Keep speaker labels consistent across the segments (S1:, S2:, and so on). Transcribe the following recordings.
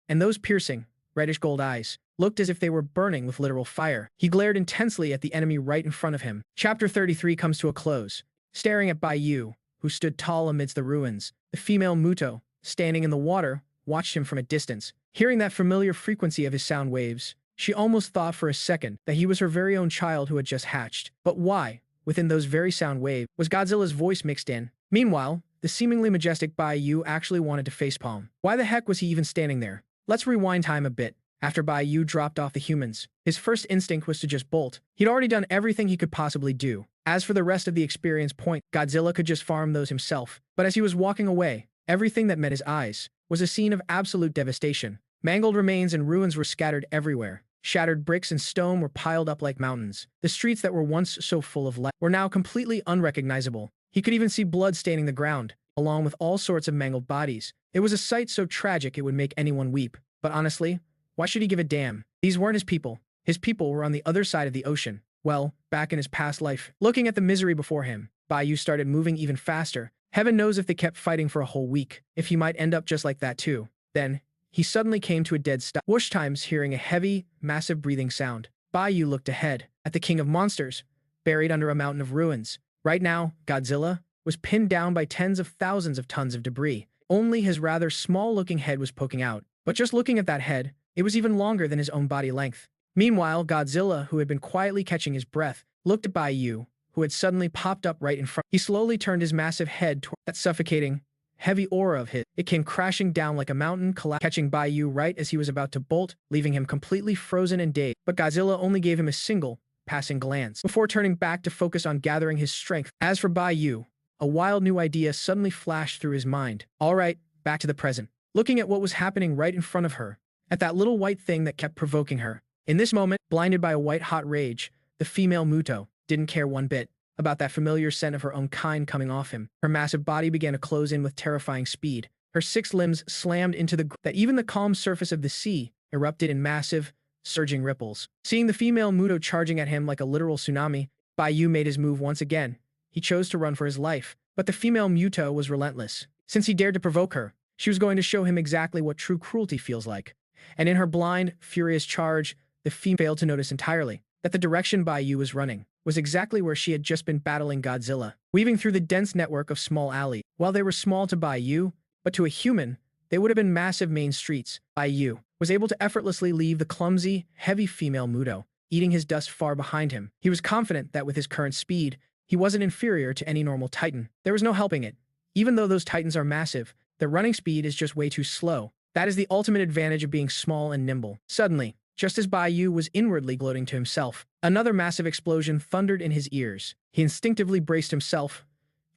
S1: and those piercing, reddish gold eyes looked as if they were burning with literal fire. He glared intensely at the enemy right in front of him. Chapter 33 comes to a close. Staring at Bayou, who stood tall amidst the ruins, the female Muto, standing in the water, watched him from a distance. Hearing that familiar frequency of his sound waves, she almost thought for a second that he was her very own child who had just hatched. But why, within those very sound waves, was Godzilla's voice mixed in? Meanwhile, the seemingly majestic Bayou actually wanted to facepalm. Why the heck was he even standing there? Let's rewind time a bit. After Bayou dropped off the humans, his first instinct was to just bolt. He'd already done everything he could possibly do. As for the rest of the experience point, Godzilla could just farm those himself. But as he was walking away, everything that met his eyes was a scene of absolute devastation. Mangled remains and ruins were scattered everywhere. Shattered bricks and stone were piled up like mountains. The streets that were once so full of life were now completely unrecognizable. He could even see blood staining the ground, along with all sorts of mangled bodies. It was a sight so tragic it would make anyone weep. But honestly, why should he give a damn? These weren't his people. His people were on the other side of the ocean. Well, back in his past life. Looking at the misery before him, Bayou started moving even faster. Heaven knows if they kept fighting for a whole week, if he might end up just like that too. Then, he suddenly came to a dead stop. Whoosh times hearing a heavy, massive breathing sound. Bayou looked ahead, at the king of monsters, buried under a mountain of ruins. Right now, Godzilla was pinned down by tens of thousands of tons of debris. Only his rather small-looking head was poking out. But just looking at that head, it was even longer than his own body length. Meanwhile, Godzilla, who had been quietly catching his breath, looked at Bayou, who had suddenly popped up right in front. He slowly turned his massive head toward that suffocating, heavy aura of his. It came crashing down like a mountain, catching Bayou right as he was about to bolt, leaving him completely frozen and dazed. But Godzilla only gave him a single, passing glance, before turning back to focus on gathering his strength. As for Bayou, a wild new idea suddenly flashed through his mind. All right, back to the present. Looking at what was happening right in front of her, at that little white thing that kept provoking her. In this moment, blinded by a white-hot rage, the female Muto didn't care one bit about that familiar scent of her own kind coming off him. Her massive body began to close in with terrifying speed. Her 6 limbs slammed into that even the calm surface of the sea erupted in massive, surging ripples. Seeing the female Muto charging at him like a literal tsunami, Bayou made his move once again. He chose to run for his life, but the female Muto was relentless. Since he dared to provoke her, she was going to show him exactly what true cruelty feels like. And in her blind, furious charge, the female failed to notice entirely that the direction Bayou was running was exactly where she had just been battling Godzilla, weaving through the dense network of small alleys. While they were small to Bayou, but to a human, they would have been massive main streets. Bayou was able to effortlessly leave the clumsy, heavy female Muto, eating his dust far behind him. He was confident that with his current speed, he wasn't inferior to any normal Titan. There was no helping it. Even though those Titans are massive, their running speed is just way too slow. That is the ultimate advantage of being small and nimble. Suddenly, just as Bayou was inwardly gloating to himself, another massive explosion thundered in his ears. He instinctively braced himself.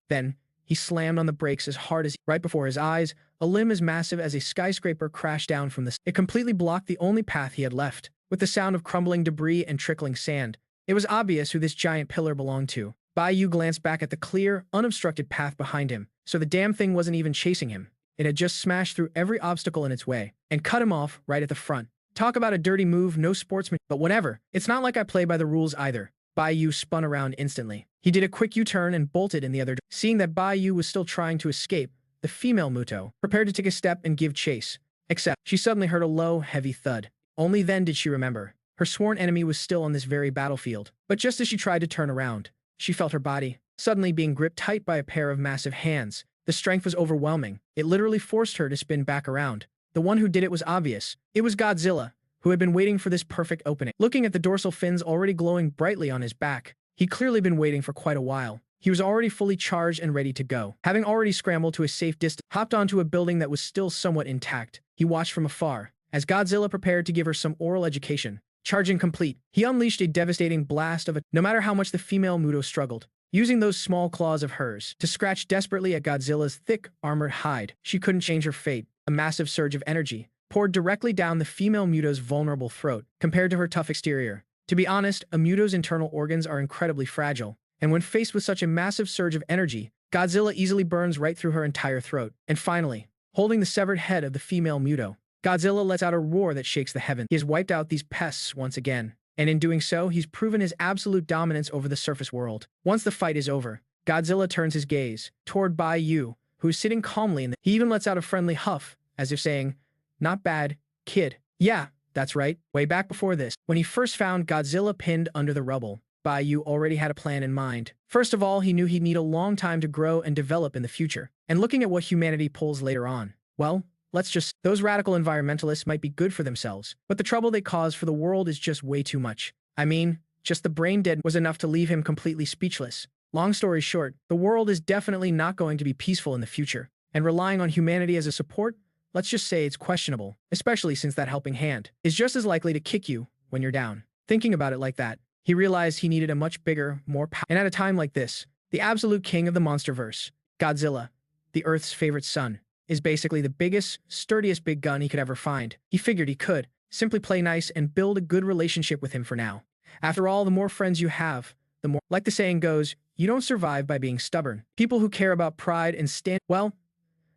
S1: Then, he slammed on the brakes as hard as right before his eyes, a limb as massive as a skyscraper crashed down from the sky. It completely blocked the only path he had left, with the sound of crumbling debris and trickling sand. It was obvious who this giant pillar belonged to. Bayou glanced back at the clear, unobstructed path behind him, so the damn thing wasn't even chasing him. It had just smashed through every obstacle in its way, and cut him off right at the front. Talk about a dirty move, no sportsman, but whatever. It's not like I play by the rules either. Bayou spun around instantly. He did a quick U-turn and bolted in the other direction. Seeing that Bayou was still trying to escape, the female Muto prepared to take a step and give chase. Except, she suddenly heard a low, heavy thud. Only then did she remember. Her sworn enemy was still on this very battlefield. But just as she tried to turn around, she felt her body suddenly being gripped tight by a pair of massive hands. The strength was overwhelming. It literally forced her to spin back around. The one who did it was obvious. It was Godzilla, who had been waiting for this perfect opening. Looking at the dorsal fins already glowing brightly on his back, he'd clearly been waiting for quite a while. He was already fully charged and ready to go. Having already scrambled to a safe distance, hopped onto a building that was still somewhat intact, he watched from afar, as Godzilla prepared to give her some oral education. Charging complete, he unleashed a devastating blast of it, no matter how much the female Muto struggled. Using those small claws of hers to scratch desperately at Godzilla's thick, armored hide, she couldn't change her fate. A massive surge of energy poured directly down the female Muto's vulnerable throat, compared to her tough exterior. To be honest, a Muto's internal organs are incredibly fragile, and when faced with such a massive surge of energy, Godzilla easily burns right through her entire throat. And finally, holding the severed head of the female Muto, Godzilla lets out a roar that shakes the heavens. He has wiped out these pests once again, and in doing so, he's proven his absolute dominance over the surface world. Once the fight is over, Godzilla turns his gaze toward Bayou, who is sitting calmly in the— He even lets out a friendly huff, as if saying, "Not bad, Kid. Yeah, that's right. Way back before this, when he first found Godzilla pinned under the rubble, Bayou already had a plan in mind. First of all, he knew he'd need a long time to grow and develop in the future. And looking at what humanity pulls later on, well, those radical environmentalists might be good for themselves, but the trouble they cause for the world is just way too much. I mean, just the brain dead was enough to leave him completely speechless. Long story short, the world is definitely not going to be peaceful in the future, and relying on humanity as a support, let's just say it's questionable, especially since that helping hand is just as likely to kick you when you're down. Thinking about it like that, he realized he needed a much bigger, more powerful, and at a time like this, the absolute king of the Monsterverse, Godzilla, the Earth's favorite son, is basically the biggest, sturdiest big gun he could ever find. He figured he could simply play nice and build a good relationship with him for now. After all, the more friends you have, the more, like the saying goes, you don't survive by being stubborn. People who care about pride and stand, well,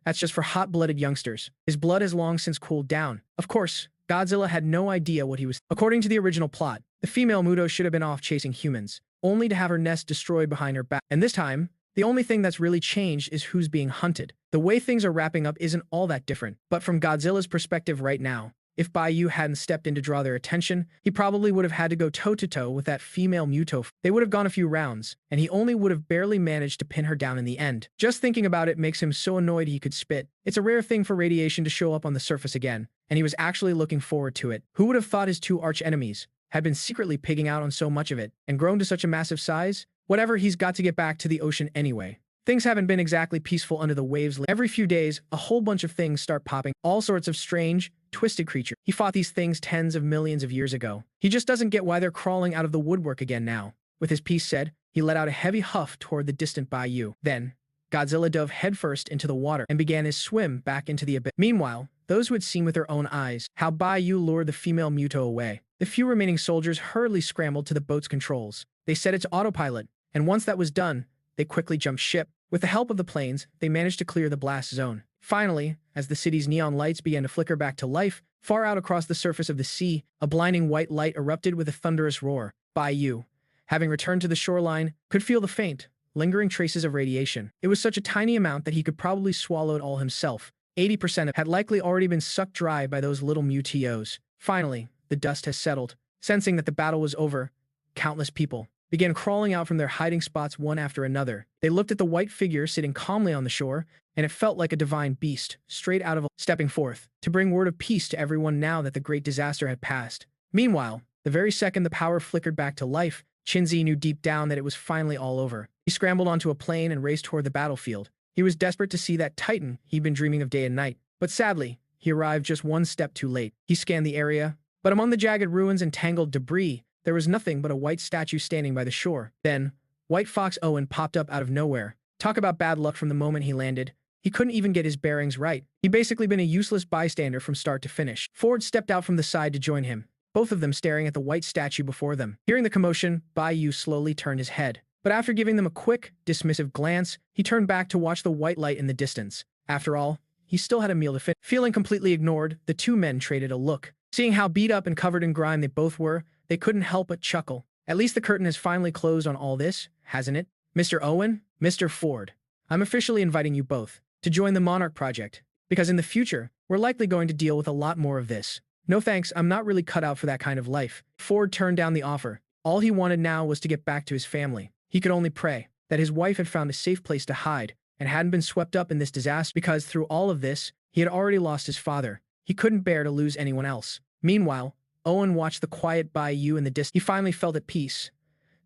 S1: that's just for hot-blooded youngsters. His blood has long since cooled down. Of course, Godzilla had no idea what he was. According to the original plot, the female Muto should have been off chasing humans, only to have her nest destroyed behind her back. And this time, the only thing that's really changed is who's being hunted. The way things are wrapping up isn't all that different. But from Godzilla's perspective right now, if Bayou hadn't stepped in to draw their attention, he probably would have had to go toe-to-toe with that female Muto. They would have gone a few rounds, and he only would have barely managed to pin her down in the end. Just thinking about it makes him so annoyed he could spit. It's a rare thing for radiation to show up on the surface again, and he was actually looking forward to it. Who would have thought his two arch-enemies had been secretly pigging out on so much of it, and grown to such a massive size? Whatever, he's got to get back to the ocean anyway. Things haven't been exactly peaceful under the waves. Every few days, a whole bunch of things start popping, all sorts of strange, twisted creatures. He fought these things tens of millions of years ago. He just doesn't get why they're crawling out of the woodwork again now. With his piece said, he let out a heavy huff toward the distant bayou. Then, Godzilla dove headfirst into the water and began his swim back into the abyss. Meanwhile, those who had seen with their own eyes how Bayou lured the female Muto away, the few remaining soldiers hurriedly scrambled to the boat's controls. They set it to autopilot, and once that was done, they quickly jumped ship. With the help of the planes, they managed to clear the blast zone. Finally, as the city's neon lights began to flicker back to life, far out across the surface of the sea, a blinding white light erupted with a thunderous roar. Bayou, having returned to the shoreline, could feel the faint, lingering traces of radiation. It was such a tiny amount that he could probably swallow it all himself. 80% of it had likely already been sucked dry by those little Mutos. Finally, the dust has settled. Sensing that the battle was over, countless people began crawling out from their hiding spots one after another. They looked at the white figure sitting calmly on the shore, and it felt like a divine beast, straight out of stepping forth, to bring word of peace to everyone now that the great disaster had passed. Meanwhile, the very second the power flickered back to life, Shinzi knew deep down that it was finally all over. He scrambled onto a plane and raced toward the battlefield. He was desperate to see that Titan he'd been dreaming of day and night, but sadly, he arrived just one step too late. He scanned the area, but among the jagged ruins and tangled debris, there was nothing but a white statue standing by the shore. Then, White Fox Owen popped up out of nowhere. Talk about bad luck from the moment he landed. He couldn't even get his bearings right. He'd basically been a useless bystander from start to finish. Ford stepped out from the side to join him, both of them staring at the white statue before them. Hearing the commotion, Bayou slowly turned his head. But after giving them a quick, dismissive glance, he turned back to watch the white light in the distance. After all, he still had a meal to finish. Feeling completely ignored, the two men traded a look. Seeing how beat up and covered in grime they both were, they couldn't help but chuckle. At least the curtain has finally closed on all this, hasn't it? Mr. Owen, Mr. Ford, I'm officially inviting you both to join the Monarch project, because in the future, we're likely going to deal with a lot more of this. No thanks, I'm not really cut out for that kind of life. Ford turned down the offer. All he wanted now was to get back to his family. He could only pray that his wife had found a safe place to hide and hadn't been swept up in this disaster, because through all of this, he had already lost his father. He couldn't bear to lose anyone else. Meanwhile, Owen watched the quiet bayou in the distance. He finally felt at peace.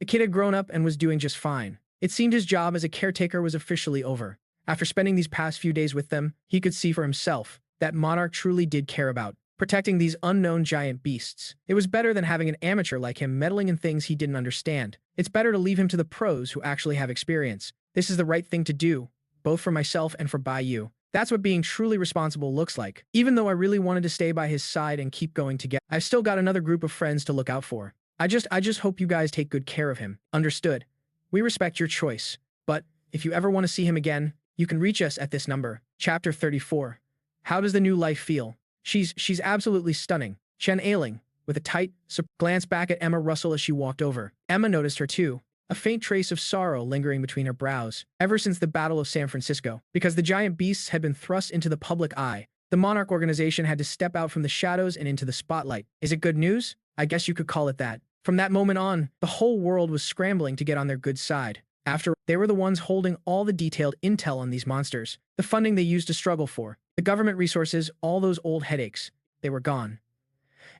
S1: The kid had grown up and was doing just fine. It seemed his job as a caretaker was officially over. After spending these past few days with them, he could see for himself that Monarch truly did care about protecting these unknown giant beasts. It was better than having an amateur like him meddling in things he didn't understand. It's better to leave him to the pros who actually have experience. This is the right thing to do, both for myself and for Bayou. That's what being truly responsible looks like. Even though I really wanted to stay by his side and keep going together, I've still got another group of friends to look out for. I just hope you guys take good care of him. Understood. We respect your choice. But if you ever want to see him again, you can reach us at this number. Chapter 34. How does the new life feel? She's absolutely stunning. Chen Ailing, with a tight, glanced back at Emma Russell as she walked over. Emma noticed her too. A faint trace of sorrow lingering between her brows, ever since the Battle of San Francisco. Because the giant beasts had been thrust into the public eye, The Monarch organization had to step out from the shadows and into the spotlight. Is it good news? I guess you could call it that. From that moment on, the whole world was scrambling to get on their good side. After they were the ones holding all the detailed intel on these monsters, the funding they used to struggle for, the government resources, all those old headaches, they were gone.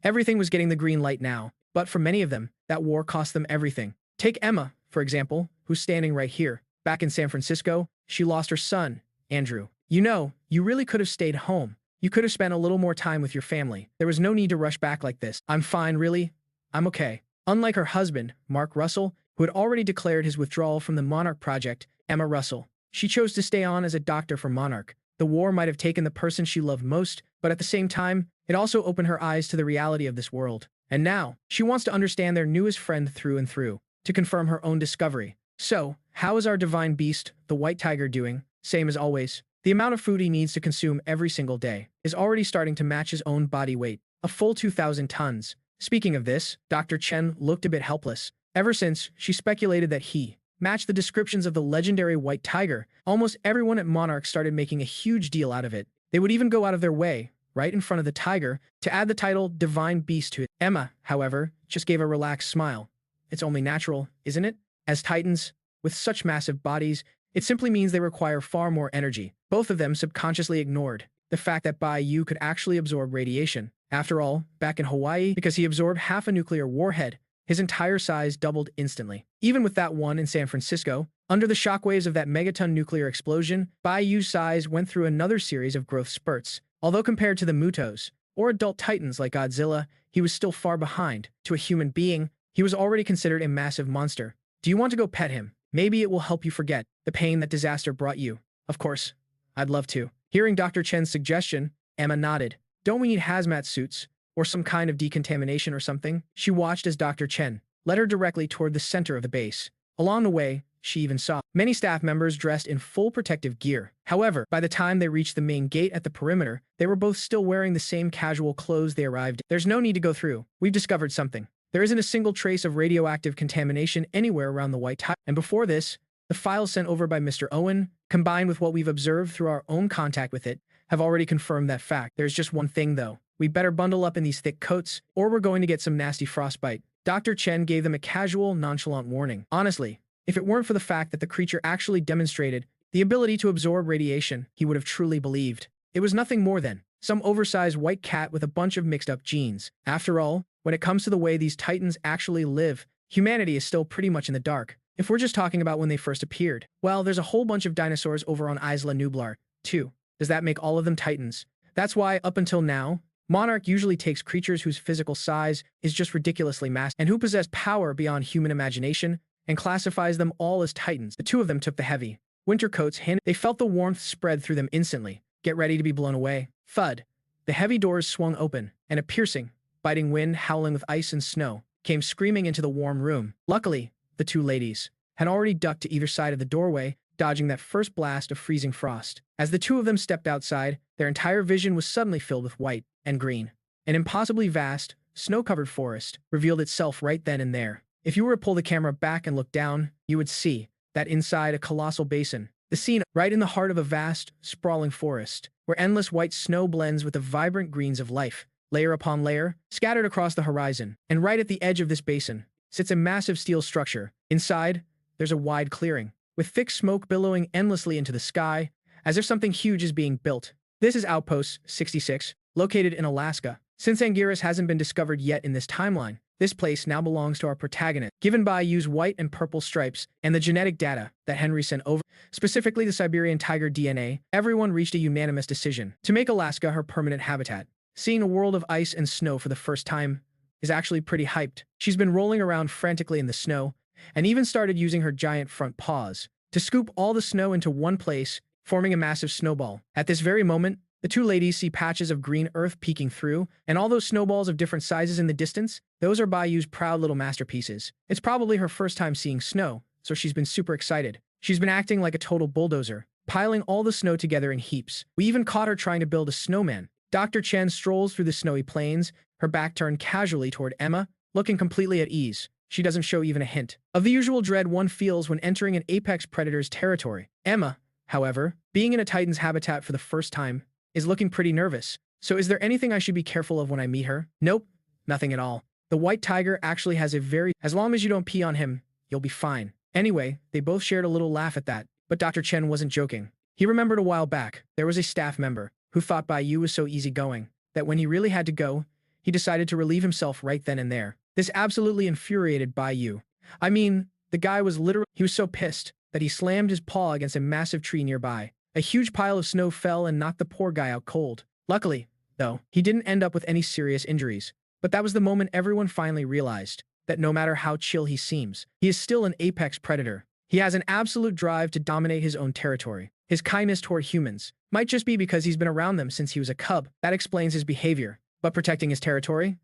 S1: Everything was getting the green light now, but for many of them, that war cost them everything. Take Emma, for example, who's standing right here. Back in San Francisco, she lost her son, Andrew. You know, you really could have stayed home. You could have spent a little more time with your family. There was no need to rush back like this. I'm fine, really. I'm okay. Unlike her husband, Mark Russell, who had already declared his withdrawal from the Monarch project, Emma Russell, she chose to stay on as a doctor for Monarch. The war might have taken the person she loved most, but at the same time, it also opened her eyes to the reality of this world. And now, she wants to understand their newest friend through and through, to confirm her own discovery. So, how is our divine beast, the white tiger, doing? Same as always. The amount of food he needs to consume every single day is already starting to match his own body weight, a full 2,000 tons. Speaking of this, Dr. Chen looked a bit helpless. Ever since she speculated that he matched the descriptions of the legendary white tiger, almost everyone at Monarch started making a huge deal out of it. They would even go out of their way, right in front of the tiger, to add the title Divine Beast to it. Emma, however, just gave a relaxed smile. It's only natural, isn't it? As titans, with such massive bodies, it simply means they require far more energy. Both of them subconsciously ignored the fact that Bayou could actually absorb radiation. After all, back in Hawaii, because he absorbed half a nuclear warhead, his entire size doubled instantly. Even with that one in San Francisco, under the shockwaves of that megaton nuclear explosion, Bayou's size went through another series of growth spurts. Although compared to the Mutos, or adult titans like Godzilla, he was still far behind. To a human being, he was already considered a massive monster. Do you want to go pet him? Maybe it will help you forget the pain that disaster brought you. Of course, I'd love to. Hearing Dr. Chen's suggestion, Emma nodded. Don't we need hazmat suits? Or some kind of decontamination or something? She watched as Dr. Chen led her directly toward the center of the base. Along the way, she even saw many staff members dressed in full protective gear. However, by the time they reached the main gate at the perimeter, they were both still wearing the same casual clothes they arrived in. There's no need to go through. We've discovered something. There isn't a single trace of radioactive contamination anywhere around the white tiger. And before this, the files sent over by Mr. Owen, combined with what we've observed through our own contact with it, have already confirmed that fact. There's just one thing, though. We better bundle up in these thick coats, or we're going to get some nasty frostbite. Dr. Chen gave them a casual, nonchalant warning. Honestly, if it weren't for the fact that the creature actually demonstrated the ability to absorb radiation, he would have truly believed it was nothing more than some oversized white cat with a bunch of mixed-up genes. After all, when it comes to the way these titans actually live, humanity is still pretty much in the dark. If we're just talking about when they first appeared, well, there's a whole bunch of dinosaurs over on Isla Nublar, too. Does that make all of them titans? That's why, up until now, Monarch usually takes creatures whose physical size is just ridiculously massive and who possess power beyond human imagination and classifies them all as titans. The two of them took the heavy winter coats hand. They felt the warmth spread through them instantly. Get ready to be blown away. Thud. The heavy doors swung open, and a piercing, biting wind howling with ice and snow came screaming into the warm room. Luckily, the two ladies had already ducked to either side of the doorway, dodging that first blast of freezing frost. As the two of them stepped outside, their entire vision was suddenly filled with white and green. An impossibly vast, snow-covered forest revealed itself right then and there. If you were to pull the camera back and look down, you would see that inside a colossal basin, the scene right in the heart of a vast, sprawling forest, where endless white snow blends with the vibrant greens of life, layer upon layer, scattered across the horizon. And right at the edge of this basin sits a massive steel structure. Inside, there's a wide clearing, with thick smoke billowing endlessly into the sky, as if something huge is being built. This is Outpost 66, located in Alaska. Since Anguirus hasn't been discovered yet in this timeline, this place now belongs to our protagonist, given Bayou's white and purple stripes and the genetic data that Henry sent over, specifically the Siberian tiger DNA. Everyone reached a unanimous decision to make Alaska her permanent habitat. Seeing a world of ice and snow for the first time is actually pretty hyped. She's been rolling around frantically in the snow, and even started using her giant front paws to scoop all the snow into one place, forming a massive snowball. At this very moment, the two ladies see patches of green earth peeking through, and all those snowballs of different sizes in the distance, those are Bayou's proud little masterpieces. It's probably her first time seeing snow, so she's been super excited. She's been acting like a total bulldozer, piling all the snow together in heaps. We even caught her trying to build a snowman. Dr. Chen strolls through the snowy plains, her back turned casually toward Emma, looking completely at ease. She doesn't show even a hint of the usual dread one feels when entering an apex predator's territory. Emma, however, being in a titan's habitat for the first time, is looking pretty nervous. So is there anything I should be careful of when I meet her? Nope, nothing at all. The white tiger actually has as long as you don't pee on him, you'll be fine. Anyway, they both shared a little laugh at that, but Dr. Chen wasn't joking. He remembered a while back, there was a staff member who thought Bayou was so easygoing that when he really had to go, he decided to relieve himself right then and there. This absolutely infuriated Bayou. I mean, the guy was he was so pissed that he slammed his paw against a massive tree nearby. A huge pile of snow fell and knocked the poor guy out cold. Luckily, though, he didn't end up with any serious injuries. But that was the moment everyone finally realized that no matter how chill he seems, he is still an apex predator. He has an absolute drive to dominate his own territory. His kindness toward humans might just be because he's been around them since he was a cub. That explains his behavior. But protecting his territory?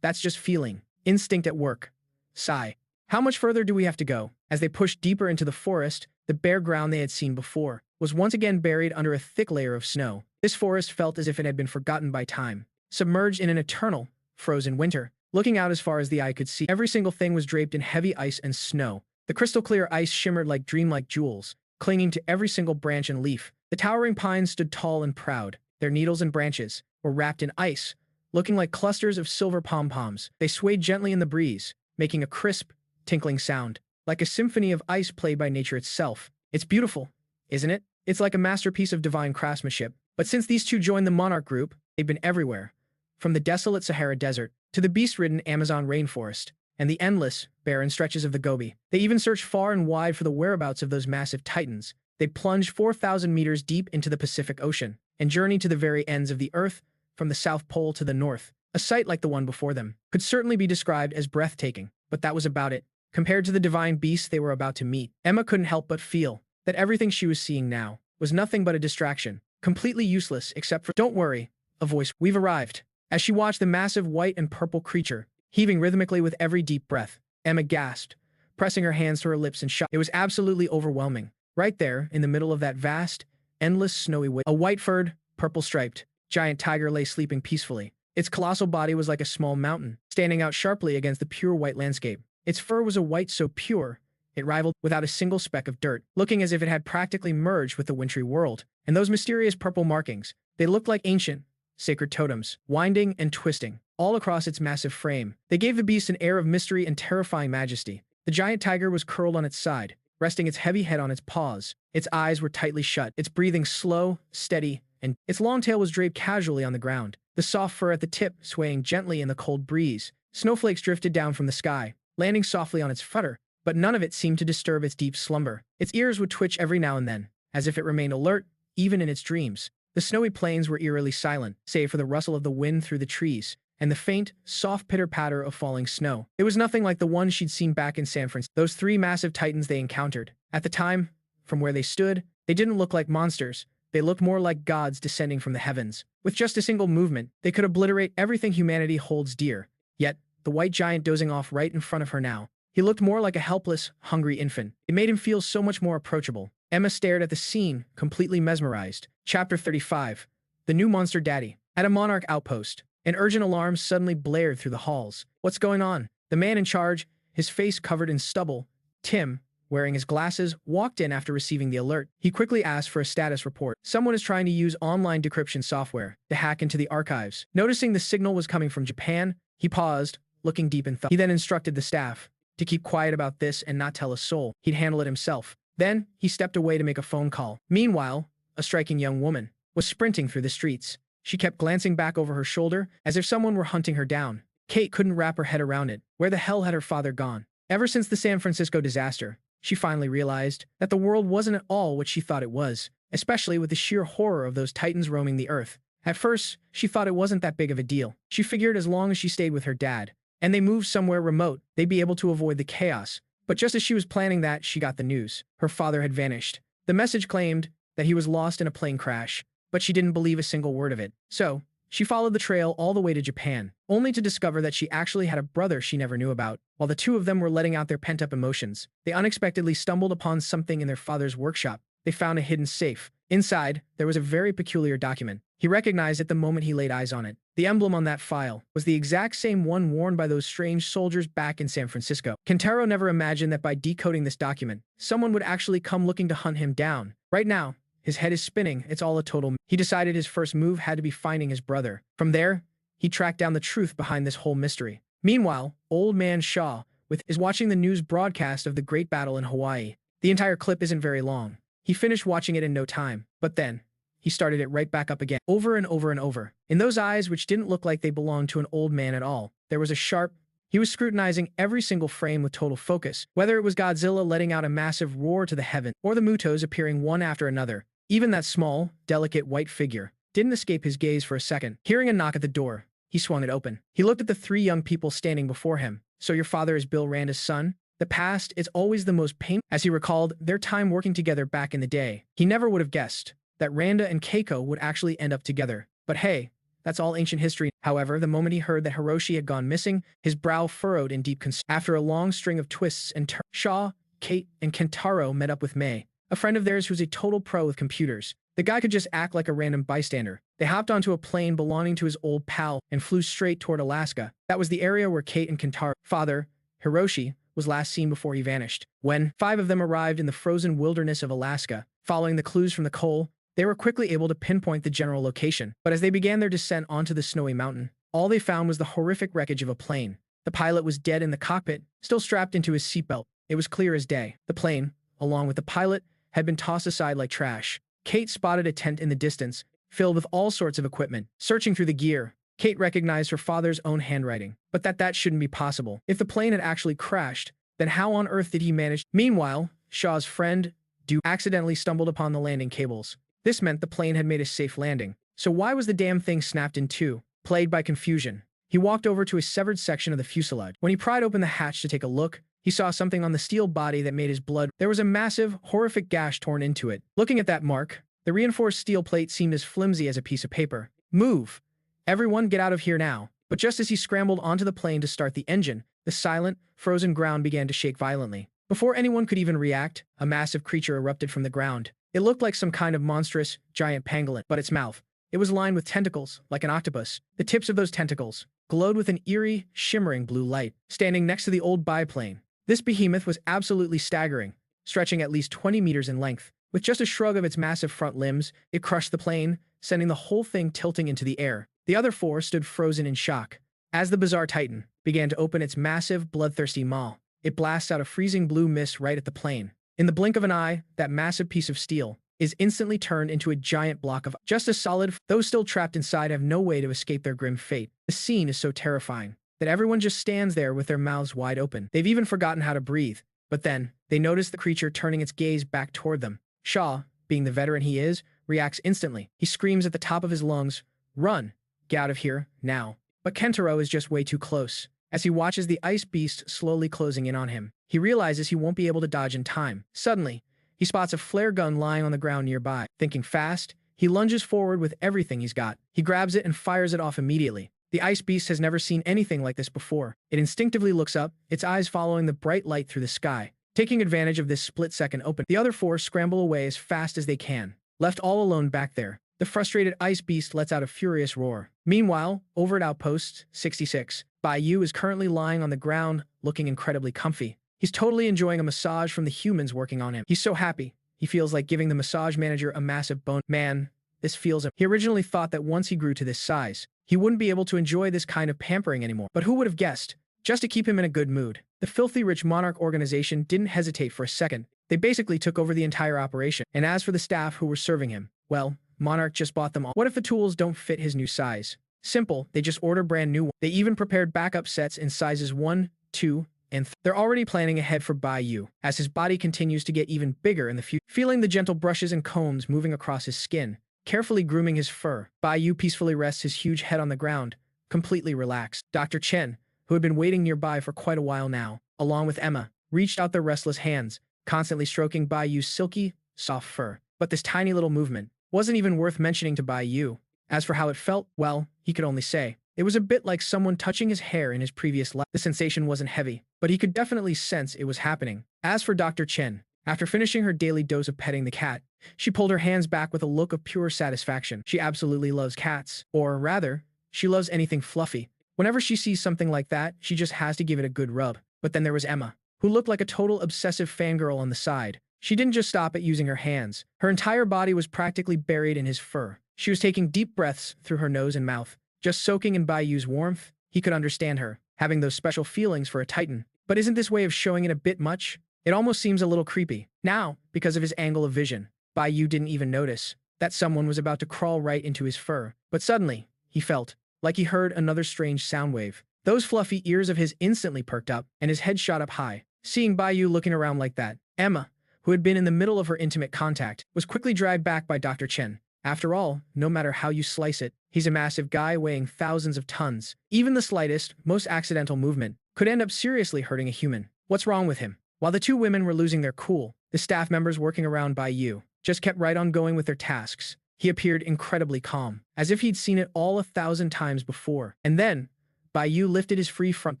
S1: That's just feeling. Instinct at work. Sigh. How much further do we have to go? As they pushed deeper into the forest, the bare ground they had seen before was once again buried under a thick layer of snow. This forest felt as if it had been forgotten by time, submerged in an eternal, frozen winter. Looking out as far as the eye could see, every single thing was draped in heavy ice and snow. The crystal-clear ice shimmered like dreamlike jewels, clinging to every single branch and leaf. The towering pines stood tall and proud. Their needles and branches were wrapped in ice, looking like clusters of silver pom-poms. They swayed gently in the breeze, making a crisp, tinkling sound, like a symphony of ice played by nature itself. It's beautiful, isn't it? It's like a masterpiece of divine craftsmanship. But since these two joined the Monarch group, they've been everywhere. From the desolate Sahara Desert to the beast-ridden Amazon rainforest and the endless, barren stretches of the Gobi. They even searched far and wide for the whereabouts of those massive titans. They plunged 4,000 meters deep into the Pacific Ocean and journeyed to the very ends of the Earth, from the South Pole to the North. A sight like the one before them could certainly be described as breathtaking, but that was about it. Compared to the divine beasts they were about to meet, Emma couldn't help but feel that everything she was seeing now was nothing but a distraction, completely useless except for, "Don't worry," a voice, "We've arrived." As she watched the massive white and purple creature, heaving rhythmically with every deep breath, Emma gasped, pressing her hands to her lips in shock. It was absolutely overwhelming. Right there, in the middle of that vast, endless snowy waste, a white-furred, purple-striped, giant tiger lay sleeping peacefully. Its colossal body was like a small mountain, standing out sharply against the pure white landscape. Its fur was a white so pure, it rivaled without a single speck of dirt, looking as if it had practically merged with the wintry world. And those mysterious purple markings, they looked like ancient, sacred totems, winding and twisting, all across its massive frame. They gave the beast an air of mystery and terrifying majesty. The giant tiger was curled on its side, resting its heavy head on its paws. Its eyes were tightly shut, its breathing slow, steady, and its long tail was draped casually on the ground, the soft fur at the tip swaying gently in the cold breeze. Snowflakes drifted down from the sky, landing softly on its footer, but none of it seemed to disturb its deep slumber. Its ears would twitch every now and then, as if it remained alert, even in its dreams. The snowy plains were eerily silent, save for the rustle of the wind through the trees and the faint, soft pitter-patter of falling snow. It was nothing like the one she'd seen back in San Francisco. Those three massive titans they encountered. At the time, from where they stood, they didn't look like monsters. They looked more like gods descending from the heavens. With just a single movement, they could obliterate everything humanity holds dear. Yet, the white giant dozing off right in front of her now, he looked more like a helpless, hungry infant. It made him feel so much more approachable. Emma stared at the scene, completely mesmerized. Chapter 35. The New Monster Daddy. At a Monarch outpost, an urgent alarm suddenly blared through the halls. "What's going on?" The man in charge, his face covered in stubble, Tim, wearing his glasses, walked in after receiving the alert. He quickly asked for a status report. "Someone is trying to use online decryption software to hack into the archives." Noticing the signal was coming from Japan, he paused, looking deep in thought. He then instructed the staff to keep quiet about this and not tell a soul. He'd handle it himself. Then, he stepped away to make a phone call. Meanwhile, a striking young woman was sprinting through the streets. She kept glancing back over her shoulder, as if someone were hunting her down. Kate couldn't wrap her head around it. Where the hell had her father gone? Ever since the San Francisco disaster, she finally realized that the world wasn't at all what she thought it was, especially with the sheer horror of those titans roaming the earth. At first, she thought it wasn't that big of a deal. She figured as long as she stayed with her dad, and they moved somewhere remote, they'd be able to avoid the chaos. But just as she was planning that, she got the news. Her father had vanished. The message claimed that he was lost in a plane crash, but she didn't believe a single word of it. So, she followed the trail all the way to Japan, only to discover that she actually had a brother she never knew about. While the two of them were letting out their pent-up emotions, they unexpectedly stumbled upon something in their father's workshop. They found a hidden safe. Inside, there was a very peculiar document. He recognized it the moment he laid eyes on it. The emblem on that file was the exact same one worn by those strange soldiers back in San Francisco. Kentaro never imagined that by decoding this document, someone would actually come looking to hunt him down. Right now, His head is spinning, it's all a total. He decided his first move had to be finding his brother. From there, he tracked down the truth behind this whole mystery. Meanwhile, Old Man Shaw is watching the news broadcast of the Great Battle in Hawaii. The entire clip isn't very long. He finished watching it in no time, but then he started it right back up again, over and over and over. In those eyes, which didn't look like they belonged to an old man at all, there was a sharp. He was scrutinizing every single frame with total focus, whether it was Godzilla letting out a massive roar to the heaven, or the Mutos appearing one after another. Even that small, delicate white figure didn't escape his gaze for a second. Hearing a knock at the door, he swung it open. He looked at the three young people standing before him. So your father is Bill Randa's son? The past is always the most painful. As he recalled their time working together back in the day, he never would have guessed that Randa and Keiko would actually end up together. But hey, that's all ancient history. However, the moment he heard that Hiroshi had gone missing, his brow furrowed in deep concern. After a long string of twists and turns, Shaw, Kate, and Kentaro met up with May, a friend of theirs who's a total pro with computers. The guy could just act like a random bystander. They hopped onto a plane belonging to his old pal and flew straight toward Alaska. That was the area where Kate and Kentaro's father, Hiroshi, was last seen before he vanished. When 5 of them arrived in the frozen wilderness of Alaska, following the clues from the coal, they were quickly able to pinpoint the general location. But as they began their descent onto the snowy mountain, all they found was the horrific wreckage of a plane. The pilot was dead in the cockpit, still strapped into his seatbelt. It was clear as day. The plane, along with the pilot, had been tossed aside like trash. Kate spotted a tent in the distance, filled with all sorts of equipment. Searching through the gear, Kate recognized her father's own handwriting, but that shouldn't be possible. If the plane had actually crashed, then how on earth did he manage? Meanwhile, Shaw's friend, Duke, accidentally stumbled upon the landing cables. This meant the plane had made a safe landing. So why was the damn thing snapped in two? Plagued by confusion, he walked over to a severed section of the fuselage. When he pried open the hatch to take a look, he saw something on the steel body that made his blood. There was a massive, horrific gash torn into it. Looking at that mark, the reinforced steel plate seemed as flimsy as a piece of paper. Move! Everyone get out of here now. But just as he scrambled onto the plane to start the engine, the silent, frozen ground began to shake violently. Before anyone could even react, a massive creature erupted from the ground. It looked like some kind of monstrous, giant pangolin, but its mouth, it was lined with tentacles, like an octopus. The tips of those tentacles glowed with an eerie, shimmering blue light. Standing next to the old biplane, this behemoth was absolutely staggering, stretching at least 20 meters in length. With just a shrug of its massive front limbs, it crushed the plane, sending the whole thing tilting into the air. The other 4 stood frozen in shock. As the bizarre titan began to open its massive, bloodthirsty maw, it blasts out a freezing blue mist right at the plane. In the blink of an eye, that massive piece of steel is instantly turned into a giant block of just as solid. Those still trapped inside have no way to escape their grim fate. The scene is so terrifying that everyone just stands there with their mouths wide open. They've even forgotten how to breathe. But then, they notice the creature turning its gaze back toward them. Shaw, being the veteran he is, reacts instantly. He screams at the top of his lungs, "Run! Get out of here, now." But Kentaro is just way too close. As he watches the ice beast slowly closing in on him, he realizes he won't be able to dodge in time. Suddenly, he spots a flare gun lying on the ground nearby. Thinking fast, he lunges forward with everything he's got. He grabs it and fires it off immediately. The ice beast has never seen anything like this before. It instinctively looks up, its eyes following the bright light through the sky. Taking advantage of this split-second open, the other 4 scramble away as fast as they can. Left all alone back there, the frustrated ice beast lets out a furious roar. Meanwhile, over at Outpost 66, Bayou is currently lying on the ground, looking incredibly comfy. He's totally enjoying a massage from the humans working on him. He's so happy. He feels like giving the massage manager a massive bone. Man, this feels him. He originally thought that once he grew to this size, he wouldn't be able to enjoy this kind of pampering anymore. But who would have guessed? Just to keep him in a good mood, the filthy rich Monarch organization didn't hesitate for a second. They basically took over the entire operation. And as for the staff who were serving him, well, Monarch just bought them all. What if the tools don't fit his new size? Simple, they just order brand new ones. They even prepared backup sets in sizes 1, 2, and 3. They're already planning ahead for Bayou, as his body continues to get even bigger in the future. Feeling the gentle brushes and combs moving across his skin, carefully grooming his fur, Bayou peacefully rests his huge head on the ground, completely relaxed. Dr. Chen, who had been waiting nearby for quite a while now, along with Emma, reached out their restless hands, constantly stroking Bayou's silky, soft fur. But this tiny little movement wasn't even worth mentioning to Bayou. As for how it felt, well, he could only say it was a bit like someone touching his hair in his previous life. The sensation wasn't heavy, but he could definitely sense it was happening. As for Dr. Chen, after finishing her daily dose of petting the cat, she pulled her hands back with a look of pure satisfaction. She absolutely loves cats, or rather, she loves anything fluffy. Whenever she sees something like that, she just has to give it a good rub. But then there was Emma, who looked like a total obsessive fangirl on the side. She didn't just stop at using her hands. Her entire body was practically buried in his fur. She was taking deep breaths through her nose and mouth, just soaking in Bayou's warmth. He could understand her, having those special feelings for a titan. But isn't this way of showing it a bit much? It almost seems a little creepy. Now, because of his angle of vision, Bayou didn't even notice that someone was about to crawl right into his fur. But suddenly, he felt like he heard another strange sound wave. Those fluffy ears of his instantly perked up, and his head shot up high. Seeing Bayou looking around like that, Emma, who had been in the middle of her intimate contact, was quickly dragged back by Dr. Chen. After all, no matter how you slice it, he's a massive guy weighing thousands of tons. Even the slightest, most accidental movement could end up seriously hurting a human. What's wrong with him? While the two women were losing their cool, the staff members working around Bayou just kept right on going with their tasks. He appeared incredibly calm, as if he'd seen it all 1,000 times before. And then, Bayou lifted his free front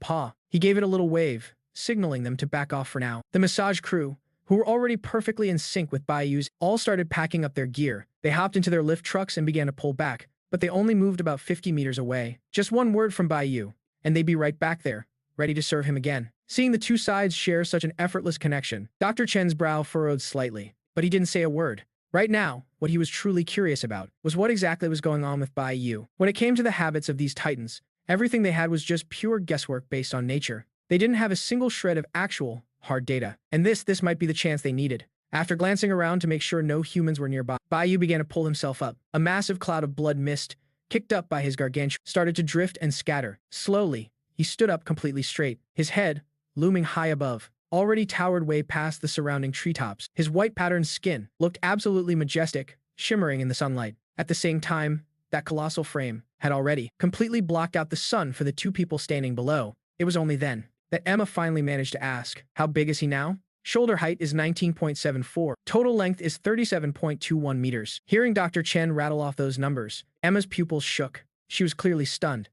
S1: paw. He gave it a little wave, signaling them to back off for now. The massage crew, who were already perfectly in sync with Bayou's, all started packing up their gear. They hopped into their lift trucks and began to pull back, but they only moved about 50 meters away. Just one word from Bayou, and they'd be right back there, ready to serve him again. Seeing the two sides share such an effortless connection, Dr. Chen's brow furrowed slightly, but he didn't say a word. Right now, what he was truly curious about was what exactly was going on with Bayou. When it came to the habits of these titans, everything they had was just pure guesswork based on nature. They didn't have a single shred of actual, hard data. And this might be the chance they needed. After glancing around to make sure no humans were nearby, Bayou began to pull himself up. A massive cloud of blood mist, kicked up by his gargantuan, started to drift and scatter. Slowly, he stood up completely straight. His head, looming high above, already towered way past the surrounding treetops. His white patterned skin looked absolutely majestic, shimmering in the sunlight. At the same time, that colossal frame had already completely blocked out the sun for the two people standing below. It was only then that Emma finally managed to ask, "How big is he now?" Shoulder height is 19.74. Total length is 37.21 meters. Hearing Dr. Chen rattle off those numbers, Emma's pupils shook. She was clearly stunned.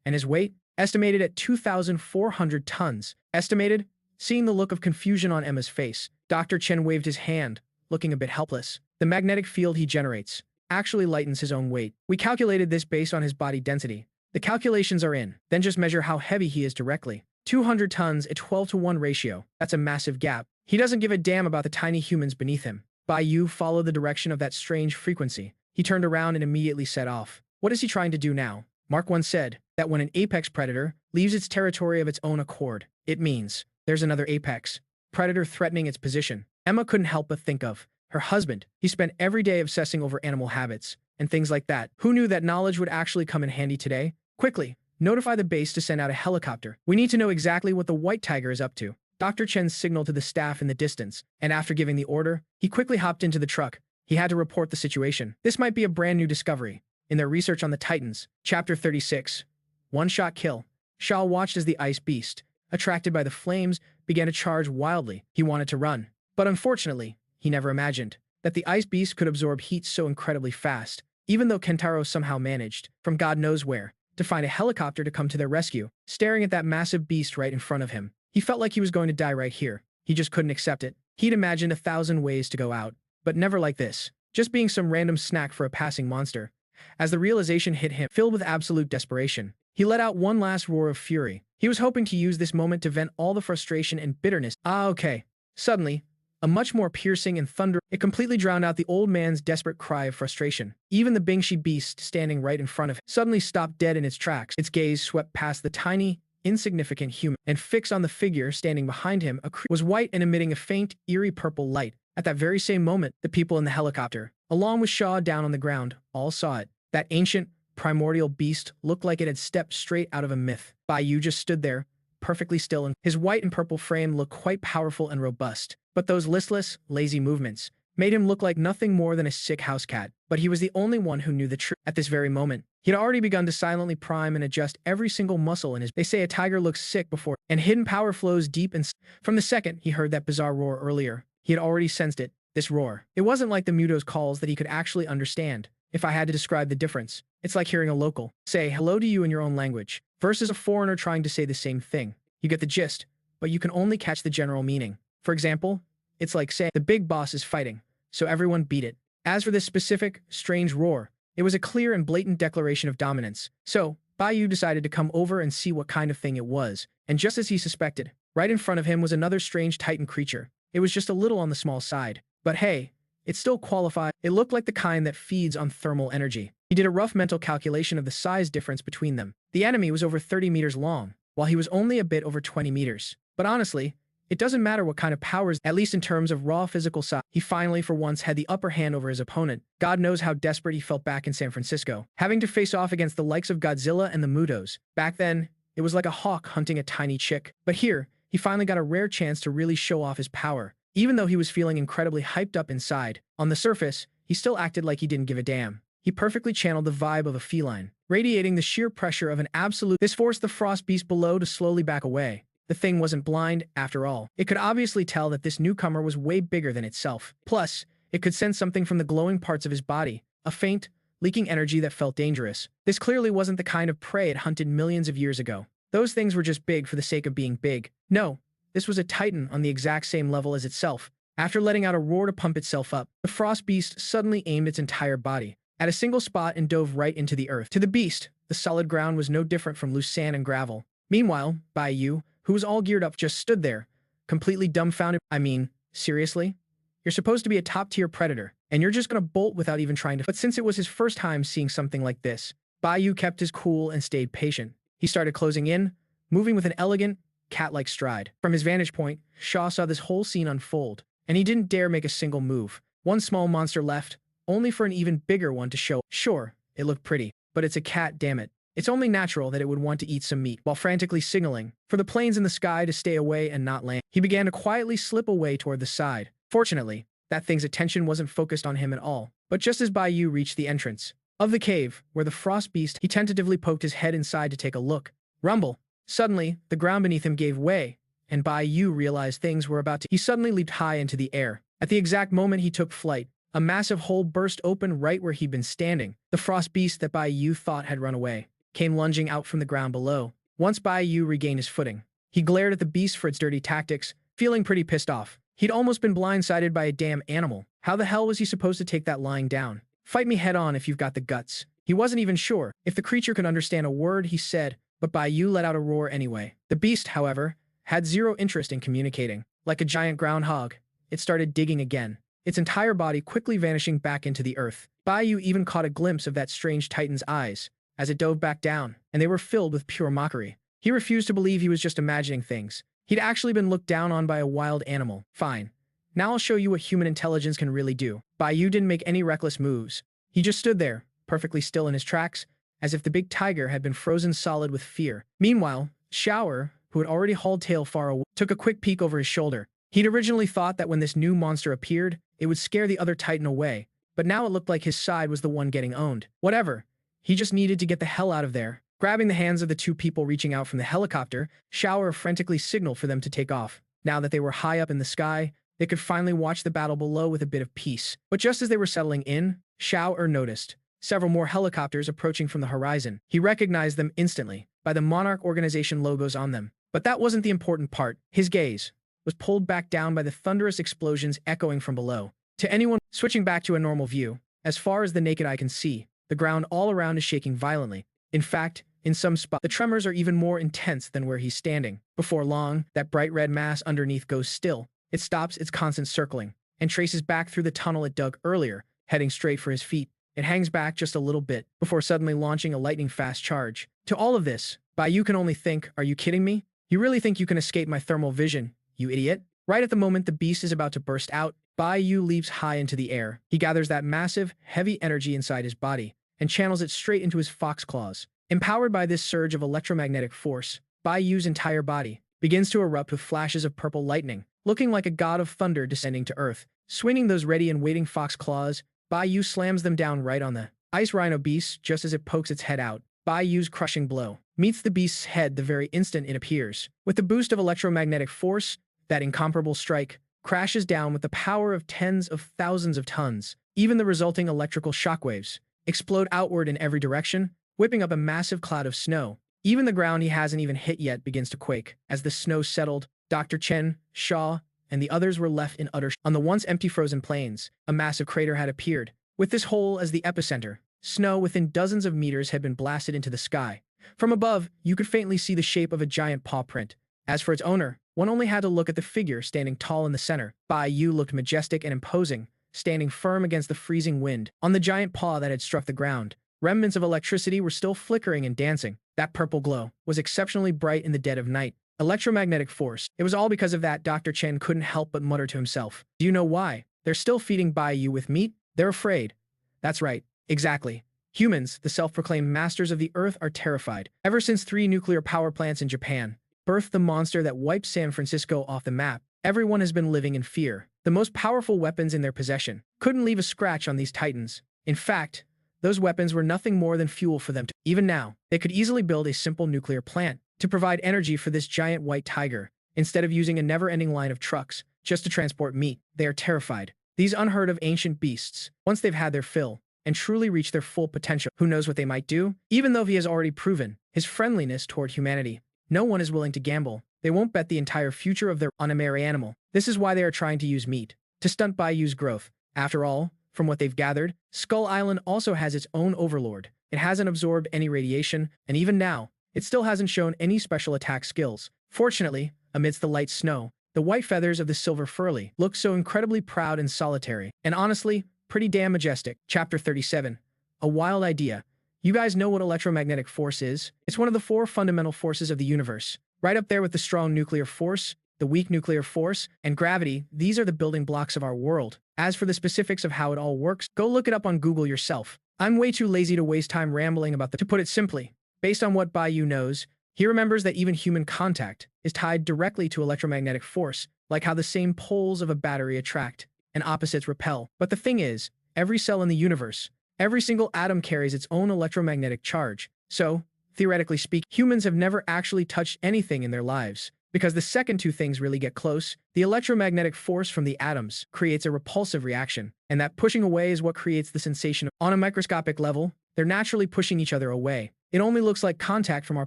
S1: And his weight? Estimated at 2,400 tons. Estimated? Seeing the look of confusion on Emma's face, Dr. Chen waved his hand, looking a bit helpless. The magnetic field he generates actually lightens his own weight. We calculated this based on his body density. The calculations are in. Then just measure how heavy he is directly. 200 tons, a 12-to-1 ratio. That's a massive gap. He doesn't give a damn about the tiny humans beneath him. Bayou followed the direction of that strange frequency. He turned around and immediately set off. What is he trying to do now? Mark once said that when an apex predator leaves its territory of its own accord, it means there's another apex predator threatening its position. Emma couldn't help but think of her husband. He spent every day obsessing over animal habits and things like that. Who knew that knowledge would actually come in handy today? Quickly, notify the base to send out a helicopter. We need to know exactly what the white tiger is up to. Dr. Chen signaled to the staff in the distance, and after giving the order, he quickly hopped into the truck. He had to report the situation. This might be a brand new discovery in their research on the Titans. Chapter 36. One-shot kill. Shaw watched as the ice beast, attracted by the flames, began to charge wildly. He wanted to run, but unfortunately, he never imagined that the ice beast could absorb heat so incredibly fast, even though Kentaro somehow managed, from God knows where, to find a helicopter to come to their rescue. Staring at that massive beast right in front of him, he felt like he was going to die right here. He just couldn't accept it. He'd imagined 1,000 ways to go out, but never like this, just being some random snack for a passing monster. As the realization hit him, filled with absolute desperation, he let out one last roar of fury. He was hoping to use this moment to vent all the frustration and bitterness. Okay. Suddenly, a much more piercing and thunder, it completely drowned out the old man's desperate cry of frustration. Even the Bingshi beast standing right in front of him suddenly stopped dead in its tracks. Its gaze swept past the tiny, insignificant human and fixed on the figure standing behind him. Was white and emitting a faint, eerie purple light. At that very same moment, the people in the helicopter, along with Shaw down on the ground, all saw it. That ancient, primordial beast looked like it had stepped straight out of a myth. Bayou just stood there, perfectly still, and his white and purple frame looked quite powerful and robust. But those listless, lazy movements made him look like nothing more than a sick house cat. But he was the only one who knew the truth. At this very moment, he had already begun to silently prime and adjust every single muscle in his. They say a tiger looks sick before, and hidden power flows deep and from the second he heard that bizarre roar earlier, he had already sensed it. This roar. It wasn't like the Muto's calls that he could actually understand. If I had to describe the difference, it's like hearing a local say hello to you in your own language versus a foreigner trying to say the same thing. You get the gist, but you can only catch the general meaning. For example, it's like saying the big boss is fighting, so everyone beat it. As for this specific, strange roar, it was a clear and blatant declaration of dominance. So, Bayou decided to come over and see what kind of thing it was, and just as he suspected, right in front of him was another strange titan creature. It was just a little on the small side. But hey, it still qualified. It looked like the kind that feeds on thermal energy. He did a rough mental calculation of the size difference between them. The enemy was over 30 meters long, while he was only a bit over 20 meters. But honestly, it doesn't matter what kind of powers, at least in terms of raw physical size. He finally, for once, had the upper hand over his opponent. God knows how desperate he felt back in San Francisco, having to face off against the likes of Godzilla and the Mutos. Back then, it was like a hawk hunting a tiny chick. But here, he finally got a rare chance to really show off his power. Even though he was feeling incredibly hyped up inside, on the surface, he still acted like he didn't give a damn. He perfectly channeled the vibe of a feline, radiating the sheer pressure of an absolute. This forced the frost beast below to slowly back away. The thing wasn't blind, after all. It could obviously tell that this newcomer was way bigger than itself. Plus, it could sense something from the glowing parts of his body, a faint, leaking energy that felt dangerous. This clearly wasn't the kind of prey it hunted millions of years ago. Those things were just big for the sake of being big. No, this was a titan on the exact same level as itself. After letting out a roar to pump itself up, the frost beast suddenly aimed its entire body at a single spot and dove right into the earth. To the beast, the solid ground was no different from loose sand and gravel. Meanwhile, Bayou, who was all geared up, just stood there, completely dumbfounded. I mean, seriously? You're supposed to be a top-tier predator, and you're just gonna bolt without even trying to. But since it was his first time seeing something like this, Bayou kept his cool and stayed patient. He started closing in, moving with an elegant, cat-like stride. From his vantage point, Shaw saw this whole scene unfold, and he didn't dare make a single move. One small monster left, only for an even bigger one to show. Sure, it looked pretty, but it's a cat, damn it. It's only natural that it would want to eat some meat. While frantically signaling for the planes in the sky to stay away and not land, he began to quietly slip away toward the side. Fortunately, that thing's attention wasn't focused on him at all. But just as Bayou reached the entrance of the cave, where the frost beast, he tentatively poked his head inside to take a look. Rumble. Suddenly, the ground beneath him gave way, and Bayou realized things were about to. He suddenly leaped high into the air. At the exact moment he took flight, a massive hole burst open right where he'd been standing. The frost beast that Bayou thought had run away came lunging out from the ground below. Once Bayou regained his footing, he glared at the beast for its dirty tactics, feeling pretty pissed off. He'd almost been blindsided by a damn animal. How the hell was he supposed to take that lying down? Fight me head on if you've got the guts. He wasn't even sure if the creature could understand a word he said, but Bayou let out a roar anyway. The beast, however, had zero interest in communicating. Like a giant groundhog, it started digging again, its entire body quickly vanishing back into the earth. Bayou even caught a glimpse of that strange titan's eyes as it dove back down, and they were filled with pure mockery. He refused to believe he was just imagining things. He'd actually been looked down on by a wild animal. Fine. Now I'll show you what human intelligence can really do. Bayou didn't make any reckless moves. He just stood there, perfectly still in his tracks, as if the big tiger had been frozen solid with fear. Meanwhile, Shower, who had already hauled tail far away, took a quick peek over his shoulder. He'd originally thought that when this new monster appeared, it would scare the other titan away, but now it looked like his side was the one getting owned. Whatever. He just needed to get the hell out of there. Grabbing the hands of the two people reaching out from the helicopter, Shower frantically signaled for them to take off. Now that they were high up in the sky, they could finally watch the battle below with a bit of peace. But just as they were settling in, Shower noticed several more helicopters approaching from the horizon. He recognized them instantly by the Monarch organization logos on them. But that wasn't the important part. His gaze was pulled back down by the thunderous explosions echoing from below. To anyone switching back to a normal view, as far as the naked eye can see, the ground all around is shaking violently. In fact, in some spots, the tremors are even more intense than where he's standing. Before long, that bright red mass underneath goes still. It stops its constant circling and traces back through the tunnel it dug earlier, heading straight for his feet. It hangs back just a little bit before suddenly launching a lightning-fast charge. To all of this, Bayou can only think, are you kidding me? You really think you can escape my thermal vision, you idiot? Right at the moment the beast is about to burst out, Bayou leaps high into the air. He gathers that massive, heavy energy inside his body and channels it straight into his fox claws. Empowered by this surge of electromagnetic force, Bayou's entire body begins to erupt with flashes of purple lightning, looking like a god of thunder descending to earth. Swinging those ready and waiting fox claws, Bayou slams them down right on the ice rhino beast just as it pokes its head out. Bayou's crushing blow meets the beast's head the very instant it appears. With the boost of electromagnetic force, that incomparable strike crashes down with the power of tens of thousands of tons. Even the resulting electrical shockwaves explode outward in every direction, whipping up a massive cloud of snow. Even the ground he hasn't even hit yet begins to quake. As the snow settled, Dr. Chen, Shaw, and the others were left in utter on the once empty frozen plains. A massive crater had appeared, with this hole as the epicenter. Snow within dozens of meters had been blasted into the sky. From above, you could faintly see the shape of a giant paw print. As for its owner, One only had to look at the figure standing tall in the center. Bayou looked majestic and imposing, standing firm against the freezing wind. On the giant paw that had struck the ground, remnants of electricity were still flickering and dancing. That purple glow was exceptionally bright in the dead of night. Electromagnetic force. It was all because of that. Dr. Chen couldn't help but mutter to himself. Do you know why? They're still feeding Bayou with meat? They're afraid. That's right. Exactly. Humans, the self-proclaimed masters of the Earth, are terrified. Ever since 3 nuclear power plants in Japan birthed the monster that wiped San Francisco off the map, everyone has been living in fear. The most powerful weapons in their possession couldn't leave a scratch on these titans. In fact, those weapons were nothing more than fuel for them. Even now, they could easily build a simple nuclear plant to provide energy for this giant white tiger, instead of using a never-ending line of trucks just to transport meat. They are terrified. These unheard-of ancient beasts, once they've had their fill and truly reach their full potential, who knows what they might do? Even though he has already proven his friendliness toward humanity, no one is willing to gamble. They won't bet the entire future of their on a merry animal. This is why they are trying to use meat to stunt Bayou's growth. After all, from what they've gathered, Skull Island also has its own overlord. It hasn't absorbed any radiation, and even now, it still hasn't shown any special attack skills. Fortunately, amidst the light snow, the white feathers of the silver furly look so incredibly proud and solitary, and honestly, pretty damn majestic. Chapter 37. A wild idea. You guys know what electromagnetic force is? It's one of the 4 fundamental forces of the universe. Right up there with the strong nuclear force, the weak nuclear force, and gravity. These are the building blocks of our world. As for the specifics of how it all works, go look it up on Google yourself. I'm way too lazy to waste time rambling about to put it simply, based on what Bayou knows, he remembers that even human contact is tied directly to electromagnetic force, like how the same poles of a battery attract and opposites repel. But the thing is, every cell in the universe, every single atom carries its own electromagnetic charge. So, theoretically speaking, humans have never actually touched anything in their lives. Because the second 2 things really get close, the electromagnetic force from the atoms creates a repulsive reaction, and that pushing away is what creates the sensation. On a microscopic level, they're naturally pushing each other away. It only looks like contact from our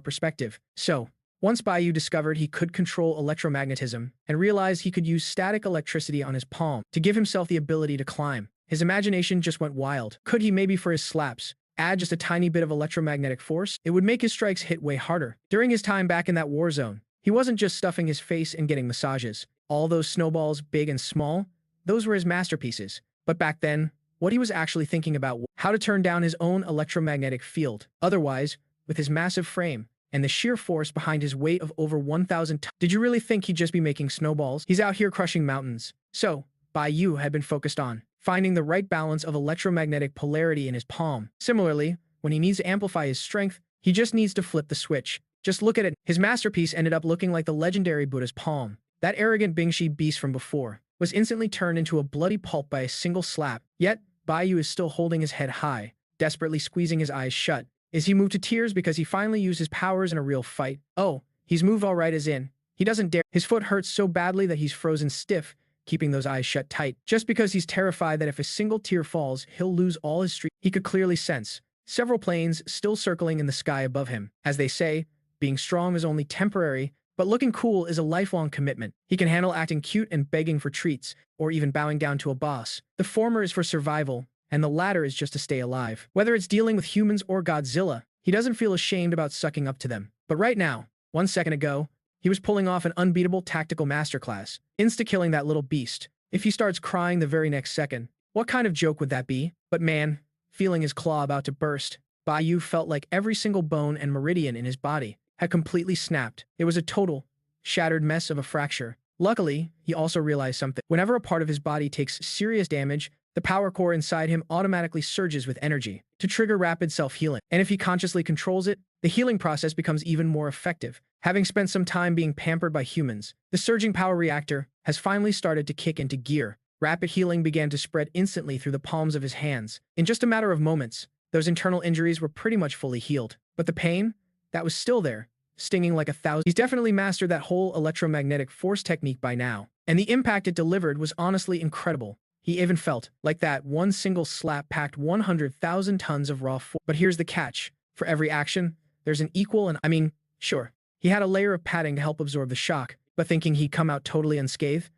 S1: perspective. So, once Bayou discovered he could control electromagnetism and realized he could use static electricity on his palm to give himself the ability to climb, his imagination just went wild. Could he maybe for his slaps add just a tiny bit of electromagnetic force? It would make his strikes hit way harder. During his time back in that war zone, he wasn't just stuffing his face and getting massages. All those snowballs, big and small, those were his masterpieces. But back then, what he was actually thinking about was how to turn down his own electromagnetic field. Otherwise, with his massive frame and the sheer force behind his weight of over 1,000 tons, did you really think he'd just be making snowballs? He's out here crushing mountains. So, Bayou had been focused on finding the right balance of electromagnetic polarity in his palm. Similarly, when he needs to amplify his strength, he just needs to flip the switch. Just look at it. His masterpiece ended up looking like the legendary Buddha's palm. That arrogant Bingshi beast from before was instantly turned into a bloody pulp by a single slap. Yet, Bayou is still holding his head high, desperately squeezing his eyes shut. Is he moved to tears because he finally used his powers in a real fight? Oh, he's moved all right as in. He doesn't dare. His foot hurts so badly that he's frozen stiff, keeping those eyes shut tight. Just because he's terrified that if a single tear falls, he'll lose all his streak. He could clearly sense several planes still circling in the sky above him. As they say, being strong is only temporary, but looking cool is a lifelong commitment. He can handle acting cute and begging for treats, or even bowing down to a boss. The former is for survival, and the latter is just to stay alive. Whether it's dealing with humans or Godzilla, he doesn't feel ashamed about sucking up to them. But right now, 1 second ago, he was pulling off an unbeatable tactical masterclass, insta-killing that little beast. If he starts crying the very next second, what kind of joke would that be? But man, feeling his claw about to burst, Bayou felt like every single bone and meridian in his body had completely snapped. It was a total, shattered mess of a fracture. Luckily, he also realized something. Whenever a part of his body takes serious damage, the power core inside him automatically surges with energy to trigger rapid self-healing. And if he consciously controls it, the healing process becomes even more effective. Having spent some time being pampered by humans, the surging power reactor has finally started to kick into gear. Rapid healing began to spread instantly through the palms of his hands. In just a matter of moments, those internal injuries were pretty much fully healed. But the pain, that was still there, stinging like 1,000. He's definitely mastered that whole electromagnetic force technique by now, and the impact it delivered was honestly incredible. He even felt like that one single slap packed 100,000 tons of raw force. But here's the catch. For every action, there's an equal and sure, he had a layer of padding to help absorb the shock, but thinking he'd come out totally unscathed?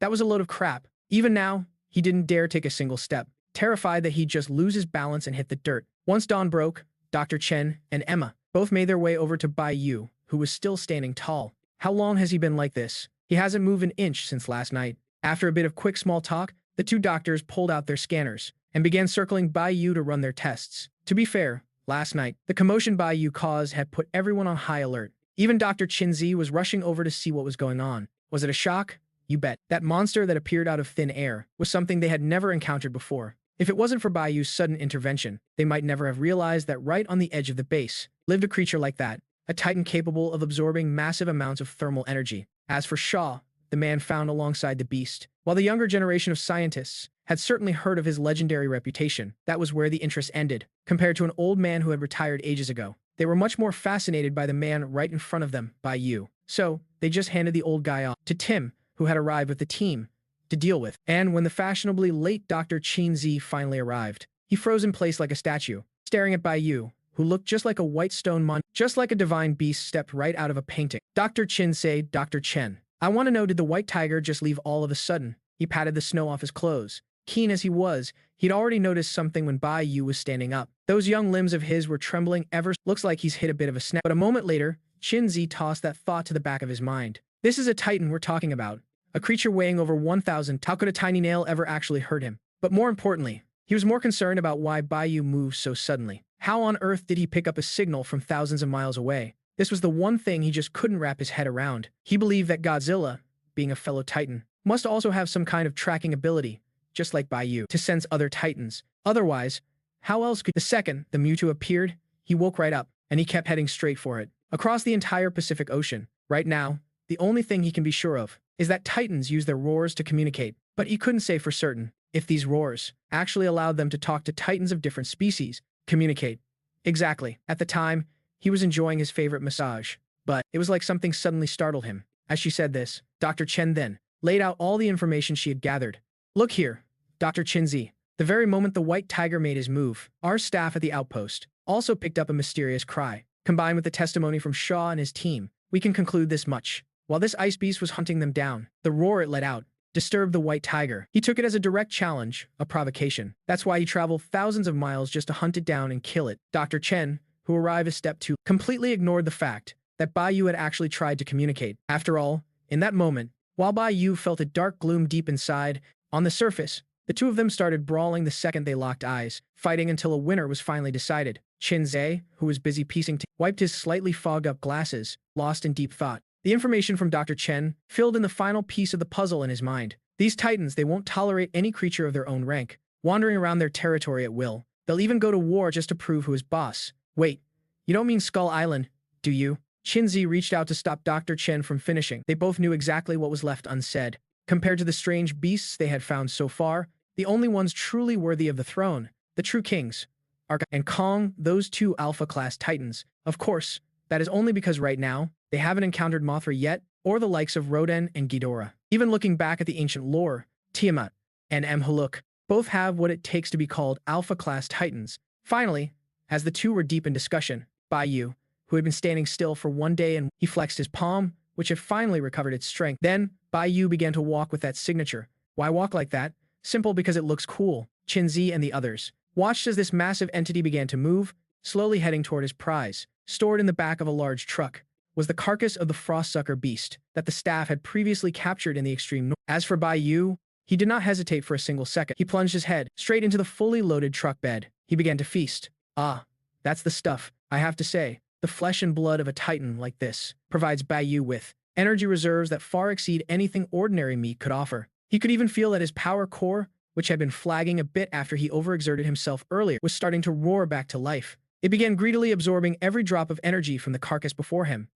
S1: That was a load of crap. Even now, he didn't dare take a single step, terrified that he'd just lose his balance and hit the dirt. Once dawn broke, Dr. Chen and Emma both made their way over to Bayou, who was still standing tall. How long has he been like this? He hasn't moved an inch since last night. After a bit of quick small talk, the two doctors pulled out their scanners and began circling Bayou to run their tests. To be fair, last night, the commotion Bayou caused had put everyone on high alert. Even Dr. Chinzi was rushing over to see what was going on. Was it a shock? You bet. That monster that appeared out of thin air was something they had never encountered before. If it wasn't for Bayou's sudden intervention, they might never have realized that right on the edge of the base lived a creature like that, a titan capable of absorbing massive amounts of thermal energy. As for Shaw, the man found alongside the beast, while the younger generation of scientists had certainly heard of his legendary reputation, that was where the interest ended. Compared to an old man who had retired ages ago, they were much more fascinated by the man right in front of them, Bayou. So, they just handed the old guy off to Tim, who had arrived with the team to deal with. And when the fashionably late Dr. Chinzi finally arrived, he froze in place like a statue, staring at Bayou, who looked just like a white stone just like a divine beast stepped right out of a painting. Dr. Chin said, Dr. Chen, I want to know, did the white tiger just leave all of a sudden? He patted the snow off his clothes. Keen as he was, he'd already noticed something when Bayou was standing up. Those young limbs of his were trembling ever. Looks like he's hit a bit of a snap. But a moment later, Chinzi tossed that thought to the back of his mind. This is a titan we're talking about. A creature weighing over 1,000. How could a tiny nail ever actually hurt him? But more importantly, he was more concerned about why Bayou moved so suddenly. How on earth did he pick up a signal from thousands of miles away? This was the one thing he just couldn't wrap his head around. He believed that Godzilla, being a fellow titan, must also have some kind of tracking ability, just like Bayou, to sense other titans. Otherwise, how else could— The second the Muto appeared, he woke right up, and he kept heading straight for it. Across the entire Pacific Ocean, right now, the only thing he can be sure of is that titans use their roars to communicate, but he couldn't say for certain if these roars actually allowed them to talk to titans of different species, communicate. Exactly. At the time, he was enjoying his favorite massage, but it was like something suddenly startled him. As she said this, Dr. Chen then laid out all the information she had gathered. Look here, Dr. Chinzi. The very moment the white tiger made his move, our staff at the outpost also picked up a mysterious cry. Combined with the testimony from Shaw and his team, we can conclude this much. While this ice beast was hunting them down, the roar it let out disturbed the white tiger. He took it as a direct challenge, a provocation. That's why he traveled thousands of miles just to hunt it down and kill it. Dr. Chen, who arrived a step too, completely ignored the fact that Bayou had actually tried to communicate. After all, in that moment, while Bayou felt a dark gloom deep inside, on the surface, the two of them started brawling the second they locked eyes, fighting until a winner was finally decided. Chinze, who was busy piecing wiped his slightly fogged-up glasses, lost in deep thought. The information from Dr. Chen filled in the final piece of the puzzle in his mind. These titans, they won't tolerate any creature of their own rank, wandering around their territory at will. They'll even go to war just to prove who is boss. Wait, you don't mean Skull Island, do you? Chinzi reached out to stop Dr. Chen from finishing. They both knew exactly what was left unsaid. Compared to the strange beasts they had found so far, the only ones truly worthy of the throne, the true kings, are and Kong, those two alpha-class titans. Of course, that is only because right now, they haven't encountered Mothra yet, or the likes of Rodan and Ghidorah. Even looking back at the ancient lore, Tiamat and Mhuluk both have what it takes to be called alpha-class titans. Finally, as the two were deep in discussion, Bayou, who had been standing still for one day, and he flexed his palm, which had finally recovered its strength. Then, Bayou began to walk with that signature. Why walk like that? Simple, because it looks cool. Chinzi and the others watched as this massive entity began to move, slowly heading toward his prize. Stored in the back of a large truck was the carcass of the frostsucker beast that the staff had previously captured in the extreme north. As for Bayou, he did not hesitate for a single second. He plunged his head straight into the fully loaded truck bed. He began to feast. Ah, that's the stuff. I have to say, the flesh and blood of a titan like this provides Bayou with energy reserves that far exceed anything ordinary meat could offer. He could even feel that his power core, which had been flagging a bit after he overexerted himself earlier, was starting to roar back to life. It began greedily absorbing every drop of energy from the carcass before him.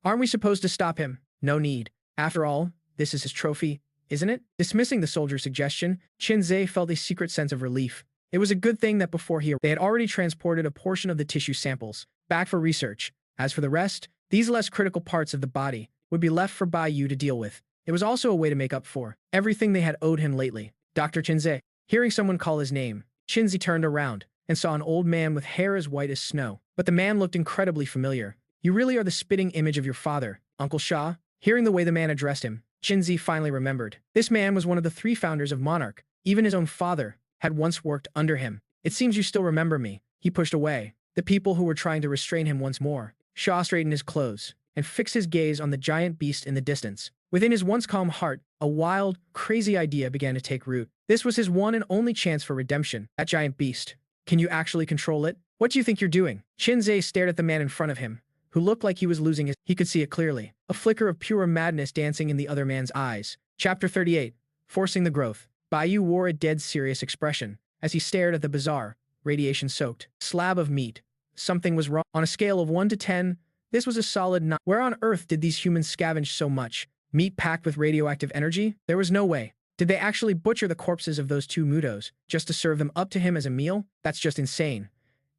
S1: Aren't we supposed to stop him? No need. After all, this is his trophy, isn't it? Dismissing the soldier's suggestion, Chinze felt a secret sense of relief. It was a good thing that before they had already transported a portion of the tissue samples back for research. As for the rest, these less critical parts of the body would be left for Bayou to deal with. It was also a way to make up for everything they had owed him lately. Dr. Chinze. Hearing someone call his name, Chinze turned around and saw an old man with hair as white as snow. But the man looked incredibly familiar. You really are the spitting image of your father, Uncle Shaw. Hearing the way the man addressed him, Chinze finally remembered. This man was one of the 3 founders of Monarch. Even his own father had once worked under him. It seems you still remember me. He pushed away the people who were trying to restrain him once more. Shaw straightened his clothes and fixed his gaze on the giant beast in the distance. Within his once calm heart, a wild, crazy idea began to take root. This was his one and only chance for redemption. That giant beast. Can you actually control it? What do you think you're doing? Shinzei stared at the man in front of him, who looked like he was losing his— He could see it clearly. A flicker of pure madness dancing in the other man's eyes. Chapter 38. Forcing the growth. Bayou wore a dead serious expression as he stared at the bizarre, radiation-soaked slab of meat. Something was wrong. On a scale of 1 to 10, this was a solid 9. Where on earth did these humans scavenge so much? Meat packed with radioactive energy? There was no way. Did they actually butcher the corpses of those two Mutos just to serve them up to him as a meal? That's just insane.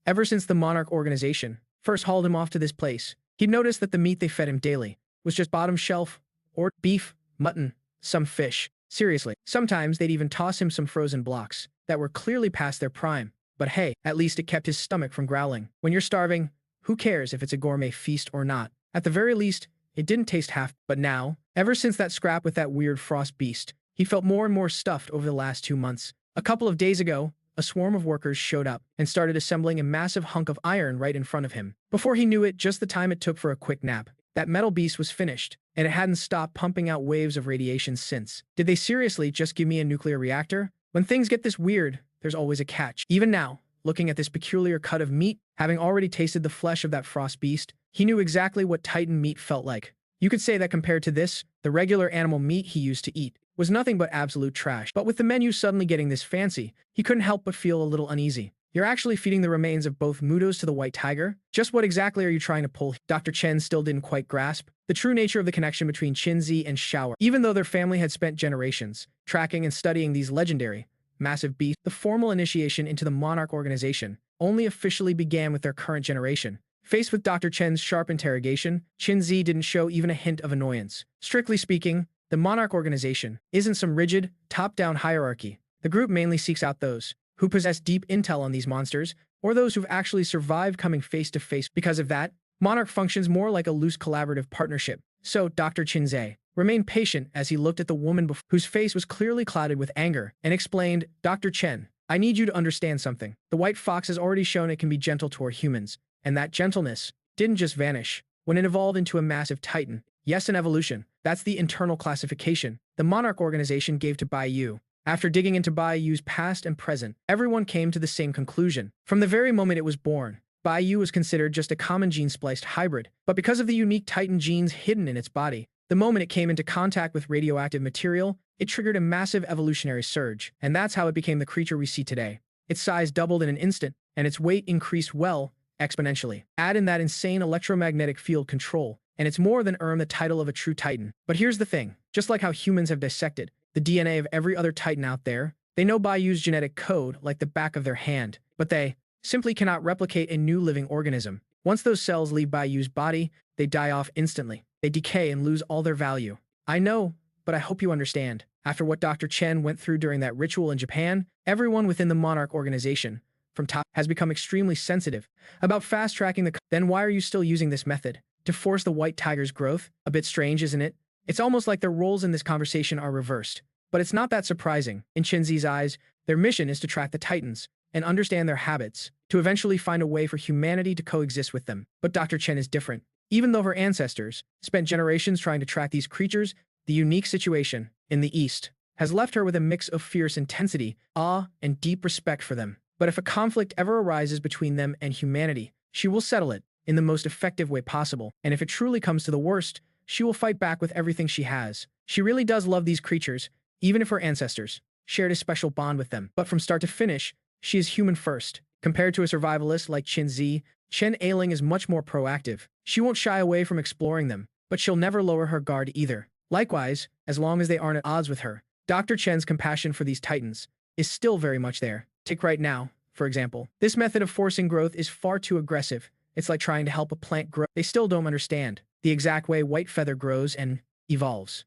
S1: Ever since the Monarch organization first hauled him off to this place, he'd noticed that the meat they fed him daily was just bottom shelf, or beef, mutton, some fish. Seriously, sometimes they'd even toss him some frozen blocks that were clearly past their prime. But hey, at least it kept his stomach from growling. When you're starving, who cares if it's a gourmet feast or not? At the very least, it didn't taste half. But now, ever since that scrap with that weird frost beast, he felt more and more stuffed over the last 2 months. A couple of days ago, a swarm of workers showed up and started assembling a massive hunk of iron right in front of him. Before he knew it, just the time it took for a quick nap, that metal beast was finished, and it hadn't stopped pumping out waves of radiation since. Did they seriously just give me a nuclear reactor? When things get this weird, there's always a catch. Even now, looking at this peculiar cut of meat, having already tasted the flesh of that frost beast, he knew exactly what Titan meat felt like. You could say that compared to this, the regular animal meat he used to eat was nothing but absolute trash. But with the menu suddenly getting this fancy, he couldn't help but feel a little uneasy. You're actually feeding the remains of both Mutos to the white tiger? Just what exactly are you trying to pull? Dr. Chen still didn't quite grasp the true nature of the connection between Qinzi and Shower. Even though their family had spent generations tracking and studying these legendary, massive beasts, the formal initiation into the Monarch organization only officially began with their current generation. Faced with Dr. Chen's sharp interrogation, Qinzi didn't show even a hint of annoyance. Strictly speaking, the Monarch organization isn't some rigid, top-down hierarchy. The group mainly seeks out those who possess deep intel on these monsters, or those who've actually survived coming face-to-face. Because of that, Monarch functions more like a loose collaborative partnership. So Dr. Qinzi remained patient as he looked at the woman whose face was clearly clouded with anger, and explained, Dr. Chen, I need you to understand something. The white fox has already shown it can be gentle toward humans, and that gentleness didn't just vanish when it evolved into a massive titan. Yes, an evolution. That's the internal classification the Monarch organization gave to Bayou. After digging into Bayou's past and present, everyone came to the same conclusion. From the very moment it was born, Bayou was considered just a common gene-spliced hybrid, but because of the unique Titan genes hidden in its body, the moment it came into contact with radioactive material, it triggered a massive evolutionary surge, and that's how it became the creature we see today. Its size doubled in an instant, and its weight increased exponentially. Add in that insane electromagnetic field control, and it's more than earned the title of a true Titan. But here's the thing, just like how humans have dissected the DNA of every other Titan out there, they know Bayou's genetic code like the back of their hand, but they simply cannot replicate a new living organism. Once those cells leave Bayou's body, they die off instantly. They decay and lose all their value. I know, but I hope you understand. After what Dr. Chen went through during that ritual in Japan, everyone within the Monarch organization, from top, has become extremely sensitive about fast-tracking the— Then why are you still using this method? To force the white tiger's growth? A bit strange, isn't it? It's almost like their roles in this conversation are reversed. But it's not that surprising. In Qinzi's eyes, their mission is to track the Titans and understand their habits, to eventually find a way for humanity to coexist with them. But Dr. Chen is different. Even though her ancestors spent generations trying to track these creatures, the unique situation in the East has left her with a mix of fierce intensity, awe, and deep respect for them. But if a conflict ever arises between them and humanity, she will settle it in the most effective way possible. And if it truly comes to the worst, she will fight back with everything she has. She really does love these creatures, even if her ancestors shared a special bond with them. But from start to finish, she is human first. Compared to a survivalist like Qinzi, Chen Ailing is much more proactive. She won't shy away from exploring them, but she'll never lower her guard either. Likewise, as long as they aren't at odds with her, Dr. Chen's compassion for these Titans is still very much there. Take right now, for example. This method of forcing growth is far too aggressive. It's like trying to help a plant grow. They still don't understand the exact way white feather grows and evolves.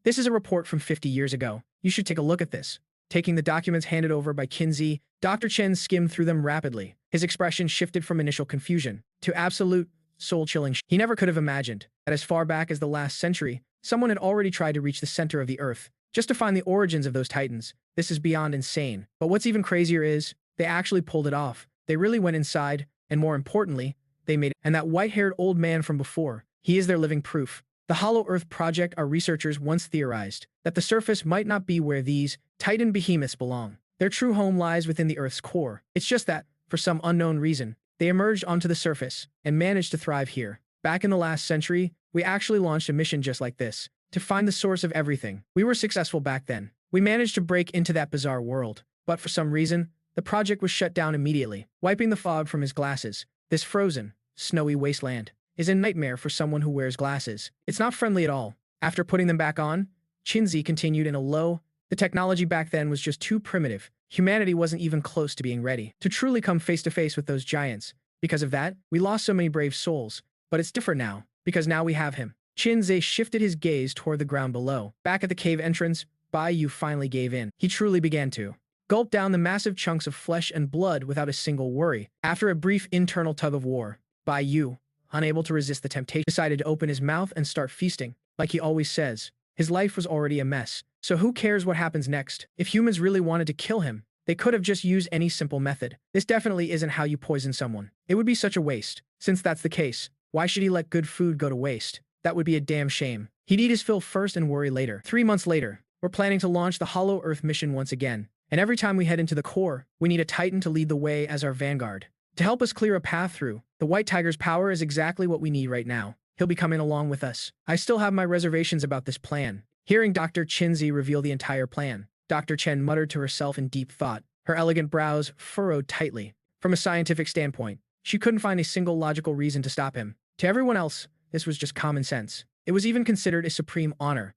S1: This is a report from 50 years ago. You should take a look at this. Taking the documents handed over by Qinzi, Dr. Chen skimmed through them rapidly. His expression shifted from initial confusion to absolute, soul-chilling. He never could have imagined that as far back as the last century, someone had already tried to reach the center of the Earth just to find the origins of those Titans. This is beyond insane. But what's even crazier is, they actually pulled it off. They really went inside, and more importantly, they made it. And that white-haired old man from before, he is their living proof. The Hollow Earth Project, our researchers once theorized that the surface might not be where these Titan behemoths belong. Their true home lies within the Earth's core. It's just that, for some unknown reason, they emerged onto the surface and managed to thrive here. Back in the last century, we actually launched a mission just like this, to find the source of everything. We were successful back then. We managed to break into that bizarre world, but for some reason, the project was shut down immediately. Wiping the fog from his glasses, this frozen, snowy wasteland is a nightmare for someone who wears glasses. It's not friendly at all. After putting them back on, Chinzi continued in a low, the technology back then was just too primitive. Humanity wasn't even close to being ready to truly come face to face with those giants. Because of that, we lost so many brave souls. But it's different now, because now we have him. Chinzi shifted his gaze toward the ground below. Back at the cave entrance, Bayou finally gave in. He truly began to gulp down the massive chunks of flesh and blood without a single worry. After a brief internal tug of war, Bayou, unable to resist the temptation, decided to open his mouth and start feasting. Like he always says, his life was already a mess. So who cares what happens next? If humans really wanted to kill him, they could have just used any simple method. This definitely isn't how you poison someone. It would be such a waste. Since that's the case, why should he let good food go to waste? That would be a damn shame. He'd eat his fill first and worry later. 3 months later, we're planning to launch the Hollow Earth mission once again. And every time we head into the core, we need a Titan to lead the way as our vanguard. To help us clear a path through, the White Tiger's power is exactly what we need right now. He'll be coming along with us. I still have my reservations about this plan. Hearing Dr. Chinzi reveal the entire plan, Dr. Chen muttered to herself in deep thought, her elegant brows furrowed tightly. From a scientific standpoint, she couldn't find a single logical reason to stop him. To everyone else, this was just common sense. It was even considered a supreme honor.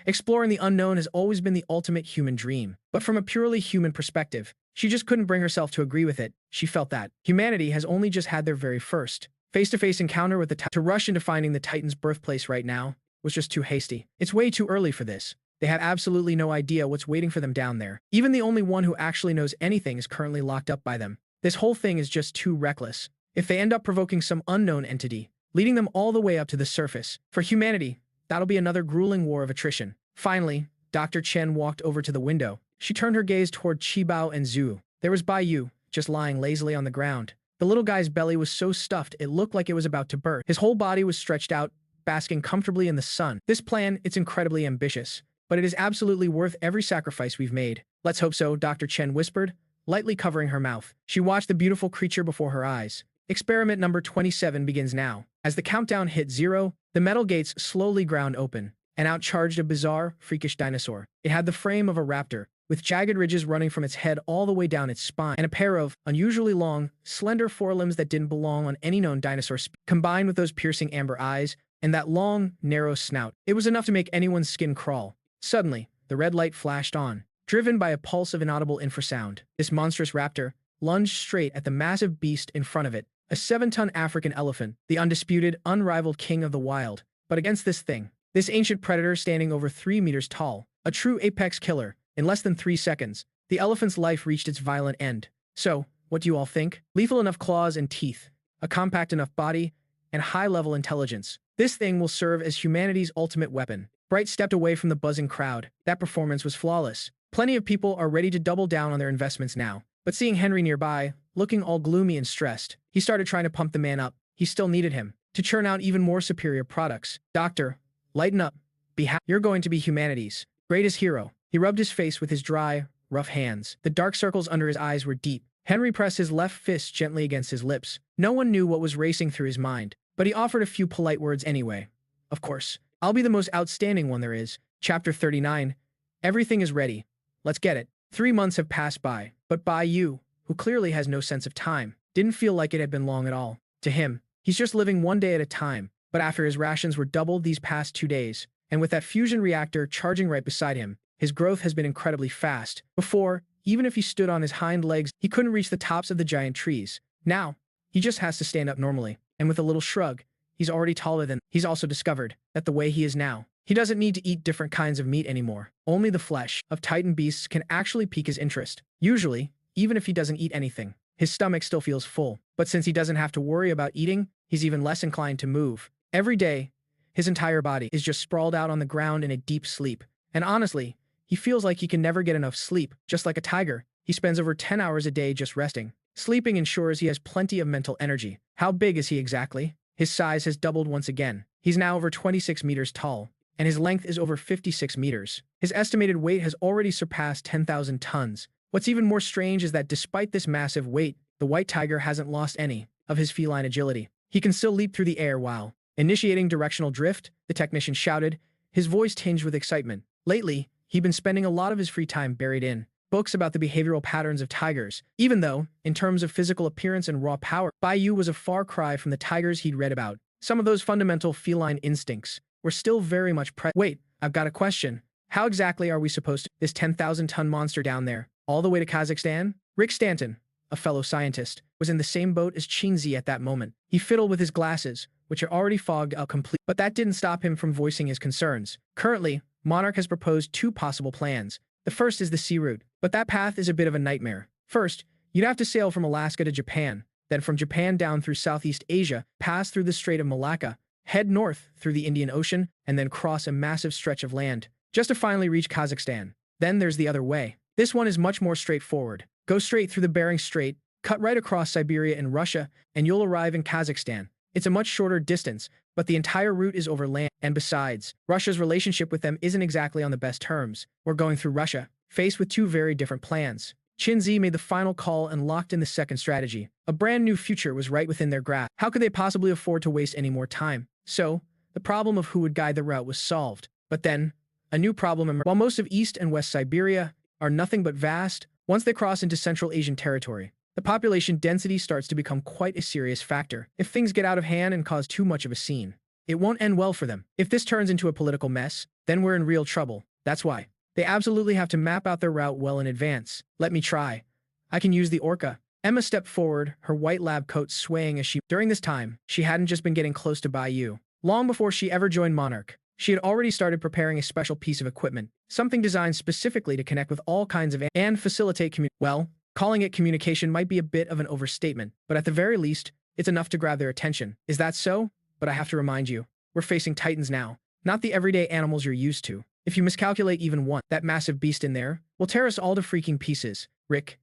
S1: Exploring the unknown has always been the ultimate human dream. But from a purely human perspective, she just couldn't bring herself to agree with it. She felt that humanity has only just had their very first face-to-face encounter with the Titan. To rush into finding the Titan's birthplace right now was just too hasty. It's way too early for this. They have absolutely no idea what's waiting for them down there. Even the only one who actually knows anything is currently locked up by them. This whole thing is just too reckless. If they end up provoking some unknown entity, leading them all the way up to the surface, for humanity, that'll be another grueling war of attrition. Finally, Dr. Chen walked over to the window. She turned her gaze toward Qibao and Zhu. There was Bayou, just lying lazily on the ground. The little guy's belly was so stuffed it looked like it was about to burst. His whole body was stretched out, basking comfortably in the sun. This plan, it's incredibly ambitious, but it is absolutely worth every sacrifice we've made. Let's hope so, Dr. Chen whispered, lightly covering her mouth. She watched the beautiful creature before her eyes. Experiment number 27 begins now. As the countdown hit 0, the metal gates slowly ground open, and out charged a bizarre, freakish dinosaur. It had the frame of a raptor, with jagged ridges running from its head all the way down its spine, and a pair of unusually long, slender forelimbs that didn't belong on any known dinosaur combined with those piercing amber eyes and that long, narrow snout. It was enough to make anyone's skin crawl. Suddenly, the red light flashed on, driven by a pulse of inaudible infrasound. This monstrous raptor lunged straight at the massive beast in front of it, a 7-ton African elephant, the undisputed, unrivaled king of the wild. But against this thing, this ancient predator standing over 3 meters tall, a true apex killer, in less than 3 seconds, the elephant's life reached its violent end. So, what do you all think? Lethal enough claws and teeth, a compact enough body, and high-level intelligence. This thing will serve as humanity's ultimate weapon. Bright stepped away from the buzzing crowd. That performance was flawless. Plenty of people are ready to double down on their investments now. But seeing Henry nearby, looking all gloomy and stressed, he started trying to pump the man up. He still needed him to churn out even more superior products. Doctor, lighten up. Be happy. You're going to be humanity's greatest hero. He rubbed his face with his dry, rough hands. The dark circles under his eyes were deep. Henry pressed his left fist gently against his lips. No one knew what was racing through his mind, but he offered a few polite words anyway. Of course, I'll be the most outstanding one there is. Chapter 39. Everything is ready. Let's get it. 3 months have passed by, but Bayou, who clearly has no sense of time, didn't feel like it had been long at all. To him, he's just living one day at a time, but after his rations were doubled these past 2 days, and with that fusion reactor charging right beside him, his growth has been incredibly fast. Before, even if he stood on his hind legs, he couldn't reach the tops of the giant trees. Now, he just has to stand up normally, and with a little shrug, he's already taller than. He's also discovered that the way he is now, he doesn't need to eat different kinds of meat anymore. Only the flesh of Titan beasts can actually pique his interest. Usually, even if he doesn't eat anything, his stomach still feels full. But since he doesn't have to worry about eating, he's even less inclined to move. Every day, his entire body is just sprawled out on the ground in a deep sleep. And honestly, he feels like he can never get enough sleep. Just like a tiger, he spends over 10 hours a day just resting. Sleeping ensures he has plenty of mental energy. How big is he exactly? His size has doubled once again. He's now over 26 meters tall, and his length is over 56 meters. His estimated weight has already surpassed 10,000 tons. What's even more strange is that despite this massive weight, the white tiger hasn't lost any of his feline agility. He can still leap through the air while initiating directional drift, the technician shouted, his voice tinged with excitement. Lately, he'd been spending a lot of his free time buried in books about the behavioral patterns of tigers, even though, in terms of physical appearance and raw power, Bayou was a far cry from the tigers he'd read about. Some of those fundamental feline instincts were still very much present. Wait, I've got a question. How exactly are we supposed to this 10,000-ton monster down there, all the way to Kazakhstan? Rick Stanton, a fellow scientist, was in the same boat as Chinzi at that moment. He fiddled with his glasses, which are already fogged out completely, but that didn't stop him from voicing his concerns. Currently, Monarch has proposed two possible plans. The first is the sea route, but that path is a bit of a nightmare. First, you'd have to sail from Alaska to Japan, then from Japan down through Southeast Asia, pass through the Strait of Malacca, head north through the Indian Ocean, and then cross a massive stretch of land, just to finally reach Kazakhstan. Then there's the other way. This one is much more straightforward. Go straight through the Bering Strait, cut right across Siberia and Russia, and you'll arrive in Kazakhstan. It's a much shorter distance, but the entire route is over land, and besides, Russia's relationship with them isn't exactly on the best terms. We're going through Russia, faced with two very different plans. Chinzi made the final call and locked in the second strategy. A brand new future was right within their grasp. How could they possibly afford to waste any more time? So, the problem of who would guide the route was solved. But then, a new problem emerged. While most of East and West Siberia are nothing but vast, once they cross into Central Asian territory, the population density starts to become quite a serious factor. If things get out of hand and cause too much of a scene, it won't end well for them. If this turns into a political mess, then we're in real trouble. That's why they absolutely have to map out their route well in advance. Let me try. I can use the orca. Emma stepped forward, her white lab coat swaying as she... During this time, she hadn't just been getting close to Bayou. Long before she ever joined Monarch, she had already started preparing a special piece of equipment, something designed specifically to connect with all kinds of and facilitate well, calling it communication might be a bit of an overstatement, but at the very least, it's enough to grab their attention. Is that so? But I have to remind you, we're facing titans now, not the everyday animals you're used to. If you miscalculate even one, that massive beast in there will tear us all to freaking pieces. Rick,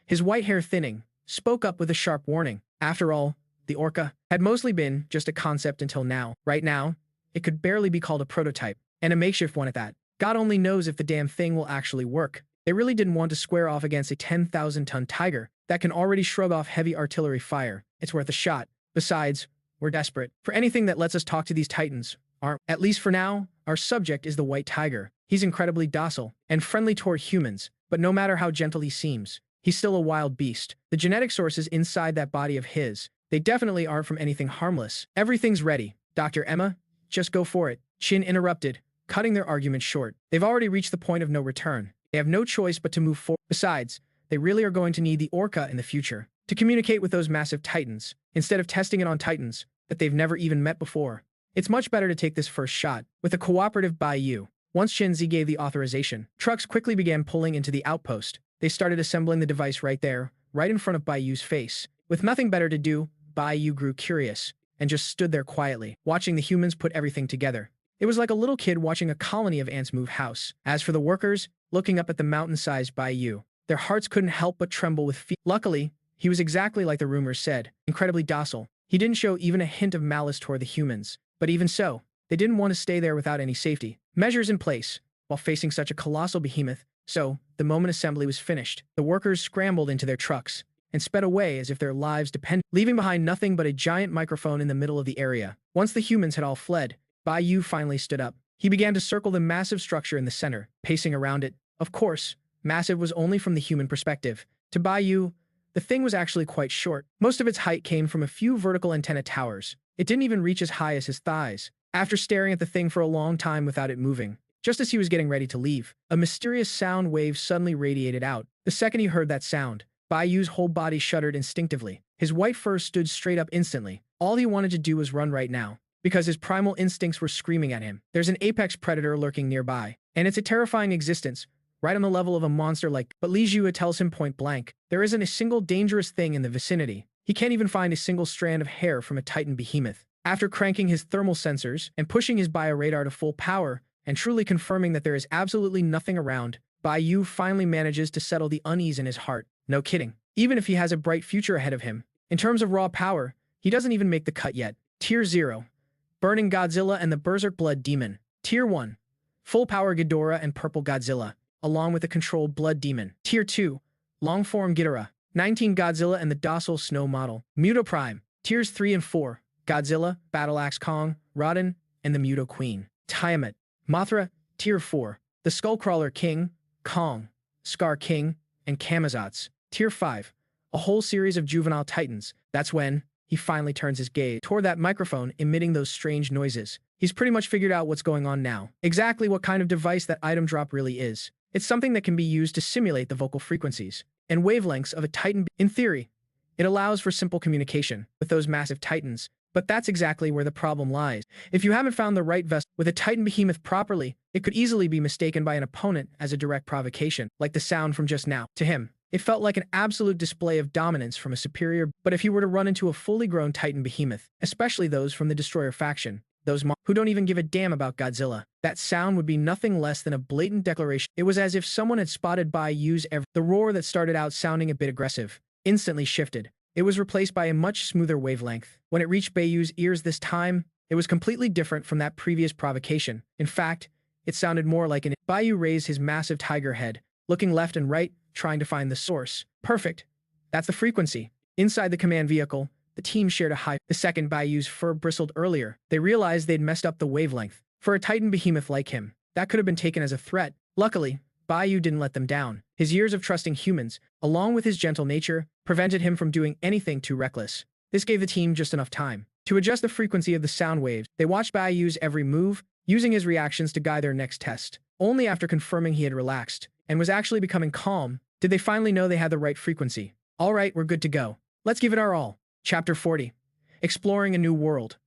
S1: his white hair thinning, spoke up with a sharp warning. After all, the orca had mostly been just a concept until now. Right now, it could barely be called a prototype, and a makeshift one at that. God only knows if the damn thing will actually work. They really didn't want to square off against a 10,000-ton tiger that can already shrug off heavy artillery fire. It's worth a shot. Besides, we're desperate for anything that lets us talk to these titans. At least for now, our subject is the white tiger. He's incredibly docile and friendly toward humans, but no matter how gentle he seems, he's still a wild beast. The genetic sources inside that body of his, they definitely aren't from anything harmless. Everything's ready. Dr. Emma, just go for it. Chin interrupted, cutting their argument short. They've already reached the point of no return. They have no choice but to move forward. Besides, they really are going to need the orca in the future to communicate with those massive titans, instead of testing it on titans that they've never even met before. It's much better to take this first shot with a cooperative Bayou. Once Chinzi gave the authorization, trucks quickly began pulling into the outpost. They started assembling the device right there, right in front of Bayou's face. With nothing better to do, Bayou grew curious and just stood there quietly, watching the humans put everything together. It was like a little kid watching a colony of ants move house. As for the workers, looking up at the mountain-sized Bayou, their hearts couldn't help but tremble with fear. Luckily, he was exactly like the rumors said, incredibly docile. He didn't show even a hint of malice toward the humans. But even so, they didn't want to stay there without any safety measures in place while facing such a colossal behemoth. So, the moment assembly was finished, the workers scrambled into their trucks and sped away as if their lives depended, leaving behind nothing but a giant microphone in the middle of the area. Once the humans had all fled, Bayou finally stood up. He began to circle the massive structure in the center, pacing around it. Of course, massive was only from the human perspective. To Bayou, the thing was actually quite short. Most of its height came from a few vertical antenna towers. It didn't even reach as high as his thighs. After staring at the thing for a long time without it moving, just as he was getting ready to leave, a mysterious sound wave suddenly radiated out. The second he heard that sound, Bayou's whole body shuddered instinctively. His white fur stood straight up instantly. All he wanted to do was run right now, because his primal instincts were screaming at him. There's an apex predator lurking nearby, and it's a terrifying existence, right on the level of a monster like... But Li Jua tells him point blank, there isn't a single dangerous thing in the vicinity. He can't even find a single strand of hair from a titan behemoth. After cranking his thermal sensors and pushing his bioradar to full power and truly confirming that there is absolutely nothing around, Bayou finally manages to settle the unease in his heart. No kidding. Even if he has a bright future ahead of him, in terms of raw power, he doesn't even make the cut yet. Tier 0. Burning Godzilla and the Berserk Blood Demon. Tier 1. Full Power Ghidorah and Purple Godzilla, along with a controlled Blood Demon. Tier 2. Long Form Ghidorah. 19 Godzilla and the Docile Snow Model. Muto Prime. Tiers 3 and 4. Godzilla, Battle Axe Kong, Rodan, and the Muto Queen. Tiamat. Mothra. Tier 4. The Skullcrawler King, Kong, Scar King, and Kamazotz. Tier 5. A whole series of juvenile titans. That's when he finally turns his gaze toward that microphone emitting those strange noises. He's pretty much figured out what's going on now. Exactly what kind of device that item drop really is. It's something that can be used to simulate the vocal frequencies and wavelengths of a titan. In theory, it allows for simple communication with those massive titans, but that's exactly where the problem lies. If you haven't found the right vessel with a titan behemoth properly, it could easily be mistaken by an opponent as a direct provocation, like the sound from just now. To him, it felt like an absolute display of dominance from a superior. But if he were to run into a fully grown titan behemoth, especially those from the Destroyer faction, those who don't even give a damn about Godzilla, that sound would be nothing less than a blatant declaration. It was as if someone had spotted Bayou's the roar that started out sounding a bit aggressive instantly shifted. It was replaced by a much smoother wavelength. When it reached Bayou's ears this time, it was completely different from that previous provocation. In fact, it sounded more like an Bayou raised his massive tiger head, looking left and right, trying to find the source. Perfect. That's the frequency. Inside the command vehicle, the team shared a high. The second Bayou's fur bristled earlier, they realized they'd messed up the wavelength. For a titan behemoth like him, that could have been taken as a threat. Luckily, Bayou didn't let them down. His years of trusting humans, along with his gentle nature, prevented him from doing anything too reckless. This gave the team just enough time to adjust the frequency of the sound waves. They watched Bayou's every move, using his reactions to guide their next test. Only after confirming he had relaxed and was actually becoming calm did they finally know they had the right frequency. All right, we're good to go. Let's give it our all. Chapter 40. Exploring a New World.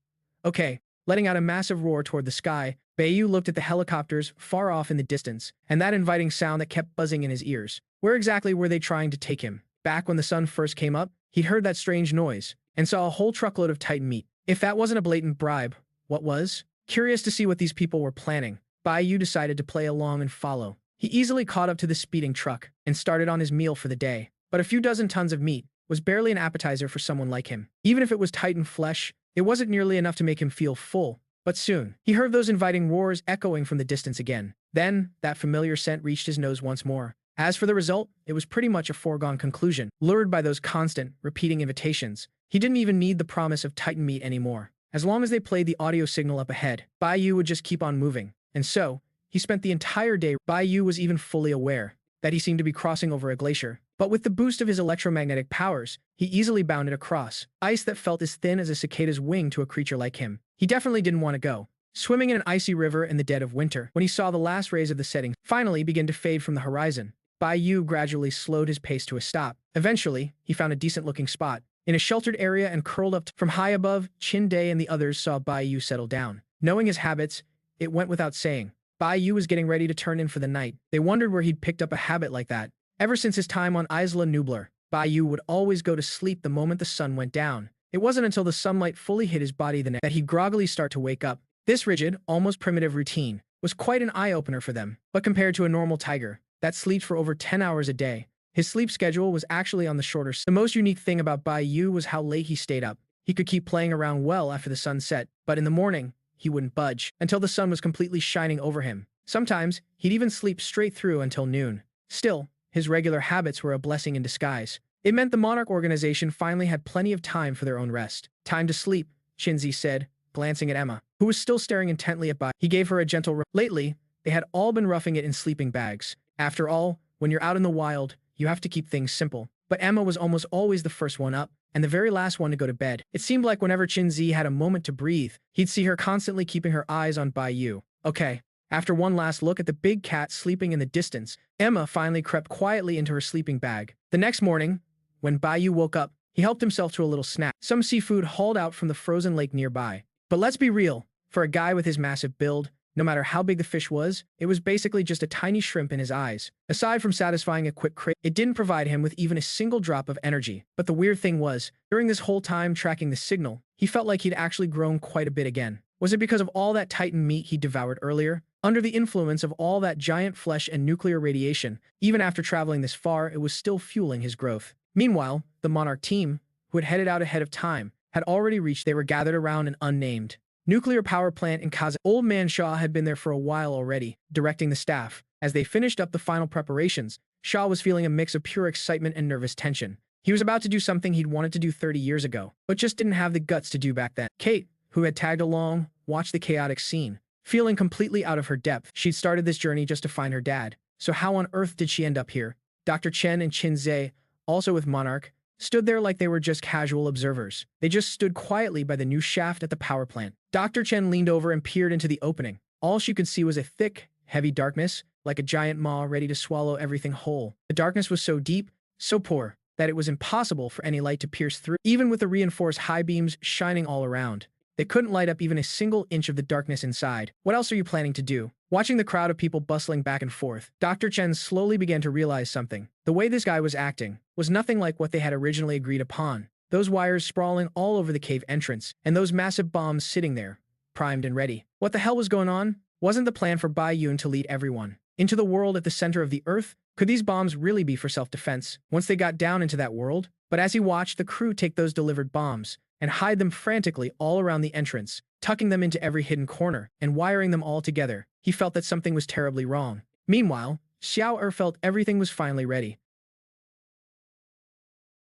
S1: Okay, letting out a massive roar toward the sky, Bayou looked at the helicopters far off in the distance, and that inviting sound that kept buzzing in his ears. Where exactly were they trying to take him? Back when the sun first came up, he'd heard that strange noise, and saw a whole truckload of titan meat. If that wasn't a blatant bribe, what was? Curious to see what these people were planning, Bayou decided to play along and follow. He easily caught up to the speeding truck and started on his meal for the day. But a few dozen tons of meat was barely an appetizer for someone like him. Even if it was titan flesh, it wasn't nearly enough to make him feel full. But soon, he heard those inviting roars echoing from the distance again. Then, that familiar scent reached his nose once more. As for the result, it was pretty much a foregone conclusion. Lured by those constant, repeating invitations, he didn't even need the promise of titan meat anymore. As long as they played the audio signal up ahead, Bayou would just keep on moving. And so, he spent the entire day. Bayou was even fully aware that he seemed to be crossing over a glacier. But with the boost of his electromagnetic powers, he easily bounded across ice that felt as thin as a cicada's wing to a creature like him. He definitely didn't want to go. Swimming in an icy river in the dead of winter, when he saw the last rays of the setting finally begin to fade from the horizon, Bayou gradually slowed his pace to a stop. Eventually, he found a decent-looking spot in a sheltered area and curled up from high above. Chin-Day and the others saw Bayou settle down. Knowing his habits, it went without saying. Bayou was getting ready to turn in for the night. They wondered where he'd picked up a habit like that. Ever since his time on Isla Nublar, Bayou would always go to sleep the moment the sun went down. It wasn't until the sunlight fully hit his body that he'd groggily start to wake up. This rigid, almost primitive routine was quite an eye-opener for them. But compared to a normal tiger that sleeps for over 10 hours a day, his sleep schedule was actually on the shorter side. The most unique thing about Bayou was how late he stayed up. He could keep playing around well after the sun set, but in the morning, he wouldn't budge until the sun was completely shining over him. Sometimes, he'd even sleep straight through until noon. Still, his regular habits were a blessing in disguise. It meant the Monarch organization finally had plenty of time for their own rest. Time to sleep, Shinzi said, glancing at Emma, who was still staring intently at Bayou. He gave her a gentle Lately, they had all been roughing it in sleeping bags. After all, when you're out in the wild, you have to keep things simple. But Emma was almost always the first one up, and the very last one to go to bed. It seemed like whenever Shinzi had a moment to breathe, he'd see her constantly keeping her eyes on Bayou. Okay. After one last look at the big cat sleeping in the distance, Emma finally crept quietly into her sleeping bag. The next morning, when Bayou woke up, he helped himself to a little snack, some seafood hauled out from the frozen lake nearby. But let's be real, for a guy with his massive build, no matter how big the fish was, it was basically just a tiny shrimp in his eyes. Aside from satisfying a quick crave, it didn't provide him with even a single drop of energy. But the weird thing was, during this whole time tracking the signal, he felt like he'd actually grown quite a bit again. Was it because of all that titan meat he devoured earlier? Under the influence of all that giant flesh and nuclear radiation, even after traveling this far, it was still fueling his growth. Meanwhile, the Monarch team, who had headed out ahead of time, had already reached. They were gathered around an unnamed Nuclear power plant in Kazakhstan. Old man Shaw had been there for a while already, directing the staff. As they finished up the final preparations, Shaw was feeling a mix of pure excitement and nervous tension. He was about to do something he'd wanted to do 30 years ago, but just didn't have the guts to do back then. Kate, who had tagged along, watched the chaotic scene. Feeling completely out of her depth, she'd started this journey just to find her dad. So how on earth did she end up here? Dr. Chen and Chin Zhe, also with Monarch, stood there like they were just casual observers. They just stood quietly by the new shaft at the power plant. Dr. Chen leaned over and peered into the opening. All she could see was a thick, heavy darkness, like a giant maw ready to swallow everything whole. The darkness was so deep, so poor, that it was impossible for any light to pierce through. Even with the reinforced high beams shining all around, they couldn't light up even a single inch of the darkness inside. What else are you planning to do? Watching the crowd of people bustling back and forth, Dr. Chen slowly began to realize something. The way this guy was acting was nothing like what they had originally agreed upon. Those wires sprawling all over the cave entrance, and those massive bombs sitting there, primed and ready. What the hell was going on? Wasn't the plan for Bayou to lead everyone into the world at the center of the earth? Could these bombs really be for self-defense once they got down into that world? But as he watched the crew take those delivered bombs and hide them frantically all around the entrance, tucking them into every hidden corner and wiring them all together, he felt that something was terribly wrong. Meanwhile, Xiao felt everything was finally ready.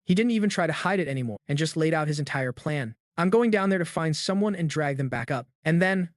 S1: He didn't even try to hide it anymore and just laid out his entire plan. I'm going down there to find someone and drag them back up. And then,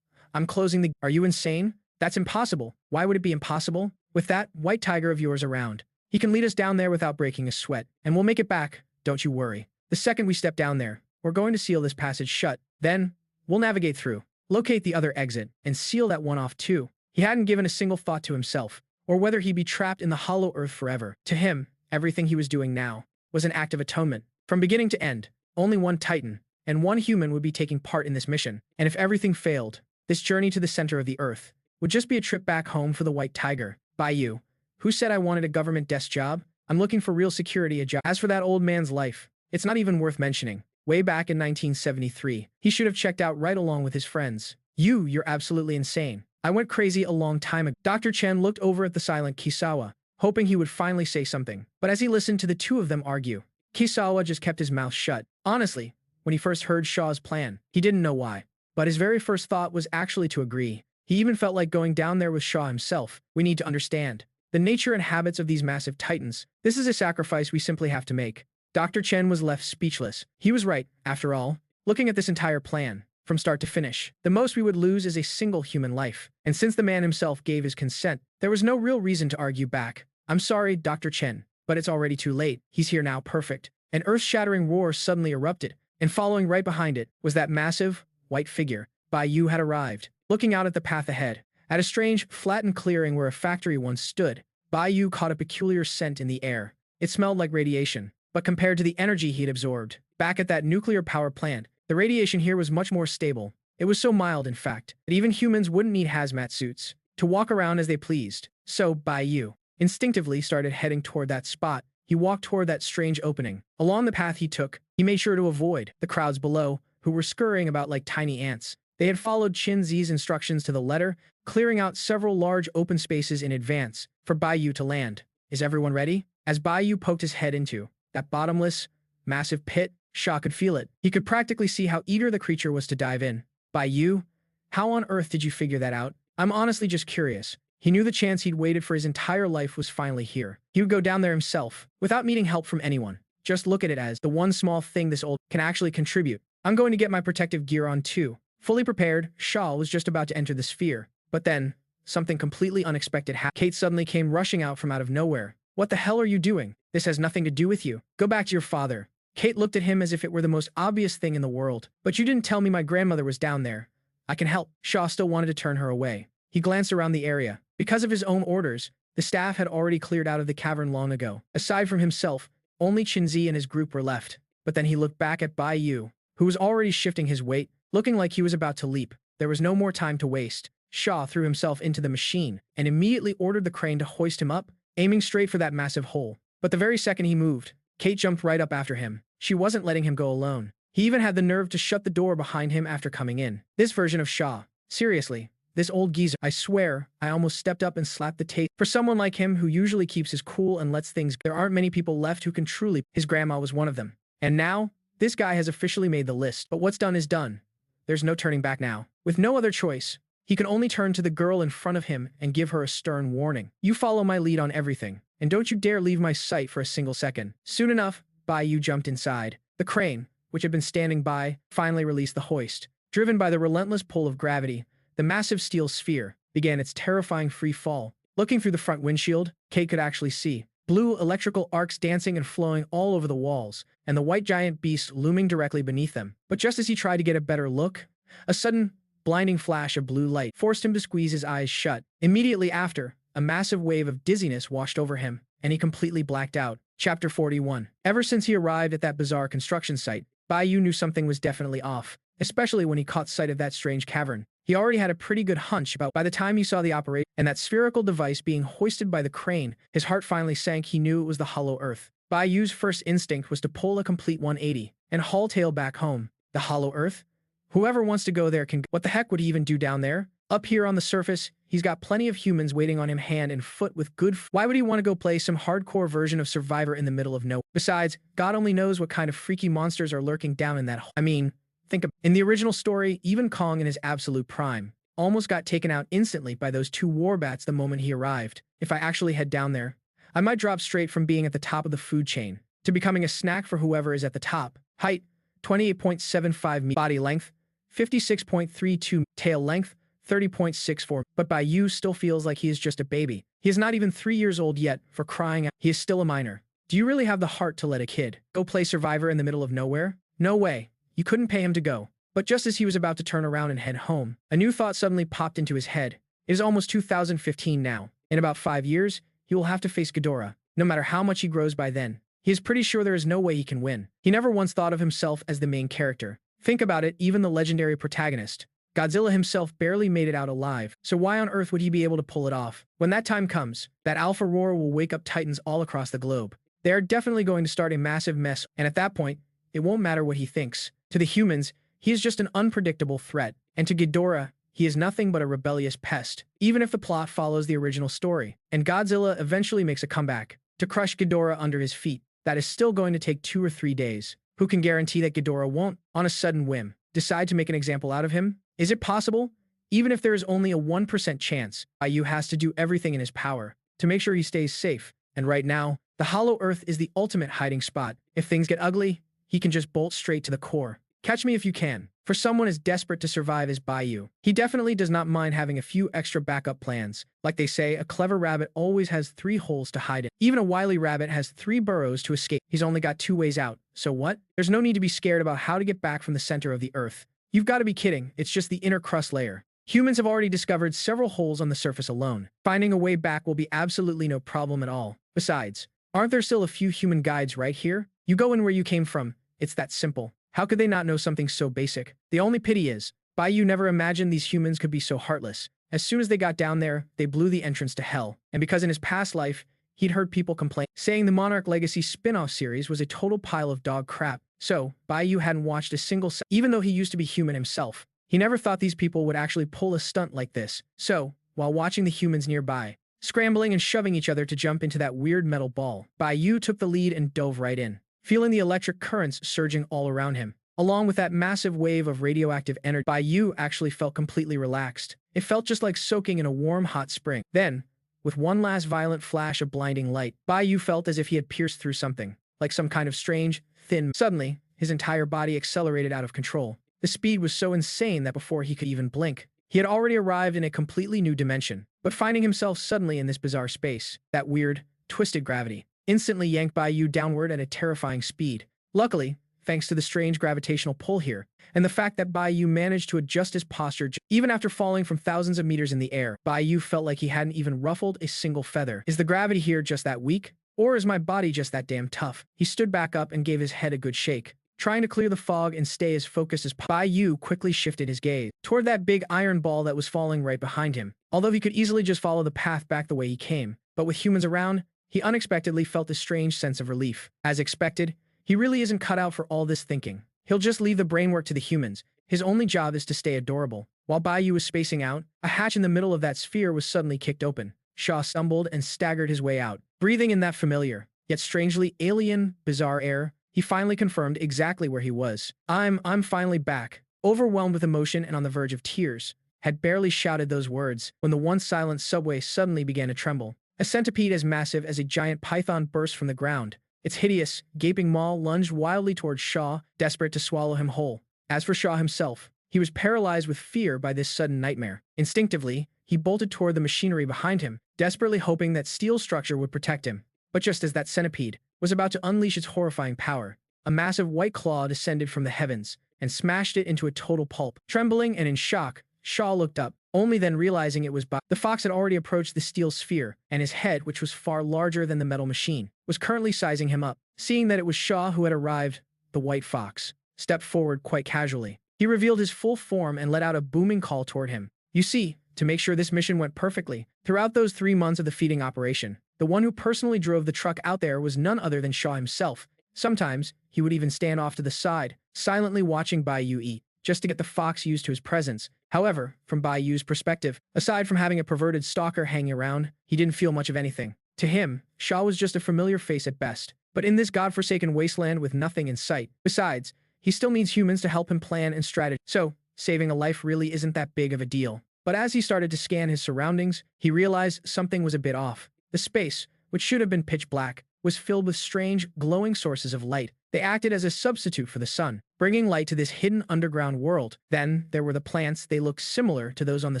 S1: I'm closing the— Are you insane? That's impossible. Why would it be impossible? With that white tiger of yours around, he can lead us down there without breaking a sweat, and we'll make it back, don't you worry. The second we step down there, we're going to seal this passage shut. Then, we'll navigate through, locate the other exit, and seal that one off too. He hadn't given a single thought to himself, or whether he'd be trapped in the hollow earth forever. To him, everything he was doing now was an act of atonement. From beginning to end, only one Titan and one human would be taking part in this mission, and if everything failed, this journey to the center of the earth would just be a trip back home for the white tiger. Bayou, who said I wanted a government desk job? I'm looking for real security, a job. As for that old man's life, it's not even worth mentioning. Way back in 1973, he should have checked out right along with his friends. You're absolutely insane. I went crazy a long time ago. Dr. Chen looked over at the silent Kisawa, hoping he would finally say something. But as he listened to the two of them argue, Kisawa just kept his mouth shut. Honestly, when he first heard Shaw's plan, he didn't know why. But his very first thought was actually to agree. He even felt like going down there with Shaw himself. We need to understand the nature and habits of these massive titans. This is a sacrifice we simply have to make. Dr. Chen was left speechless. He was right, after all. Looking at this entire plan, from start to finish, the most we would lose is a single human life. And since the man himself gave his consent, there was no real reason to argue back. I'm sorry, Dr. Chen, but it's already too late. He's here now. Perfect. An earth-shattering roar suddenly erupted, and following right behind it was that massive, white figure. Bayou had arrived. Looking out at the path ahead, at a strange, flattened clearing where a factory once stood, Bayou caught a peculiar scent in the air. It smelled like radiation, but compared to the energy he'd absorbed back at that nuclear power plant, the radiation here was much more stable. It was so mild, in fact, that even humans wouldn't need hazmat suits to walk around as they pleased. So, Bayou instinctively started heading toward that spot. He walked toward that strange opening. Along the path he took, he made sure to avoid the crowds below, who were scurrying about like tiny ants. They had followed Chin Zi's instructions to the letter, clearing out several large open spaces in advance for Bayou to land. Is everyone ready? As Bayou poked his head into that bottomless, massive pit, Shaw could feel it. He could practically see how eager the creature was to dive in. Bayou, how on earth did you figure that out? I'm honestly just curious. He knew the chance he'd waited for his entire life was finally here. He would go down there himself, without needing help from anyone. Just look at it as the one small thing this old can actually contribute. I'm going to get my protective gear on too. Fully prepared, Shaw was just about to enter the sphere. But then, something completely unexpected happened. Kate suddenly came rushing out from out of nowhere. What the hell are you doing? This has nothing to do with you. Go back to your father. Kate looked at him as if it were the most obvious thing in the world. But you didn't tell me my grandmother was down there. I can help. Shaw still wanted to turn her away. He glanced around the area. Because of his own orders, the staff had already cleared out of the cavern long ago. Aside from himself, only Chinzi and his group were left. But then he looked back at Bayou, who was already shifting his weight, looking like he was about to leap. There was no more time to waste. Shaw threw himself into the machine and immediately ordered the crane to hoist him up, aiming straight for that massive hole. But the very second he moved, Kate jumped right up after him. She wasn't letting him go alone. He even had the nerve to shut the door behind him after coming in. This version of Shaw. Seriously, this old geezer. I swear, I almost stepped up and slapped the taste. For someone like him who usually keeps his cool and lets things go, there aren't many people left who can truly. His grandma was one of them. And now, this guy has officially made the list. But what's done is done. there's no turning back now. With no other choice, he can only turn to the girl in front of him and give her a stern warning. You follow my lead on everything, and don't you dare leave my sight for a single second. Soon enough, Bayou jumped inside. The crane, which had been standing by, finally released the hoist. Driven by the relentless pull of gravity, the massive steel sphere began its terrifying free fall. Looking through the front windshield, Kate could actually see blue electrical arcs dancing and flowing all over the walls, and the white giant beast looming directly beneath them. But just as he tried to get a better look, a sudden, blinding flash of blue light forced him to squeeze his eyes shut. Immediately after, a massive wave of dizziness washed over him, and he completely blacked out. Chapter 41. Ever since he arrived at that bizarre construction site, Bayou knew something was definitely off, especially when he caught sight of that strange cavern. He already had a pretty good hunch about by the time he saw the operation and that spherical device being hoisted by the crane, his heart finally sank. He knew it was the hollow earth. Bayou's first instinct was to pull a complete 180 and haul tail back home. The hollow earth? Whoever wants to go there can go. What the heck would he even do down there? Up here on the surface, he's got plenty of humans waiting on him hand and foot with good why would he want to go play some hardcore version of Survivor in the middle of nowhere? Besides, God only knows what kind of freaky monsters are lurking down in that hole. I mean, think of in the original story, even Kong in his absolute prime almost got taken out instantly by those two warbats the moment he arrived. If I actually head down there, I might drop straight from being at the top of the food chain to becoming a snack for whoever is at the top. Height, 28.75 meters. Body length, 56.32. Tail length, 30.64. But Bayou still feels like he is just a baby. He is not even 3 years old yet, for crying out. He is still a minor. Do you really have the heart to let a kid go play Survivor in the middle of nowhere? No way. You couldn't pay him to go. But just as he was about to turn around and head home, a new thought suddenly popped into his head. It is almost 2015 now. In about 5 years, he will have to face Ghidorah, no matter how much he grows by then. He is pretty sure there is no way he can win. He never once thought of himself as the main character. Think about it, even the legendary protagonist, Godzilla himself, barely made it out alive. So why on earth would he be able to pull it off? When that time comes, that alpha roar will wake up titans all across the globe. They are definitely going to start a massive mess, and at that point, it won't matter what he thinks. To the humans, he is just an unpredictable threat, and to Ghidorah, he is nothing but a rebellious pest, even if the plot follows the original story. And Godzilla eventually makes a comeback to crush Ghidorah under his feet. That is still going to take 2 or 3 days. Who can guarantee that Ghidorah won't, on a sudden whim, decide to make an example out of him? Is it possible? Even if there is only a 1% chance, Bayou has to do everything in his power to make sure he stays safe. And right now, the Hollow Earth is the ultimate hiding spot. If things get ugly, he can just bolt straight to the core. Catch me if you can. For someone as desperate to survive as Bayou, he definitely does not mind having a few extra backup plans. Like they say, a clever rabbit always has 3 holes to hide in. Even a wily rabbit has 3 burrows to escape. He's only got 2 ways out. So what? There's no need to be scared about how to get back from the center of the Earth. You've got to be kidding. It's just the inner crust layer. Humans have already discovered several holes on the surface alone. Finding a way back will be absolutely no problem at all. Besides, aren't there still a few human guides right here? You go in where you came from. It's that simple. How could they not know something so basic? The only pity is, Bayou never imagined these humans could be so heartless. As soon as they got down there, they blew the entrance to hell. And because in his past life, he'd heard people complain, saying the Monarch Legacy spin-off series was a total pile of dog crap. So, Bayou hadn't watched a single even though he used to be human himself. He never thought these people would actually pull a stunt like this. So, while watching the humans nearby, scrambling and shoving each other to jump into that weird metal ball, Bayou took the lead and dove right in, feeling the electric currents surging all around him. Along with that massive wave of radioactive energy, Bayou actually felt completely relaxed. It felt just like soaking in a warm, hot spring. Then, with one last violent flash of blinding light, Bayou felt as if he had pierced through something, like some kind of strange, thin. Suddenly, his entire body accelerated out of control. The speed was so insane that before he could even blink, he had already arrived in a completely new dimension. But finding himself suddenly in this bizarre space, that weird, twisted gravity, instantly yanked Bayou downward at a terrifying speed. Luckily, thanks to the strange gravitational pull here, and the fact that Bayou managed to adjust his posture even after falling from thousands of meters in the air, Bayou felt like he hadn't even ruffled a single feather. Is the gravity here just that weak? Or is my body just that damn tough? He stood back up and gave his head a good shake, trying to clear the fog and stay as focused as possible. Bayou quickly shifted his gaze toward that big iron ball that was falling right behind him. Although he could easily just follow the path back the way he came, but with humans around, he unexpectedly felt a strange sense of relief. As expected, he really isn't cut out for all this thinking. He'll just leave the brain work to the humans. His only job is to stay adorable. While Bayou was spacing out, a hatch in the middle of that sphere was suddenly kicked open. Shaw stumbled and staggered his way out, breathing in that familiar, yet strangely alien, bizarre air. He finally confirmed exactly where he was. I'm finally back. overwhelmed with emotion and on the verge of tears, had barely shouted those words when the once silent subway suddenly began to tremble. A centipede as massive as a giant python burst from the ground. Its hideous, gaping maw lunged wildly towards Shaw, desperate to swallow him whole. As for Shaw himself, he was paralyzed with fear by this sudden nightmare. Instinctively, he bolted toward the machinery behind him, desperately hoping that steel structure would protect him. But just as that centipede was about to unleash its horrifying power, a massive white claw descended from the heavens and smashed it into a total pulp. Trembling and in shock, Shaw looked up, only then realizing it was Bayou. The fox had already approached the steel sphere, and his head, which was far larger than the metal machine, was currently sizing him up. Seeing that it was Shaw who had arrived, the white fox stepped forward quite casually. He revealed his full form and let out a booming call toward him. You see, to make sure this mission went perfectly, throughout those 3 months of the feeding operation, the one who personally drove the truck out there was none other than Shaw himself. Sometimes, he would even stand off to the side, silently watching Bayou eat, just to get the fox used to his presence. However, from Bayou's perspective, aside from having a perverted stalker hanging around, he didn't feel much of anything. To him, Shaw was just a familiar face at best. But in this godforsaken wasteland with nothing in sight. Besides, he still needs humans to help him plan and strategize. So, saving a life really isn't that big of a deal. But as he started to scan his surroundings, he realized something was a bit off. The space, which should have been pitch black, was filled with strange, glowing sources of light. They acted as a substitute for the sun, bringing light to this hidden underground world. Then, there were the plants. They looked similar to those on the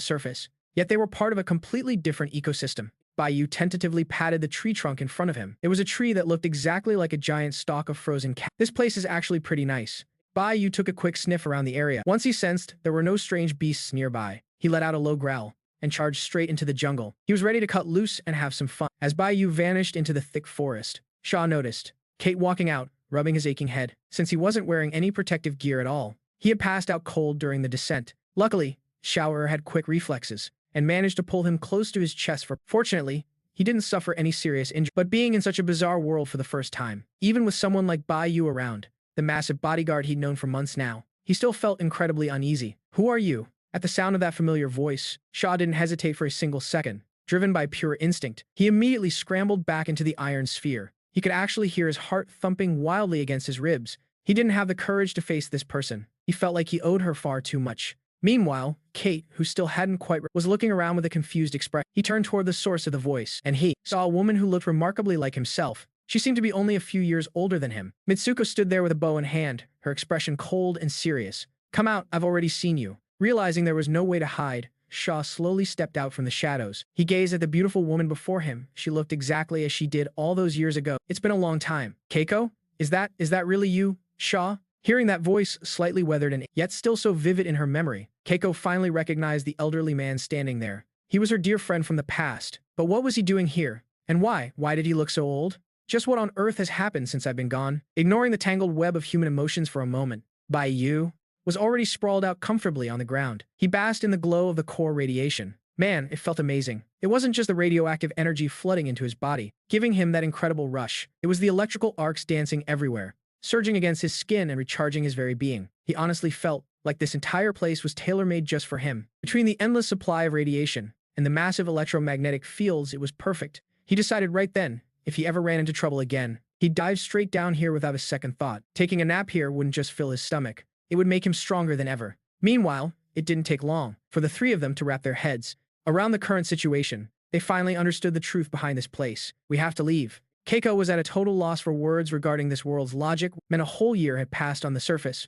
S1: surface, yet they were part of a completely different ecosystem. Bayou tentatively patted the tree trunk in front of him. It was a tree that looked exactly like a giant stalk of frozen cat. This place is actually pretty nice. Bayou took a quick sniff around the area. Once he sensed there were no strange beasts nearby, he let out a low growl and charged straight into the jungle. He was ready to cut loose and have some fun. As Bayou vanished into the thick forest, Shaw noticed Kate walking out, rubbing his aching head. Since he wasn't wearing any protective gear at all, he had passed out cold during the descent. Luckily, Shower had quick reflexes and managed to pull him close to his chest. Fortunately, he didn't suffer any serious injury. But being in such a bizarre world for the first time, even with someone like Bayou around, the massive bodyguard he'd known for months now, he still felt incredibly uneasy. Who are you? At the sound of that familiar voice, Shaw didn't hesitate for a single second. Driven by pure instinct, he immediately scrambled back into the iron sphere. He could actually hear his heart thumping wildly against his ribs. He didn't have the courage to face this person. He felt like he owed her far too much. Meanwhile, Kate, who still hadn't quite was looking around with a confused expression. He turned toward the source of the voice, and he saw a woman who looked remarkably like himself. She seemed to be only a few years older than him. Mitsuko stood there with a bow in hand, her expression cold and serious. Come out, I've already seen you. Realizing there was no way to hide, Shaw slowly stepped out from the shadows. He gazed at the beautiful woman before him. She looked exactly as she did all those years ago. It's been a long time. Keiko? Is that really you, Shaw? Hearing that voice, slightly weathered and yet still so vivid in her memory, Keiko finally recognized the elderly man standing there. He was her dear friend from the past. But what was he doing here? And why? Why did he look so old? Just what on earth has happened since I've been gone? Ignoring the tangled web of human emotions for a moment, Bayou was already sprawled out comfortably on the ground. He basked in the glow of the core radiation. Man, it felt amazing. It wasn't just the radioactive energy flooding into his body, giving him that incredible rush. It was the electrical arcs dancing everywhere, surging against his skin and recharging his very being. He honestly felt like this entire place was tailor-made just for him. Between the endless supply of radiation and the massive electromagnetic fields, it was perfect. He decided right then, if he ever ran into trouble again, he'd dive straight down here without a second thought. Taking a nap here wouldn't just fill his stomach. It would make him stronger than ever. Meanwhile, it didn't take long for the 3 of them to wrap their heads around the current situation. They finally understood the truth behind this place. We have to leave. Keiko was at a total loss for words regarding this world's logic, and a whole year had passed on the surface.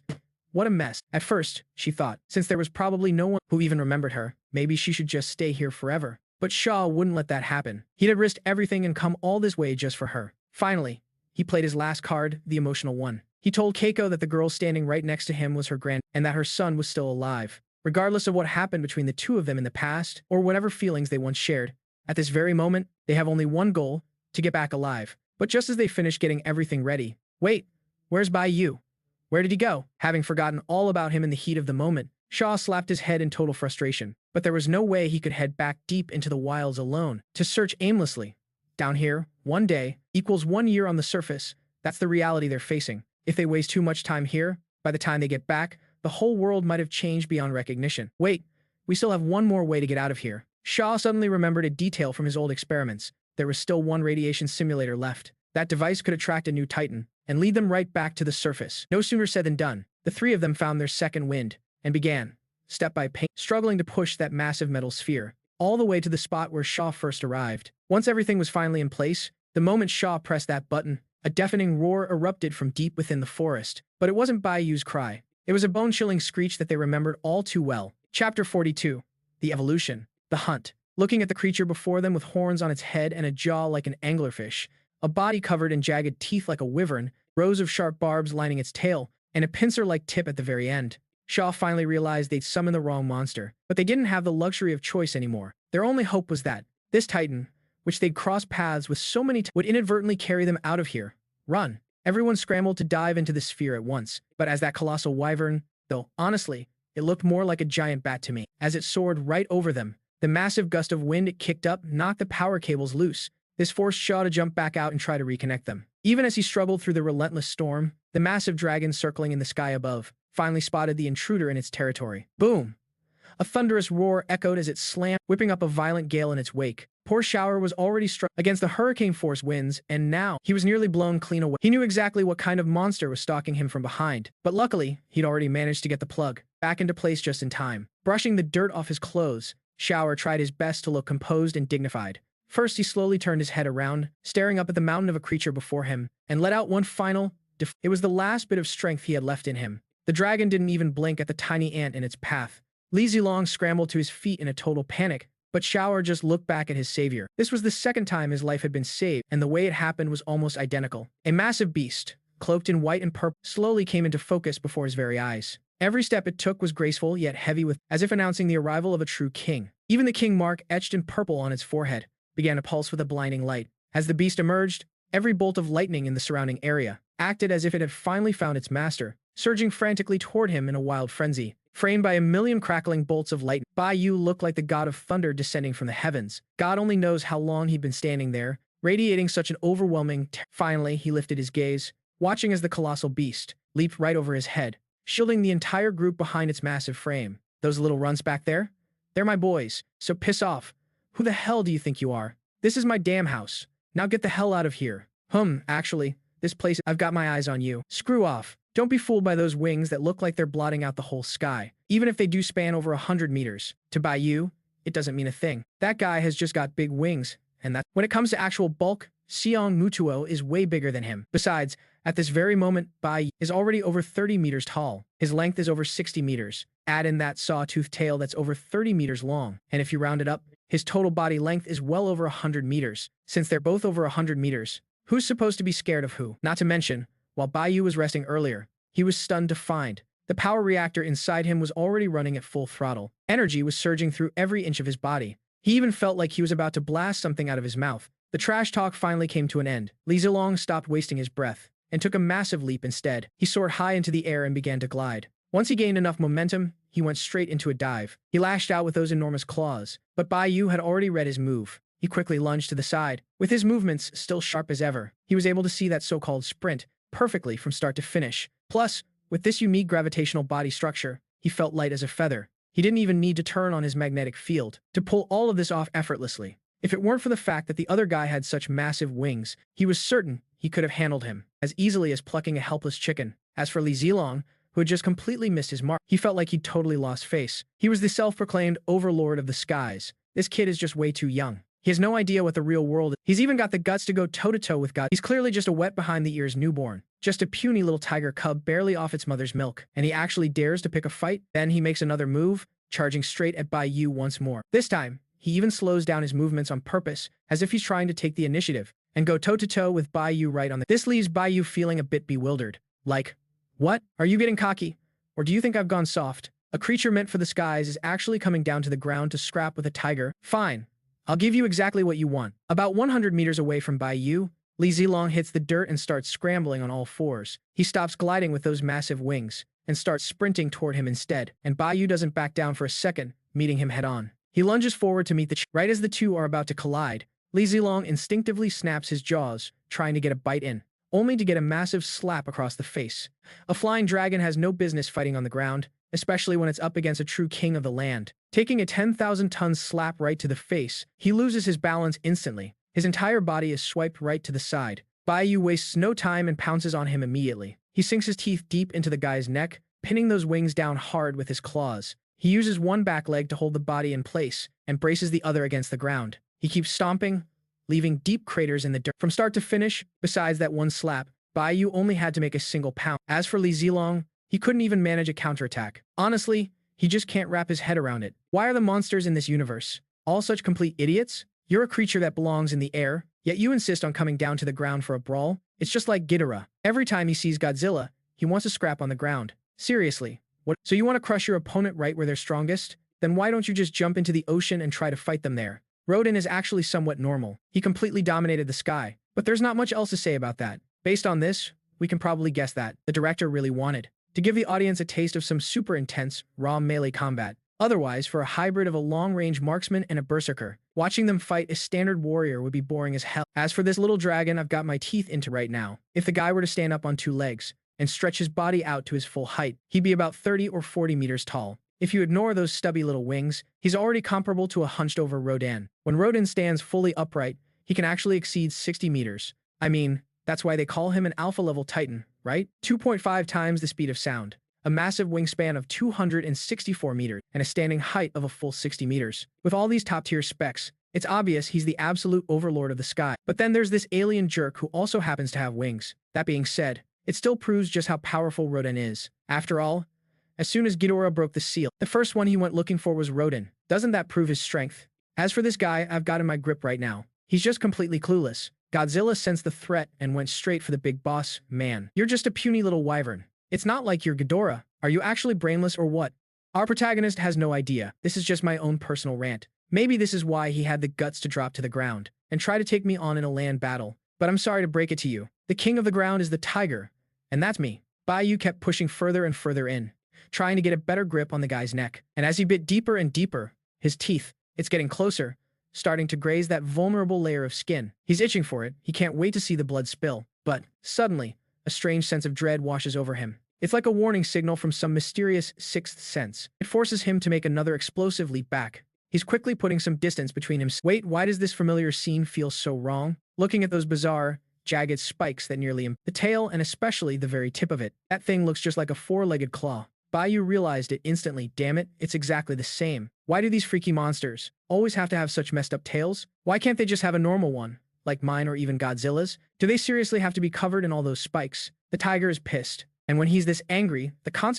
S1: What a mess. At first, she thought, since there was probably no one who even remembered her, maybe she should just stay here forever. But Shaw wouldn't let that happen. He'd have risked everything and come all this way just for her. Finally, he played his last card, the emotional one. He told Keiko that the girl standing right next to him was her and that her son was still alive. Regardless of what happened between the 2 of them in the past, or whatever feelings they once shared, at this very moment, they have only one goal, to get back alive. But just as they finished getting everything ready, wait, where's Bayou? Where did he go? Having forgotten all about him in the heat of the moment, Shaw slapped his head in total frustration. But there was no way he could head back deep into the wilds alone, to search aimlessly. Down here, 1 day equals 1 year on the surface. That's the reality they're facing. If they waste too much time here, by the time they get back, the whole world might have changed beyond recognition. Wait, we still have one more way to get out of here. Shaw suddenly remembered a detail from his old experiments. There was still one radiation simulator left. That device could attract a new Titan and lead them right back to the surface. No sooner said than done. The 3 of them found their second wind and began, step by pain, struggling to push that massive metal sphere, all the way to the spot where Shaw first arrived. Once everything was finally in place, the moment Shaw pressed that button, a deafening roar erupted from deep within the forest. But it wasn't Bayou's cry. It was a bone-chilling screech that they remembered all too well. Chapter 42. The Evolution. The Hunt. Looking at the creature before them with horns on its head and a jaw like an anglerfish, a body covered in jagged teeth like a wyvern, rows of sharp barbs lining its tail, and a pincer-like tip at the very end, Shaw finally realized they'd summoned the wrong monster. But they didn't have the luxury of choice anymore. Their only hope was that this titan, which they'd crossed paths with so many would inadvertently carry them out of here. Run. Everyone scrambled to dive into the sphere at once, but as that colossal wyvern, though, honestly, it looked more like a giant bat to me. As it soared right over them, the massive gust of wind it kicked up knocked the power cables loose. This forced Shaw to jump back out and try to reconnect them. Even as he struggled through the relentless storm, the massive dragon circling in the sky above finally spotted the intruder in its territory. Boom! A thunderous roar echoed as it slammed, whipping up a violent gale in its wake. Poor Shower was already struck against the hurricane-force winds, and now he was nearly blown clean away. He knew exactly what kind of monster was stalking him from behind, but luckily, he'd already managed to get the plug back into place just in time. Brushing the dirt off his clothes, Shower tried his best to look composed and dignified. First, he slowly turned his head around, staring up at the mountain of a creature before him, and let out one final it was the last bit of strength he had left in him. The dragon didn't even blink at the tiny ant in its path. Li Zilong scrambled to his feet in a total panic, but Shower just looked back at his savior. This was the second time his life had been saved, and the way it happened was almost identical. A massive beast, cloaked in white and purple, slowly came into focus before his very eyes. Every step it took was graceful yet heavy as if announcing the arrival of a true king. Even the king mark etched in purple on its forehead began to pulse with a blinding light. As the beast emerged, every bolt of lightning in the surrounding area acted as if it had finally found its master, surging frantically toward him in a wild frenzy. Framed by a million crackling bolts of light, Bayou looked like the god of thunder descending from the heavens. God only knows how long he'd been standing there, radiating such an overwhelming Finally, he lifted his gaze, watching as the colossal beast leaped right over his head, shielding the entire group behind its massive frame. Those little runts back there? They're my boys, so piss off. Who the hell do you think you are? This is my damn house. Now get the hell out of here. Actually, this place, I've got my eyes on you. Screw off. Don't be fooled by those wings that look like they're blotting out the whole sky, even if they do span over 100 meters. To Bayou, it doesn't mean a thing. That guy has just got big wings, and that when it comes to actual bulk, Seong Mutuo is way bigger than him. Besides, at this very moment, Bayou is already over 30 meters tall. His length is over 60 meters. Add in that sawtooth tail that's over 30 meters long, and if you round it up, his total body length is well over 100 meters. Since they're both over 100 meters, who's supposed to be scared of who? Not to mention, while Bayou was resting earlier, he was stunned to find the power reactor inside him was already running at full throttle. Energy was surging through every inch of his body. He even felt like he was about to blast something out of his mouth. The trash talk finally came to an end. Li Zilong stopped wasting his breath and took a massive leap instead. He soared high into the air and began to glide. Once he gained enough momentum, he went straight into a dive. He lashed out with those enormous claws, but Bayou had already read his move. He quickly lunged to the side. With his movements still sharp as ever, he was able to see that so-called sprint perfectly from start to finish. Plus, with this unique gravitational body structure, he felt light as a feather. He didn't even need to turn on his magnetic field to pull all of this off effortlessly. If it weren't for the fact that the other guy had such massive wings, he was certain he could have handled him as easily as plucking a helpless chicken. As for Li Zilong, who had just completely missed his mark, he felt like he'd totally lost face. He was the self-proclaimed overlord of the skies. This kid is just way too young. He has no idea what the real world is. He's even got the guts to go toe-to-toe with God. He's clearly just a wet behind the ears newborn. Just a puny little tiger cub barely off its mother's milk. And he actually dares to pick a fight. Then he makes another move, charging straight at Bayou once more. This time, he even slows down his movements on purpose, as if he's trying to take the initiative, and go toe-to-toe with Bayou right on the... This leaves Bayou feeling a bit bewildered. Like, what? Are you getting cocky? Or do you think I've gone soft? A creature meant for the skies is actually coming down to the ground to scrap with a tiger? Fine. I'll give you exactly what you want. About 100 meters away from Bayou, Li Zilong hits the dirt and starts scrambling on all fours. He stops gliding with those massive wings and starts sprinting toward him instead, and Bayou doesn't back down for a second, meeting him head-on. He lunges forward to meet right as the two are about to collide. Li Zilong instinctively snaps his jaws, trying to get a bite in, only to get a massive slap across the face. A flying dragon has no business fighting on the ground, especially when it's up against a true king of the land. Taking a 10,000-ton slap right to the face, he loses his balance instantly. His entire body is swiped right to the side. Bayou wastes no time and pounces on him immediately. He sinks his teeth deep into the guy's neck, pinning those wings down hard with his claws. He uses one back leg to hold the body in place and braces the other against the ground. He keeps stomping, leaving deep craters in the dirt. From start to finish, besides that one slap, Bayou only had to make a single pound. As for Li Zilong, he couldn't even manage a counterattack. Honestly, he just can't wrap his head around it. Why are the monsters in this universe all such complete idiots? You're a creature that belongs in the air, yet you insist on coming down to the ground for a brawl? It's just like Ghidorah. Every time he sees Godzilla, he wants to scrap on the ground. Seriously, what? So you want to crush your opponent right where they're strongest? Then why don't you just jump into the ocean and try to fight them there? Rodan is actually somewhat normal. He completely dominated the sky. But there's not much else to say about that. Based on this, we can probably guess that the director really wanted to give the audience a taste of some super intense, raw melee combat. Otherwise, for a hybrid of a long-range marksman and a berserker, watching them fight a standard warrior would be boring as hell. As for this little dragon I've got my teeth into right now, if the guy were to stand up on two legs and stretch his body out to his full height, he'd be about 30 or 40 meters tall. If you ignore those stubby little wings, he's already comparable to a hunched-over Rodan. When Rodan stands fully upright, he can actually exceed 60 meters. I mean, that's why they call him an alpha-level titan, right? 2.5 times the speed of sound, a massive wingspan of 264 meters, and a standing height of a full 60 meters. With all these top-tier specs, it's obvious he's the absolute overlord of the sky. But then there's this alien jerk who also happens to have wings. That being said, it still proves just how powerful Rodan is. After all, as soon as Ghidorah broke the seal, the first one he went looking for was Rodan. Doesn't that prove his strength? As for this guy I've got in my grip right now, he's just completely clueless. Godzilla sensed the threat and went straight for the big boss. Man, you're just a puny little wyvern. It's not like you're Ghidorah. Are you actually brainless or what? Our protagonist has no idea. This is just my own personal rant. Maybe this is why he had the guts to drop to the ground and try to take me on in a land battle. But I'm sorry to break it to you. The king of the ground is the tiger, and that's me. Bayou kept pushing further and further in, trying to get a better grip on the guy's neck. And as he bit deeper and deeper, his teeth, it's getting closer, starting to graze that vulnerable layer of skin. He's itching for it. He can't wait to see the blood spill. But suddenly, a strange sense of dread washes over him. It's like a warning signal from some mysterious sixth sense. It forces him to make another explosive leap back. He's quickly putting some distance between him. Wait, why does this familiar scene feel so wrong? Looking at those bizarre, jagged spikes that nearly the tail and especially the very tip of it. That thing looks just like a four-legged claw. Bayou realized it instantly. Damn it, it's exactly the same. Why do these freaky monsters always have to have such messed up tails? Why can't they just have a normal one, like mine or even Godzilla's? Do they seriously have to be covered in all those spikes? The tiger is pissed, and when he's this angry,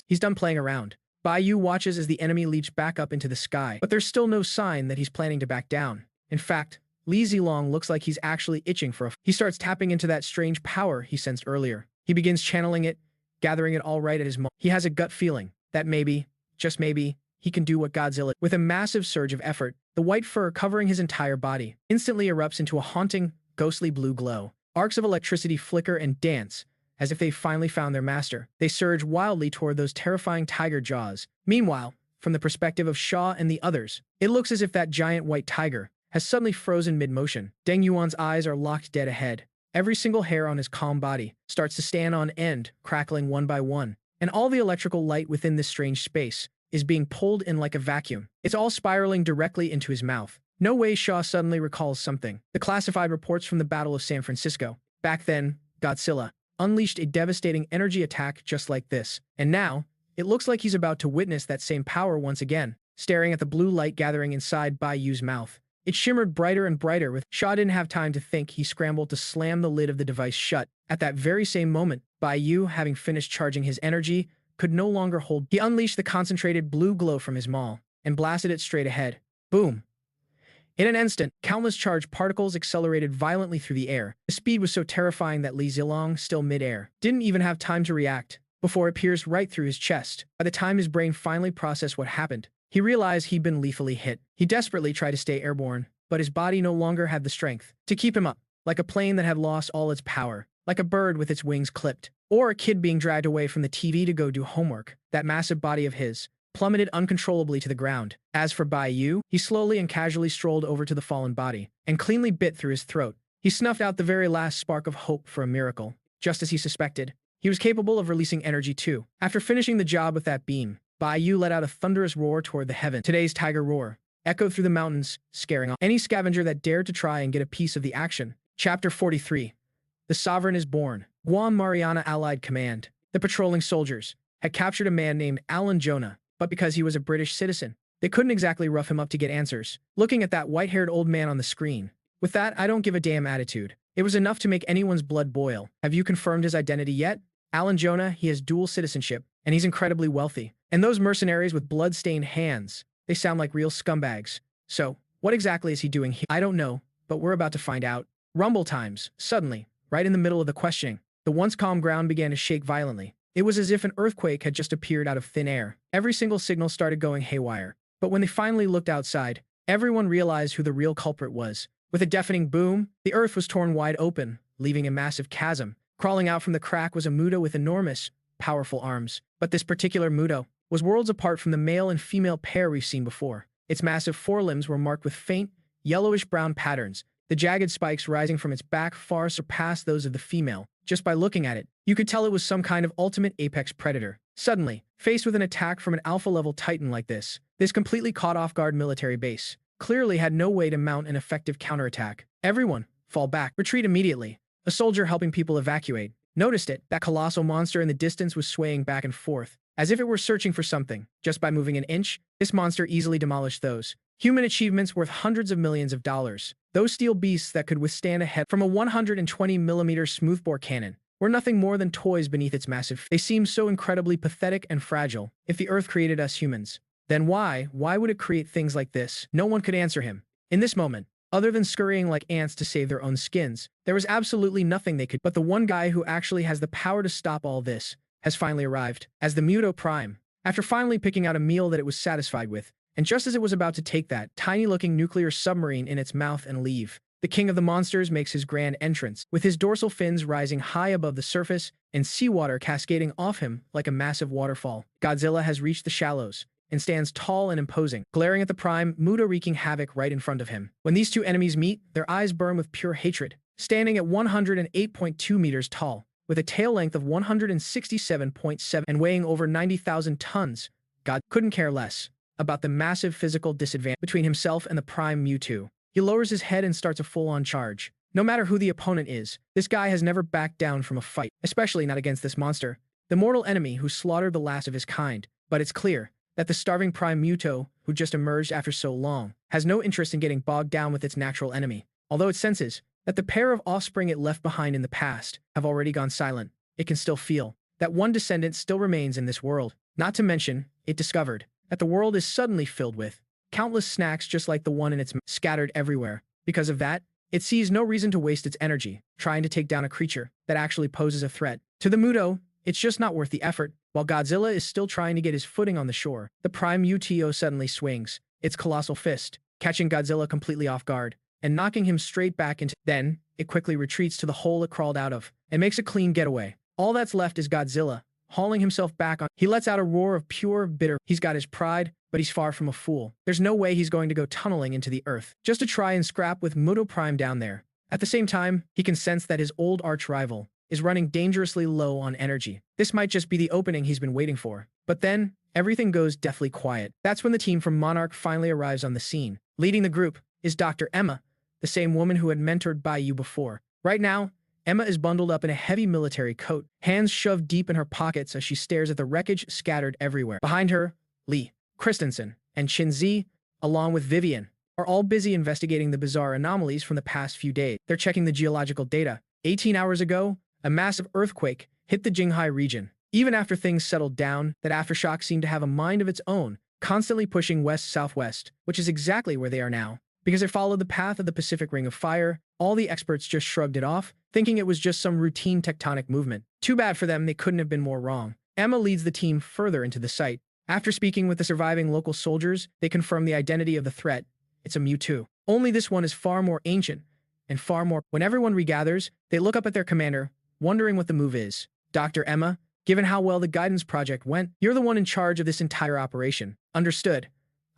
S1: he's done playing around. Bayou watches as the enemy leaps back up into the sky, but there's still no sign that he's planning to back down. In fact, Li Zilong looks like he's actually itching for He starts tapping into that strange power he sensed earlier. He begins channeling it, gathering it all right at his moment. He has a gut feeling that maybe, just maybe, he can do what Godzilla. With a massive surge of effort, the white fur covering his entire body instantly erupts into a haunting, ghostly blue glow. Arcs of electricity flicker and dance, as if they finally found their master. They surge wildly toward those terrifying tiger jaws. Meanwhile, from the perspective of Shaw and the others, it looks as if that giant white tiger has suddenly frozen mid-motion. Deng Yuan's eyes are locked dead ahead. Every single hair on his calm body starts to stand on end, crackling one by one. And all the electrical light within this strange space is being pulled in like a vacuum. It's all spiraling directly into his mouth. No way Shaw suddenly recalls something. The classified reports from the Battle of San Francisco. Back then, Godzilla unleashed a devastating energy attack just like this. And now, it looks like he's about to witness that same power once again. Staring at the blue light gathering inside Bayou's mouth, it shimmered brighter and brighter. With Shaw didn't have time to think. He scrambled to slam the lid of the device shut. At that very same moment, Bayou, having finished charging his energy, could no longer hold. He unleashed the concentrated blue glow from his maw and blasted it straight ahead. Boom! In an instant, countless charged particles accelerated violently through the air. The speed was so terrifying that Li Zilong, still mid-air, didn't even have time to react before it pierced right through his chest. By the time his brain finally processed what happened, he realized he'd been lethally hit. He desperately tried to stay airborne, but his body no longer had the strength to keep him up, like a plane that had lost all its power, like a bird with its wings clipped, or a kid being dragged away from the TV to go do homework. That massive body of his plummeted uncontrollably to the ground. As for Bayou, he slowly and casually strolled over to the fallen body and cleanly bit through his throat. He snuffed out the very last spark of hope for a miracle. Just as he suspected, he was capable of releasing energy too. After finishing the job with that beam, Bayou let out a thunderous roar toward the heaven. Today's tiger roar echoed through the mountains, scaring off any scavenger that dared to try and get a piece of the action. Chapter 43. The Sovereign is born. Guam Mariana Allied Command. The patrolling soldiers, had captured a man named Alan Jonah, but because he was a British citizen, they couldn't exactly rough him up to get answers. Looking at that white-haired old man on the screen, with that I don't give a damn attitude, it was enough to make anyone's blood boil. Have you confirmed his identity yet? Alan Jonah, he has dual citizenship, and he's incredibly wealthy. And those mercenaries with blood-stained hands, they sound like real scumbags. So, what exactly is he doing here? I don't know, but we're about to find out. Rumble times. Suddenly, right in the middle of the questioning, the once calm ground began to shake violently. It was as if an earthquake had just appeared out of thin air. Every single signal started going haywire. But when they finally looked outside, everyone realized who the real culprit was. With a deafening boom, the earth was torn wide open, leaving a massive chasm. Crawling out from the crack was a Muto with enormous, powerful arms. But this particular Muto was worlds apart from the male and female pair we've seen before. Its massive forelimbs were marked with faint, yellowish-brown patterns. The jagged spikes rising from its back far surpassed those of the female. Just by looking at it, you could tell it was some kind of ultimate apex predator. Suddenly, faced with an attack from an alpha-level titan like this completely caught off-guard military base clearly had no way to mount an effective counterattack. Everyone, fall back, retreat immediately. A soldier helping people evacuate noticed it. That colossal monster in the distance was swaying back and forth, as if it were searching for something. Just by moving an inch, this monster easily demolished those human achievements worth hundreds of millions of dollars. Those steel beasts that could withstand a head from a 120mm smoothbore cannon were nothing more than toys beneath its massive. They seemed so incredibly pathetic and fragile. If the Earth created us humans, then why would it create things like this? No one could answer him. In this moment, other than scurrying like ants to save their own skins, there was absolutely nothing they could. But the one guy who actually has the power to stop all this has finally arrived. As the Muto Prime, after finally picking out a meal that it was satisfied with, and just as it was about to take that tiny-looking nuclear submarine in its mouth and leave, the king of the monsters makes his grand entrance, with his dorsal fins rising high above the surface and seawater cascading off him like a massive waterfall. Godzilla has reached the shallows and stands tall and imposing, glaring at the Prime, Muto wreaking havoc right in front of him. When these two enemies meet, their eyes burn with pure hatred. Standing at 108.2 meters tall, with a tail length of 167.7 and weighing over 90,000 tons, God couldn't care less about the massive physical disadvantage between himself and the Prime Mewtwo. He lowers his head and starts a full-on charge. No matter who the opponent is, this guy has never backed down from a fight, especially not against this monster, the mortal enemy who slaughtered the last of his kind. But it's clear that the starving Prime Muto, who just emerged after so long, has no interest in getting bogged down with its natural enemy. Although it senses that the pair of offspring it left behind in the past have already gone silent, it can still feel that one descendant still remains in this world. Not to mention, it discovered that the world is suddenly filled with countless snacks just like the one in its scattered everywhere. Because of that, it sees no reason to waste its energy trying to take down a creature that actually poses a threat. To the Muto, it's just not worth the effort. While Godzilla is still trying to get his footing on the shore, the Prime Muto suddenly swings its colossal fist, catching Godzilla completely off guard and knocking him straight back into. Then, it quickly retreats to the hole it crawled out of and makes a clean getaway. All that's left is Godzilla, hauling himself back on. He lets out a roar of pure, bitter. He's got his pride, but he's far from a fool. There's no way he's going to go tunneling into the earth just to try and scrap with Muto Prime down there. At the same time, he can sense that his old arch-rival is running dangerously low on energy. This might just be the opening he's been waiting for. But then, everything goes deathly quiet. That's when the team from Monarch finally arrives on the scene. Leading the group is Dr. Emma, the same woman who had mentored Bayou before. Right now, Emma is bundled up in a heavy military coat, hands shoved deep in her pockets as she stares at the wreckage scattered everywhere. Behind her, Lee, Christensen, and Shinzi, along with Vivian, are all busy investigating the bizarre anomalies from the past few days. They're checking the geological data. 18 hours ago, a massive earthquake hit the Qinghai region. Even after things settled down, that aftershock seemed to have a mind of its own, constantly pushing west-southwest, which is exactly where they are now. Because it followed the path of the Pacific Ring of Fire, all the experts just shrugged it off, thinking it was just some routine tectonic movement. Too bad for them, they couldn't have been more wrong. Emma leads the team further into the site. After speaking with the surviving local soldiers, they confirm the identity of the threat. It's a Mewtwo. Only this one is far more ancient, and far more. When everyone regathers, they look up at their commander, wondering what the move is. Dr. Emma, given how well the guidance project went, you're the one in charge of this entire operation. Understood.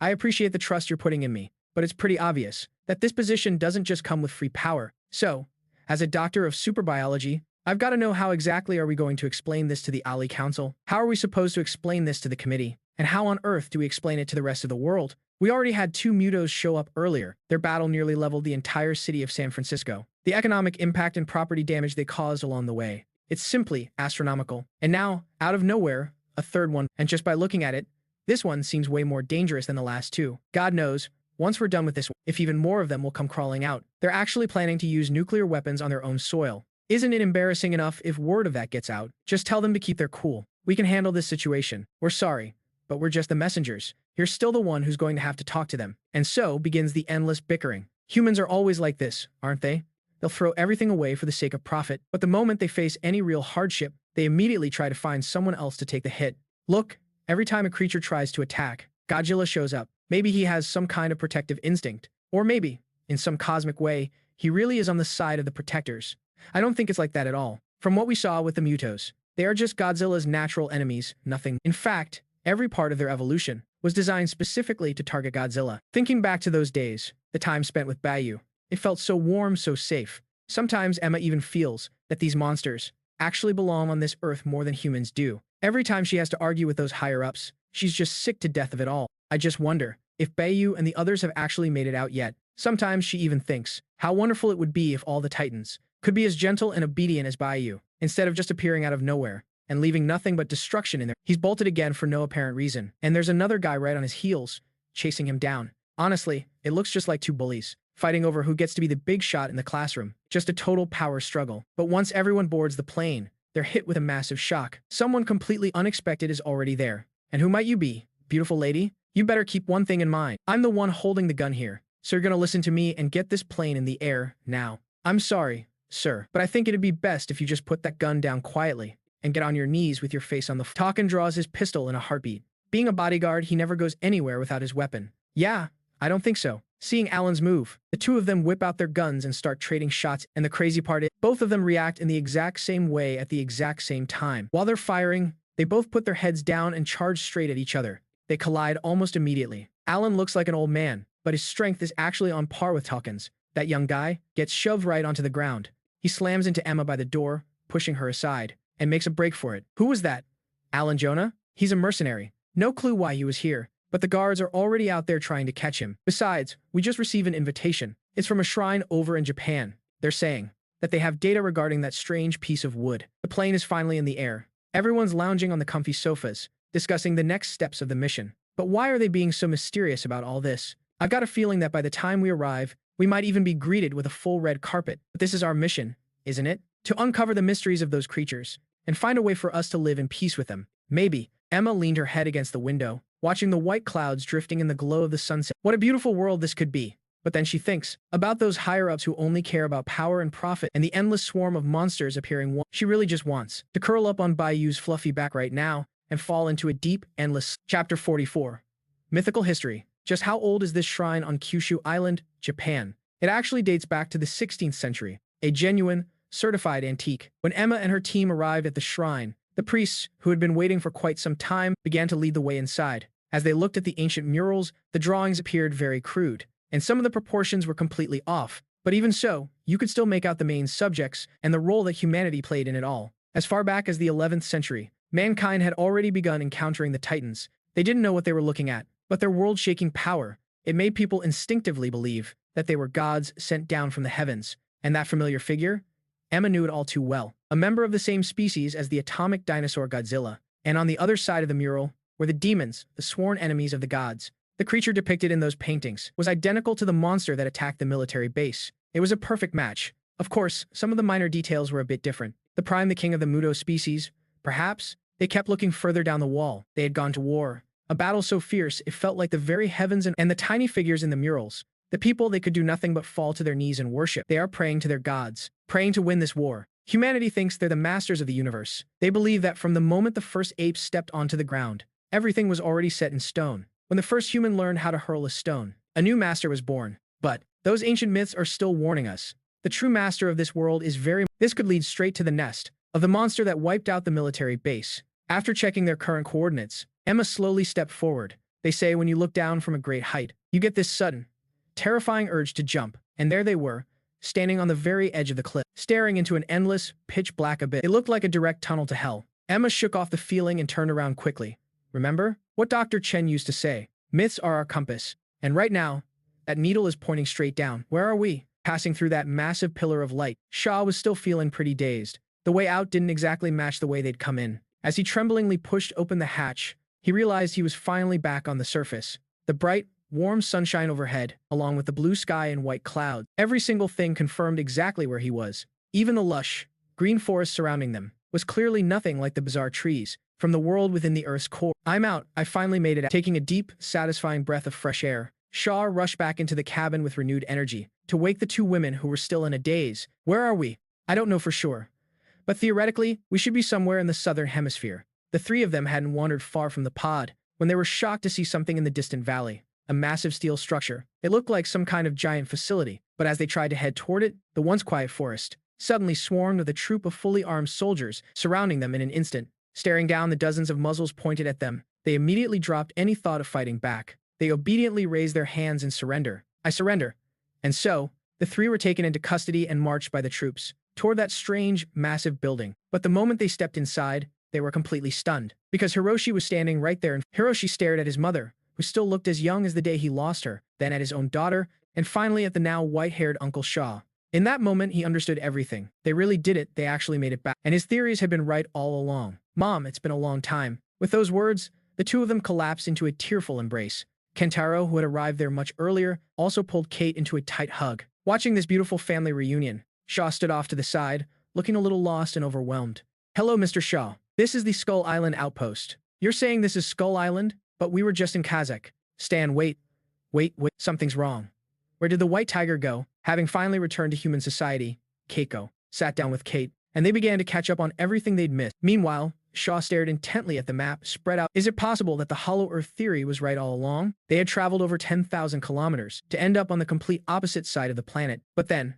S1: I appreciate the trust you're putting in me, but it's pretty obvious that this position doesn't just come with free power. So, as a doctor of superbiology, I've got to know how exactly are we going to explain this to the Ali Council? How are we supposed to explain this to the committee? And how on earth do we explain it to the rest of the world? We already had two Mutos show up earlier. Their battle nearly leveled the entire city of San Francisco. The economic impact and property damage they caused along the way, it's simply astronomical. And now, out of nowhere, a third one, and just by looking at it, this one seems way more dangerous than the last two. God knows, once we're done with this one, if even more of them will come crawling out. They're actually planning to use nuclear weapons on their own soil. Isn't it embarrassing enough if word of that gets out? Just tell them to keep their cool. We can handle this situation. We're sorry, but we're just the messengers. You're still the one who's going to have to talk to them. And so begins the endless bickering. Humans are always like this, aren't they? They'll throw everything away for the sake of profit, but the moment they face any real hardship, they immediately try to find someone else to take the hit. Look, every time a creature tries to attack, Godzilla shows up. Maybe he has some kind of protective instinct. Or maybe, in some cosmic way, he really is on the side of the protectors. I don't think it's like that at all. From what we saw with the Mutos, they are just Godzilla's natural enemies, nothing. In fact, every part of their evolution was designed specifically to target Godzilla. Thinking back to those days, the time spent with Bayou, it felt so warm, so safe. Sometimes Emma even feels that these monsters actually belong on this earth more than humans do. Every time she has to argue with those higher-ups, she's just sick to death of it all. I just wonder if Bayou and the others have actually made it out yet. Sometimes she even thinks how wonderful it would be if all the Titans could be as gentle and obedient as Bayou, instead of just appearing out of nowhere and leaving nothing but destruction in there. He's bolted again for no apparent reason, and there's another guy right on his heels, chasing him down. Honestly, it looks just like two bullies fighting over who gets to be the big shot in the classroom. Just a total power struggle. But once everyone boards the plane, they're hit with a massive shock. Someone completely unexpected is already there. And who might you be, beautiful lady? You better keep one thing in mind. I'm the one holding the gun here, so you're gonna listen to me and get this plane in the air now. I'm sorry, sir, but I think it'd be best if you just put that gun down quietly and get on your knees with your face on the floor. Talkin draws his pistol in a heartbeat. Being a bodyguard, he never goes anywhere without his weapon. Yeah, I don't think so. Seeing Alan's move, the two of them whip out their guns and start trading shots, and the crazy part is, both of them react in the exact same way at the exact same time. While they're firing, they both put their heads down and charge straight at each other. They collide almost immediately. Alan looks like an old man, but his strength is actually on par with Talkin's. That young guy gets shoved right onto the ground. He slams into Emma by the door, pushing her aside, and makes a break for it. Who was that? Alan Jonah? He's a mercenary. No clue why he was here, but the guards are already out there trying to catch him. Besides, we just received an invitation. It's from a shrine over in Japan. They're saying that they have data regarding that strange piece of wood. The plane is finally in the air. Everyone's lounging on the comfy sofas, discussing the next steps of the mission. But why are they being so mysterious about all this? I've got a feeling that by the time we arrive, we might even be greeted with a full red carpet. But this is our mission, isn't it? To uncover the mysteries of those creatures and find a way for us to live in peace with them. Maybe. Emma leaned her head against the window, watching the white clouds drifting in the glow of the sunset. What a beautiful world this could be. But then she thinks about those higher-ups who only care about power and profit and the endless swarm of monsters appearing. She really just wants to curl up on Bayou's fluffy back right now and fall into a deep, endless. Chapter 44. Mythical history. Just how old is this shrine on Kyushu Island, Japan? It actually dates back to the 16th century, a genuine, certified antique. When Emma and her team arrived at the shrine, the priests, who had been waiting for quite some time, began to lead the way inside. As they looked at the ancient murals, the drawings appeared very crude, and some of the proportions were completely off. But even so, you could still make out the main subjects and the role that humanity played in it all. As far back as the 11th century, mankind had already begun encountering the Titans. They didn't know what they were looking at, but their world-shaking power, it made people instinctively believe that they were gods sent down from the heavens. And that familiar figure? Emma knew it all too well. A member of the same species as the atomic dinosaur Godzilla. And on the other side of the mural were the demons, the sworn enemies of the gods. The creature depicted in those paintings was identical to the monster that attacked the military base. It was a perfect match. Of course, some of the minor details were a bit different. The Prime, the king of the Muto species, perhaps? They kept looking further down the wall. They had gone to war. A battle so fierce it felt like the very heavens and the tiny figures in the murals. The people, they could do nothing but fall to their knees and worship. They are praying to their gods, praying to win this war. Humanity thinks they're the masters of the universe. They believe that from the moment the first apes stepped onto the ground, everything was already set in stone. When the first human learned how to hurl a stone, a new master was born. But those ancient myths are still warning us. The true master of this world is very... This could lead straight to the nest of the monster that wiped out the military base. After checking their current coordinates, Emma slowly stepped forward. They say when you look down from a great height, you get this sudden, terrifying urge to jump. And there they were, standing on the very edge of the cliff, staring into an endless, pitch-black abyss. It looked like a direct tunnel to hell. Emma shook off the feeling and turned around quickly. Remember what Dr. Chen used to say? Myths are our compass. And right now, that needle is pointing straight down. Where are we? Passing through that massive pillar of light. Shaw was still feeling pretty dazed. The way out didn't exactly match the way they'd come in. As he tremblingly pushed open the hatch, he realized he was finally back on the surface. The bright, warm sunshine overhead, along with the blue sky and white clouds, every single thing confirmed exactly where he was. Even the lush, green forest surrounding them was clearly nothing like the bizarre trees from the world within the Earth's core. "I'm out. I finally made it out." Taking a deep, satisfying breath of fresh air, Shaw rushed back into the cabin with renewed energy to wake the two women who were still in a daze. "Where are we?" "I don't know for sure, but theoretically, we should be somewhere in the southern hemisphere." The three of them hadn't wandered far from the pod when they were shocked to see something in the distant valley. A massive steel structure. It looked like some kind of giant facility, but as they tried to head toward it, the once quiet forest suddenly swarmed with a troop of fully armed soldiers surrounding them in an instant. Staring down the dozens of muzzles pointed at them, they immediately dropped any thought of fighting back. They obediently raised their hands in surrender. "I surrender." And so, the three were taken into custody and marched by the troops toward that strange, massive building. But the moment they stepped inside, they were completely stunned, because Hiroshi was standing right there. And Hiroshi stared at his mother, who still looked as young as the day he lost her, then at his own daughter, and finally at the now white-haired Uncle Shaw. In that moment, he understood everything. They really did it. They actually made it back. And his theories had been right all along. "Mom, it's been a long time." With those words, the two of them collapsed into a tearful embrace. Kentaro, who had arrived there much earlier, also pulled Kate into a tight hug. Watching this beautiful family reunion, Shaw stood off to the side, looking a little lost and overwhelmed. "Hello, Mr. Shaw. This is the Skull Island outpost." "You're saying this is Skull Island? But we were just in Kazakh." "Stan, wait. Something's wrong. Where did the white tiger go?" Having finally returned to human society, Keiko sat down with Kate, and they began to catch up on everything they'd missed. Meanwhile, Shaw stared intently at the map spread out. Is it possible that the Hollow Earth theory was right all along? They had traveled over 10,000 kilometers to end up on the complete opposite side of the planet. But then,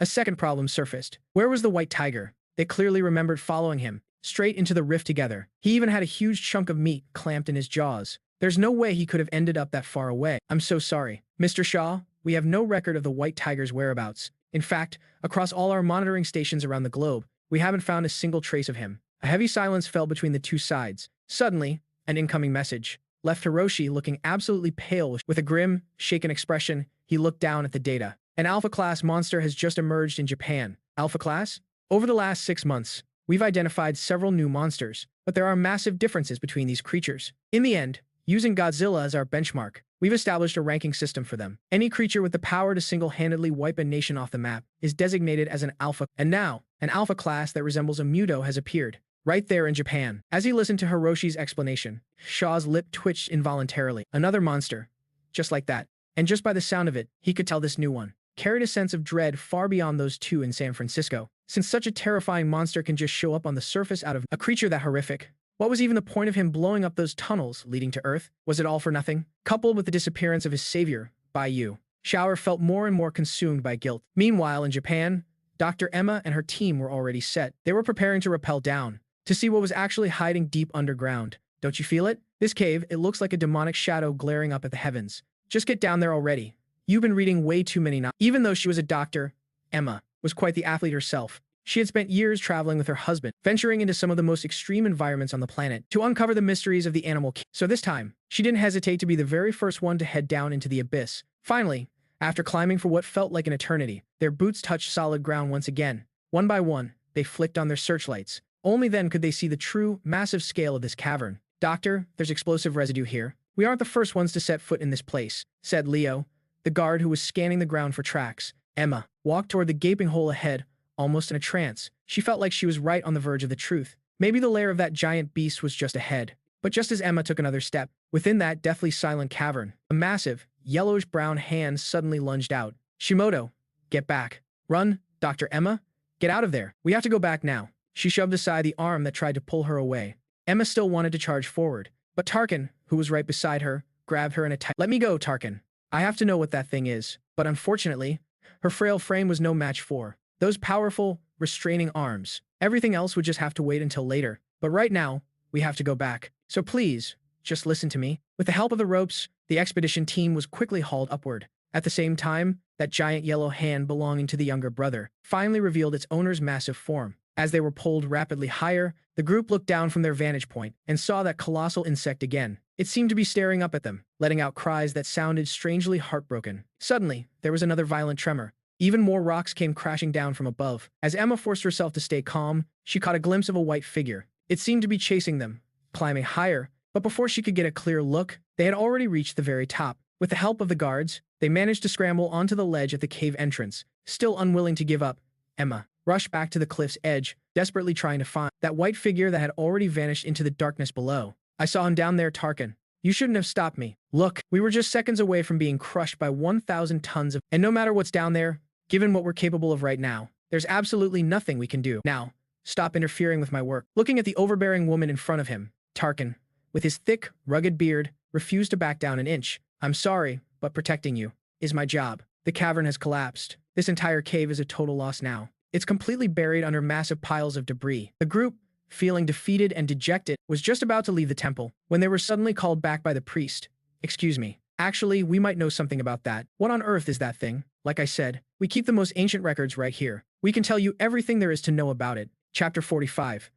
S1: a second problem surfaced. Where was the white tiger? They clearly remembered following him straight into the rift together. He even had a huge chunk of meat clamped in his jaws. There's no way he could have ended up that far away. "I'm so sorry, Mr. Shaw. We have no record of the white tiger's whereabouts. In fact, across all our monitoring stations around the globe, we haven't found a single trace of him." A heavy silence fell between the two sides. Suddenly, an incoming message left Hiroshi looking absolutely pale. With a grim, shaken expression, he looked down at the data. "An Alpha-class monster has just emerged in Japan." "Alpha-class?" "Over the last 6 months, we've identified several new monsters, but there are massive differences between these creatures. In the end, using Godzilla as our benchmark, we've established a ranking system for them. Any creature with the power to single-handedly wipe a nation off the map is designated as an alpha. And now, an alpha class that resembles a Muto has appeared, right there in Japan." As he listened to Hiroshi's explanation, Shaw's lip twitched involuntarily. Another monster. Just like that. And just by the sound of it, he could tell this new one carried a sense of dread far beyond those two in San Francisco. Since such a terrifying monster can just show up on the surface out of a creature that horrific, what was even the point of him blowing up those tunnels leading to Earth? Was it all for nothing? Coupled with the disappearance of his savior, Bayou, Shower felt more and more consumed by guilt. Meanwhile, in Japan, Dr. Emma and her team were already set. They were preparing to rappel down, to see what was actually hiding deep underground. "Don't you feel it? This cave, it looks like a demonic shadow glaring up at the heavens. Just get down there already. You've been reading way too many novels." Even though she was a doctor, Emma was quite the athlete herself. She had spent years traveling with her husband, venturing into some of the most extreme environments on the planet to uncover the mysteries of the animal kingdom. So this time, she didn't hesitate to be the very first one to head down into the abyss. Finally, after climbing for what felt like an eternity, their boots touched solid ground once again. One by one, they flicked on their searchlights. Only then could they see the true, massive scale of this cavern. "Doctor, there's explosive residue here. We aren't the first ones to set foot in this place," said Leo, the guard who was scanning the ground for tracks. Emma walked toward the gaping hole ahead, almost in a trance. She felt like she was right on the verge of the truth. Maybe the lair of that giant beast was just ahead. But just as Emma took another step, within that deathly silent cavern, a massive, yellowish-brown hand suddenly lunged out. "Shimoto, get back. Run, Dr. Emma. Get out of there. We have to go back now." She shoved aside the arm that tried to pull her away. Emma still wanted to charge forward, but Tarkin, who was right beside her, grabbed her in a tight. "Let me go, Tarkin. I have to know what that thing is." But unfortunately, her frail frame was no match for those powerful, restraining arms. Everything else would just have to wait until later. "But right now, we have to go back. So please, just listen to me." With the help of the ropes, the expedition team was quickly hauled upward. At the same time, that giant yellow hand belonging to the younger brother finally revealed its owner's massive form. As they were pulled rapidly higher, the group looked down from their vantage point and saw that colossal insect again. It seemed to be staring up at them, letting out cries that sounded strangely heartbroken. Suddenly, there was another violent tremor. Even more rocks came crashing down from above. As Emma forced herself to stay calm, she caught a glimpse of a white figure, It seemed to be chasing them, climbing higher, but before she could get a clear look, they had already reached the very top. With the help of the guards, they managed to scramble onto the ledge at the cave entrance. Still unwilling to give up, Emma rushed back to the cliff's edge, desperately trying to find that white figure that had already vanished into the darkness below. I saw him down there, Tarkin. You shouldn't have stopped me. Look, we were just seconds away from being crushed by 1,000 tons of— And no matter what's down there, given what we're capable of right now, there's absolutely nothing we can do. Now, stop interfering with my work. Looking at the overbearing woman in front of him, Tarkin, with his thick, rugged beard, refused to back down an inch. I'm sorry, but protecting you is my job. The cavern has collapsed. This entire cave is a total loss now. It's completely buried under massive piles of debris. The group, feeling defeated and dejected, was just about to leave the temple when they were suddenly called back by the priest. Excuse me. Actually, we might know something about that. What on earth is that thing? Like I said, we keep the most ancient records right here. We can tell you everything there is to know about it. Chapter 45.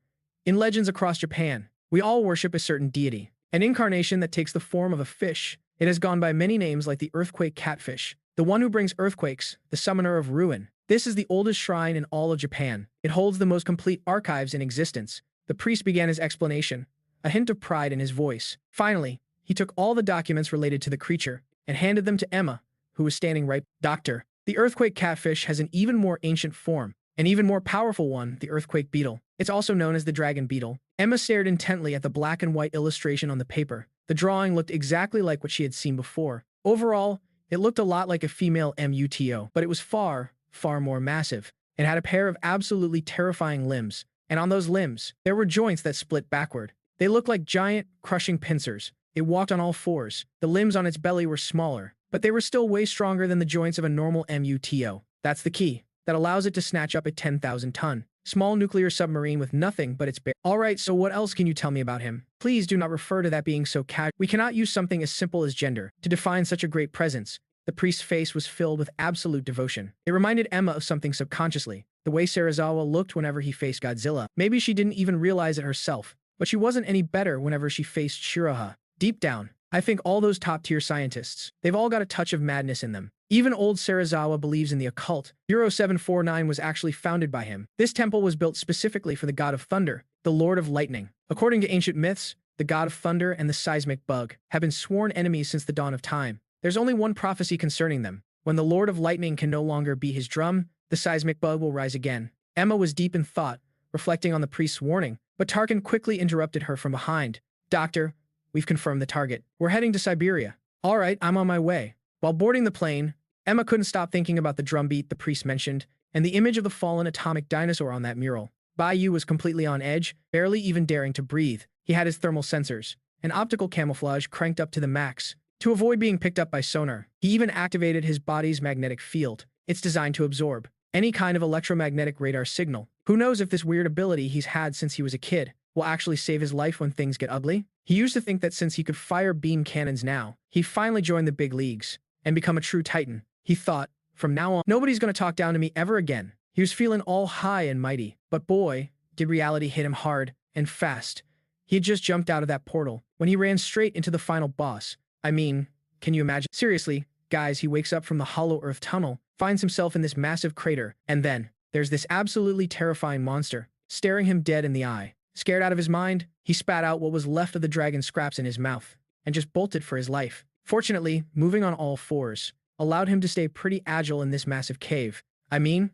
S1: In legends across Japan, we all worship a certain deity, an incarnation that takes the form of a fish. It has gone by many names like the earthquake catfish, the one who brings earthquakes, the summoner of ruin. This is the oldest shrine in all of Japan. It holds the most complete archives in existence. The priest began his explanation, a hint of pride in his voice. Finally, he took all the documents related to the creature and handed them to Emma, who was standing right. Doctor, the earthquake catfish has an even more ancient form, an even more powerful one, the earthquake beetle. It's also known as the dragon beetle. Emma stared intently at the black and white illustration on the paper. The drawing looked exactly like what she had seen before. Overall, it looked a lot like a female Muto, but it was far, far more massive. It had a pair of absolutely terrifying limbs, and on those limbs, there were joints that split backward. They looked like giant, crushing pincers. It walked on all fours. The limbs on its belly were smaller, but they were still way stronger than the joints of a normal Muto. That's the key that allows it to snatch up a 10,000-ton small nuclear submarine with nothing but its bare. Alright, so what else can you tell me about him? Please do not refer to that being so casual. We cannot use something as simple as gender to define such a great presence. The priest's face was filled with absolute devotion. It reminded Emma of something subconsciously, the way Serizawa looked whenever he faced Godzilla. Maybe she didn't even realize it herself, but she wasn't any better whenever she faced Shiraha. Deep down, I think all those top-tier scientists, they've all got a touch of madness in them. Even old Serizawa believes in the occult. Euro 749 was actually founded by him. This temple was built specifically for the god of thunder, the lord of lightning. According to ancient myths, the god of thunder and the seismic bug have been sworn enemies since the dawn of time. There's only one prophecy concerning them. When the lord of lightning can no longer beat his drum, the seismic bug will rise again. Emma was deep in thought, reflecting on the priest's warning, but Tarkin quickly interrupted her from behind. Doctor, we've confirmed the target. We're heading to Siberia. All right, I'm on my way. While boarding the plane, Emma couldn't stop thinking about the drumbeat the priest mentioned, and the image of the fallen atomic dinosaur on that mural. Bayou was completely on edge, barely even daring to breathe. He had his thermal sensors, and optical camouflage cranked up to the max, to avoid being picked up by sonar. He even activated his body's magnetic field. It's designed to absorb any kind of electromagnetic radar signal. Who knows if this weird ability he's had since he was a kid will actually save his life when things get ugly? He used to think that since he could fire beam cannons now, he'd finally join the big leagues and become a true titan. He thought, from now on, nobody's going to talk down to me ever again. He was feeling all high and mighty. But boy, did reality hit him hard and fast. He had just jumped out of that portal when he ran straight into the final boss. I mean, can you imagine? Seriously, guys, he wakes up from the hollow earth tunnel, finds himself in this massive crater, and then there's this absolutely terrifying monster staring him dead in the eye. Scared out of his mind, he spat out what was left of the dragon scraps in his mouth and just bolted for his life. Fortunately, moving on all fours allowed him to stay pretty agile in this massive cave. I mean,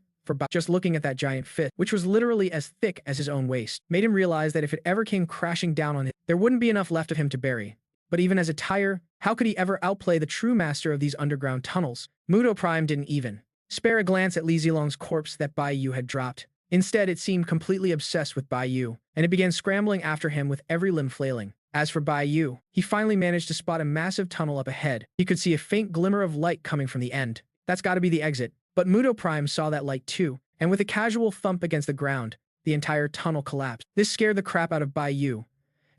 S1: just looking at that giant fist, which was literally as thick as his own waist, made him realize that if it ever came crashing down on it, there wouldn't be enough left of him to bury. But even as a tire, how could he ever outplay the true master of these underground tunnels? Muto Prime didn't even spare a glance at Li Zilong's corpse that Bayou had dropped. Instead, it seemed completely obsessed with Bayou, and it began scrambling after him with every limb flailing. As for Bayou, he finally managed to spot a massive tunnel up ahead. He could see a faint glimmer of light coming from the end. That's gotta be the exit. But Muto Prime saw that light too, and with a casual thump against the ground, the entire tunnel collapsed. This scared the crap out of Bayou,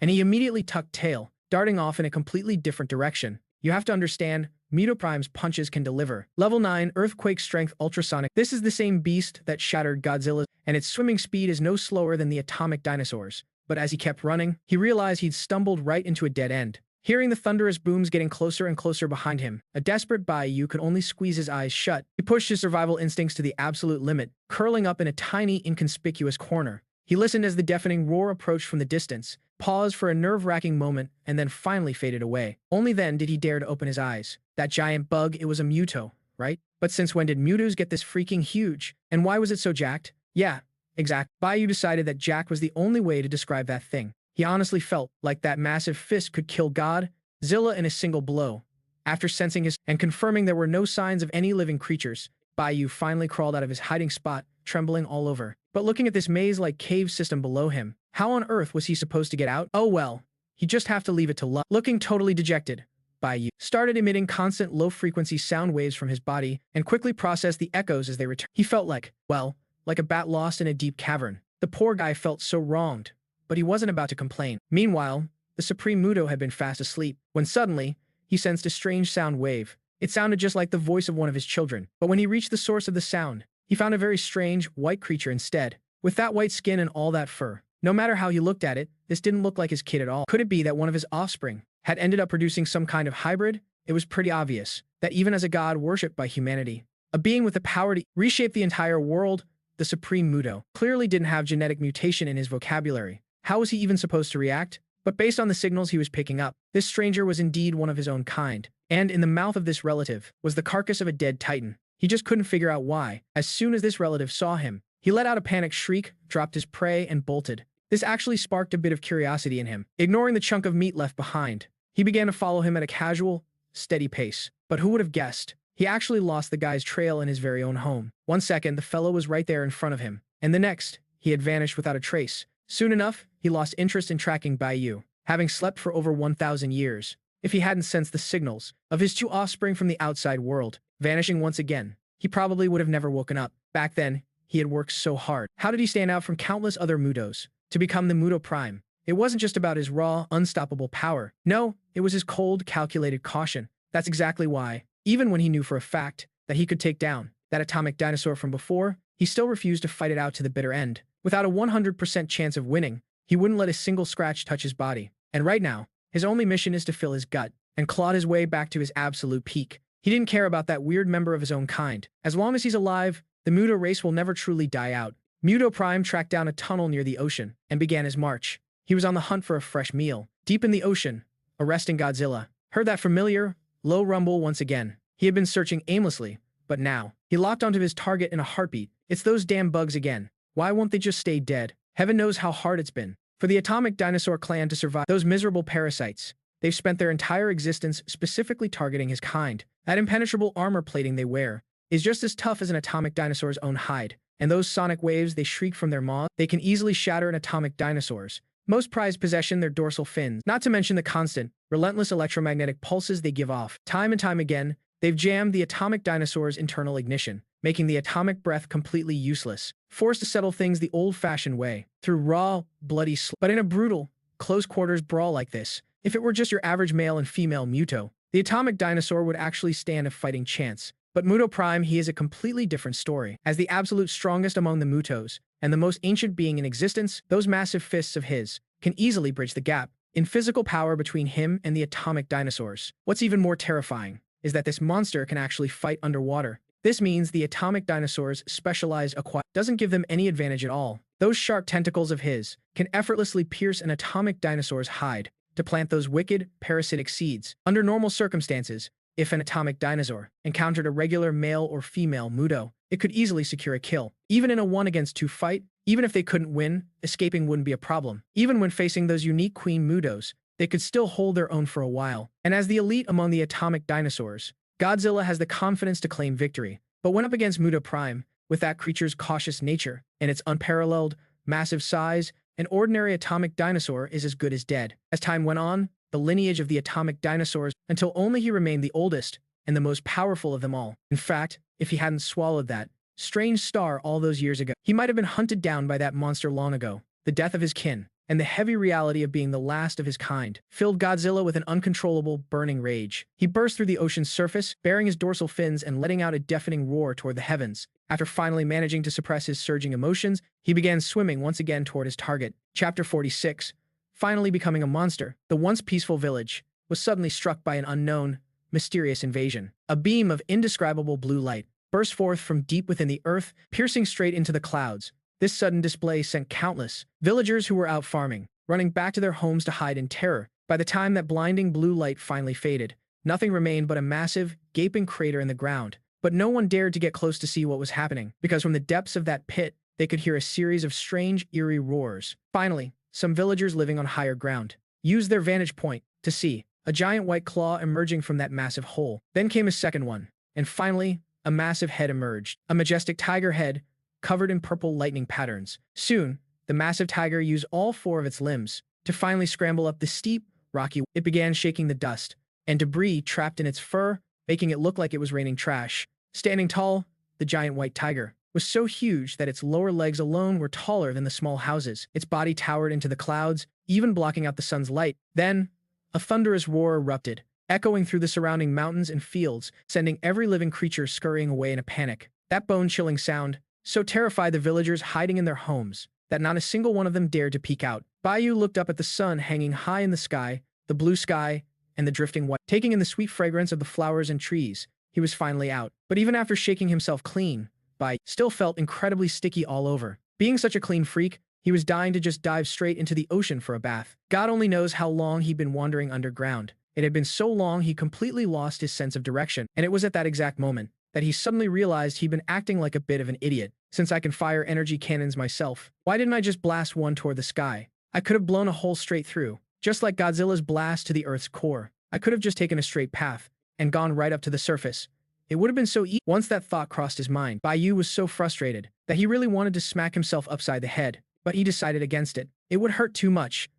S1: and he immediately tucked tail, darting off in a completely different direction. You have to understand, Muto Prime's punches can deliver. Level 9 Earthquake Strength Ultrasonic. This is the same beast that shattered Godzilla, and its swimming speed is no slower than the atomic dinosaurs. But as he kept running, he realized he'd stumbled right into a dead end. Hearing the thunderous booms getting closer and closer behind him, a desperate Bayou could only squeeze his eyes shut. He pushed his survival instincts to the absolute limit, curling up in a tiny, inconspicuous corner. He listened as the deafening roar approached from the distance, paused for a nerve-wracking moment, and then finally faded away. Only then did he dare to open his eyes. That giant bug, it was a Muto, right? But since when did Mutos get this freaking huge? And why was it so jacked? Yeah, exact. Bayou decided that jack was the only way to describe that thing. He honestly felt like that massive fist could kill Godzilla in a single blow. After sensing his and confirming there were no signs of any living creatures, Bayou finally crawled out of his hiding spot, trembling all over. But looking at this maze-like cave system below him, how on earth was he supposed to get out? Oh well, he'd just have to leave it to luck. Looking totally dejected, Bayou started emitting constant low-frequency sound waves from his body and quickly processed the echoes as they returned. He felt like, well, like a bat lost in a deep cavern. The poor guy felt so wronged, but he wasn't about to complain. Meanwhile, the Supreme Muto had been fast asleep, when suddenly, he sensed a strange sound wave. It sounded just like the voice of one of his children, but when he reached the source of the sound, he found a very strange, white creature instead, with that white skin and all that fur. No matter how he looked at it, this didn't look like his kid at all. Could it be that one of his offspring had ended up producing some kind of hybrid? It was pretty obvious that even as a god worshipped by humanity, a being with the power to reshape the entire world, the Supreme Muto clearly didn't have genetic mutation in his vocabulary. How was he even supposed to react? But based on the signals he was picking up, this stranger was indeed one of his own kind. And in the mouth of this relative was the carcass of a dead titan. He just couldn't figure out why. As soon as this relative saw him, he let out a panicked shriek, dropped his prey, and bolted. This actually sparked a bit of curiosity in him. Ignoring the chunk of meat left behind, he began to follow him at a casual, steady pace. But who would have guessed? He actually lost the guy's trail in his very own home. 1 second, the fellow was right there in front of him, and the next, he had vanished without a trace. Soon enough, he lost interest in tracking Bayou, having slept for over 1,000 years. If he hadn't sensed the signals of his two offspring from the outside world, vanishing once again, he probably would have never woken up. Back then, he had worked so hard. How did he stand out from countless other Mutos to become the Muto Prime? It wasn't just about his raw, unstoppable power. No, it was his cold, calculated caution. That's exactly why, even when he knew for a fact that he could take down that atomic dinosaur from before, he still refused to fight it out to the bitter end. Without a 100% chance of winning, he wouldn't let a single scratch touch his body. And right now, his only mission is to fill his gut and claw his way back to his absolute peak. He didn't care about that weird member of his own kind. As long as he's alive, the Muto race will never truly die out. Muto Prime tracked down a tunnel near the ocean and began his march. He was on the hunt for a fresh meal. Deep in the ocean, arresting Godzilla heard that familiar, low rumble once again. He had been searching aimlessly, but now, he locked onto his target in a heartbeat. It's those damn bugs again. Why won't they just stay dead? Heaven knows how hard it's been for the atomic dinosaur clan to survive those miserable parasites. They've spent their entire existence specifically targeting his kind. That impenetrable armor plating they wear is just as tough as an atomic dinosaur's own hide. And those sonic waves they shriek from their maws, they can easily shatter an atomic dinosaur's most prized possession, their dorsal fins. Not to mention the constant, relentless electromagnetic pulses they give off. Time and time again, they've jammed the atomic dinosaur's internal ignition, making the atomic breath completely useless. Forced to settle things the old-fashioned way, through raw, bloody but in a brutal, close-quarters brawl like this, if it were just your average male and female Muto, the atomic dinosaur would actually stand a fighting chance. But Muto Prime, he is a completely different story. As the absolute strongest among the Mutos, and the most ancient being in existence, those massive fists of his can easily bridge the gap in physical power between him and the atomic dinosaurs. What's even more terrifying is that this monster can actually fight underwater. This means the atomic dinosaurs' specialized doesn't give them any advantage at all. Those sharp tentacles of his can effortlessly pierce an atomic dinosaur's hide to plant those wicked, parasitic seeds. Under normal circumstances, if an atomic dinosaur encountered a regular male or female Muto, it could easily secure a kill. Even in a 1-against-2 fight, even if they couldn't win, escaping wouldn't be a problem. Even when facing those unique queen Mutos, they could still hold their own for a while. And as the elite among the atomic dinosaurs, Godzilla has the confidence to claim victory. But when up against Muto Prime, with that creature's cautious nature and its unparalleled, massive size, an ordinary atomic dinosaur is as good as dead. As time went on, the lineage of the atomic dinosaurs, until only he remained the oldest and the most powerful of them all. In fact, if he hadn't swallowed that strange star all those years ago, he might have been hunted down by that monster long ago. The death of his kin, and the heavy reality of being the last of his kind, filled Godzilla with an uncontrollable, burning rage. He burst through the ocean's surface, baring his dorsal fins and letting out a deafening roar toward the heavens. After finally managing to suppress his surging emotions, he began swimming once again toward his target. Chapter 46. Finally becoming a monster, the once peaceful village was suddenly struck by an unknown, mysterious invasion. A beam of indescribable blue light burst forth from deep within the earth, piercing straight into the clouds, This sudden display sent countless villagers who were out farming, running back to their homes to hide in terror. By the time that blinding blue light finally faded, nothing remained but a massive, gaping crater in the ground. But no one dared to get close to see what was happening, because from the depths of that pit, they could hear a series of strange, eerie roars. Finally, some villagers living on higher ground used their vantage point to see a giant white claw emerging from that massive hole. Then came a second one, and finally, a massive head emerged, a majestic tiger head covered in purple lightning patterns. Soon, the massive tiger used all four of its limbs to finally scramble up the steep, rocky. It began shaking the dust and debris trapped in its fur, making it look like it was raining trash. Standing tall, the giant white tiger was so huge that its lower legs alone were taller than the small houses. Its body towered into the clouds, even blocking out the sun's light. Then, a thunderous roar erupted, echoing through the surrounding mountains and fields, sending every living creature scurrying away in a panic. That bone-chilling sound so terrified the villagers hiding in their homes that not a single one of them dared to peek out. Bayou looked up at the sun hanging high in the sky, the blue sky, and the drifting white. Taking in the sweet fragrance of the flowers and trees, he was finally out. But even after shaking himself clean, Bayou still felt incredibly sticky all over. Being such a clean freak, he was dying to just dive straight into the ocean for a bath. God only knows how long he'd been wandering underground. It had been so long he completely lost his sense of direction, and it was at that exact moment that he suddenly realized he'd been acting like a bit of an idiot. Since I can fire energy cannons myself, why didn't I just blast one toward the sky? I could have blown a hole straight through, just like Godzilla's blast to the Earth's core. I could have just taken a straight path and gone right up to the surface. It would have been so easy. Once that thought crossed his mind, Bayou was so frustrated that he really wanted to smack himself upside the head, but he decided against it. It would hurt too much.